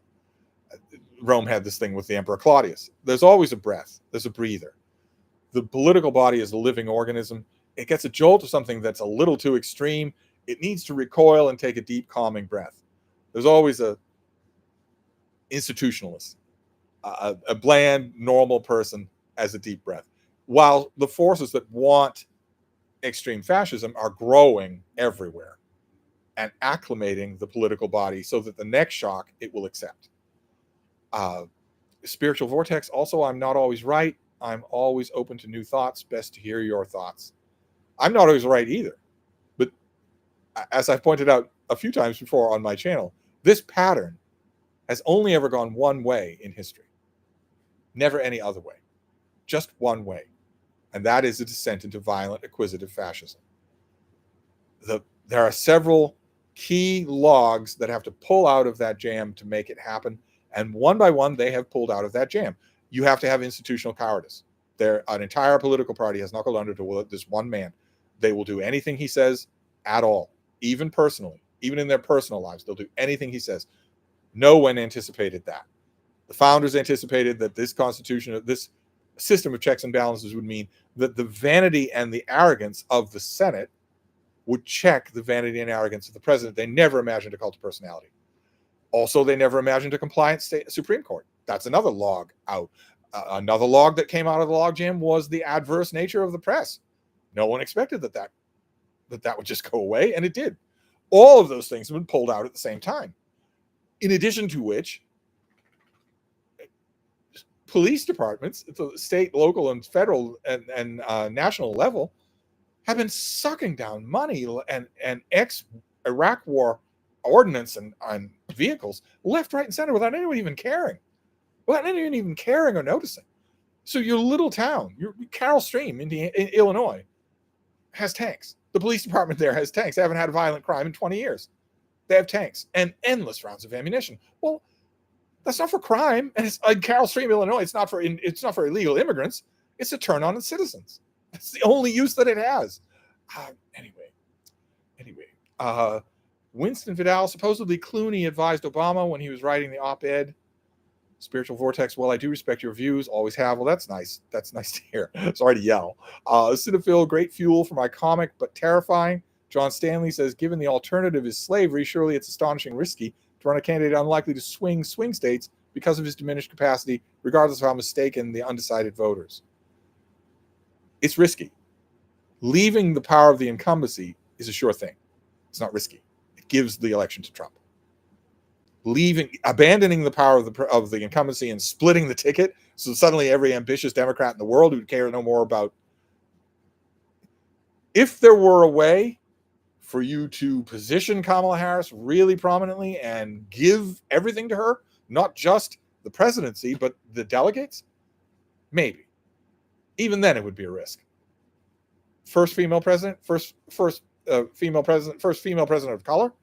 Rome had this thing with the Emperor Claudius. There's always a breath. There's a breather. The political body is a living organism. It gets a jolt of something that's a little too extreme. It needs to recoil and take a deep, calming breath. There's always a institutionalist, a bland, normal person as a deep breath. While the forces that want extreme fascism are growing everywhere and acclimating the political body so that the next shock it will accept. Spiritual Vortex, also, I'm not always right. I'm always open to new thoughts. Best to hear your thoughts. I'm not always right either. But as I've pointed out a few times before on my channel, this pattern has only ever gone one way in history. Never any other way. Just one way. And that is a descent into violent, acquisitive fascism. There are several key logs that have to pull out of that jam to make it happen. And one by one, they have pulled out of that jam. You have to have institutional cowardice. An entire political party has knuckled under to this one man. They will do anything he says at all, even personally, even in their personal lives. They'll do anything he says. No one anticipated that. The founders anticipated that this constitution, this system of checks and balances would mean that the vanity and the arrogance of the Senate would check the vanity and arrogance of the president. They never imagined a cult of personality. Also, they never imagined a compliant Supreme Court. That's another log out. Another log that came out of the logjam was the adverse nature of the press. No one expected that would just go away, and it did. All of those things have been pulled out at the same time. In addition to which, police departments, at the state, local, and federal and national level, have been sucking down money and ex-Iraq war ordnance and vehicles left, right, and center without anyone even caring. Without anyone even caring or noticing. So your little town, your Carroll Stream in Illinois, has tanks. The police department there has tanks. They haven't had a violent crime in 20 years. They have tanks and endless rounds of ammunition. Well, that's not for crime, and it's in Carroll Stream, Illinois. It's not for illegal immigrants. It's to turn on its citizens. That's the only use that it has. Anyway, Winston Vidal, supposedly Clooney advised Obama when he was writing the op-ed. Spiritual Vortex, well, I do respect your views, always have. Well, that's nice. That's nice to hear. Sorry to yell. Cinephil, great fuel for my comic, but terrifying. John Stanley says, given the alternative is slavery, surely it's astonishing risky to run a candidate unlikely to swing states because of his diminished capacity, regardless of how mistaken the undecided voters. It's risky. Leaving the power of the incumbency is a sure thing. It's not risky. It gives the election to Trump. Abandoning the power of the incumbency and splitting the ticket, so suddenly every ambitious Democrat in the world would care no more about. If there were a way for you to position Kamala Harris really prominently and give everything to her, not just the presidency, but the delegates, maybe. Even then, it would be a risk. First female president, first female president of color.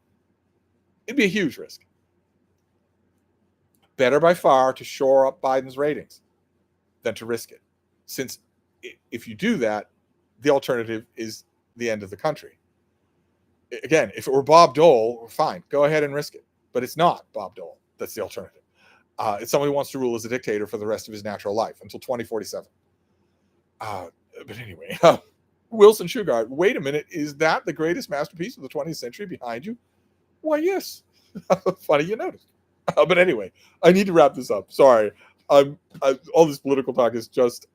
It'd be a huge risk. Better by far to shore up Biden's ratings than to risk it. Since if you do that, the alternative is the end of the country. Again, if it were Bob Dole, fine, go ahead and risk it. But it's not Bob Dole. That's the alternative. It's someone who wants to rule as a dictator for the rest of his natural life until 2047. But anyway, Wilson Shugart, wait a minute, is that the greatest masterpiece of the 20th century behind you? Why, yes. Funny you noticed. But anyway, I need to wrap this up. Sorry. All this political talk is just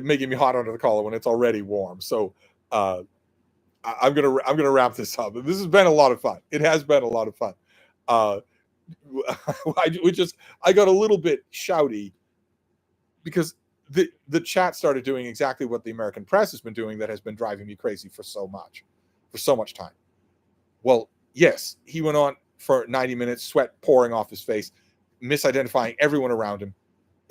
making me hot under the collar when it's already warm. So I'm gonna wrap this up. This has been a lot of fun. It has been a lot of fun. I got a little bit shouty because the chat started doing exactly what the American press has been doing that has been driving me crazy for so much time. Well, yes, he went on for 90 minutes, sweat pouring off his face, misidentifying everyone around him,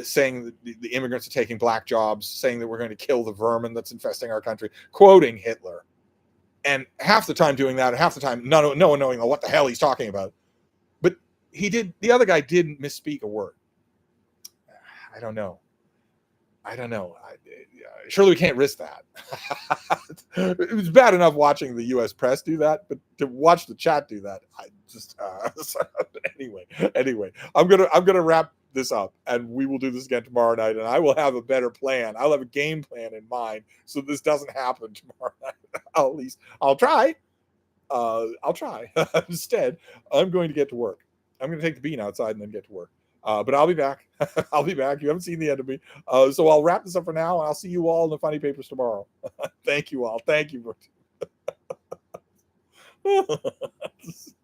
saying that the immigrants are taking black jobs, saying that we're going to kill the vermin that's infesting our country, quoting Hitler. And half the time doing that, and half the time no one knowing what the hell he's talking about. But the other guy didn't misspeak a word. I don't know. Surely we can't risk that. It was bad enough watching the U.S. press do that, but to watch the chat do that, I just anyway, I'm gonna wrap this up, and we will do this again tomorrow night, and I will have a better plan. I'll have a game plan in mind so this doesn't happen tomorrow night. At least I'll try. Instead, I'm going to get to work. I'm going to take the bean outside and then get to work. But I'll be back. I'll be back. You haven't seen the end of me. So I'll wrap this up for now, and I'll see you all in the funny papers tomorrow. Thank you all. Thank you.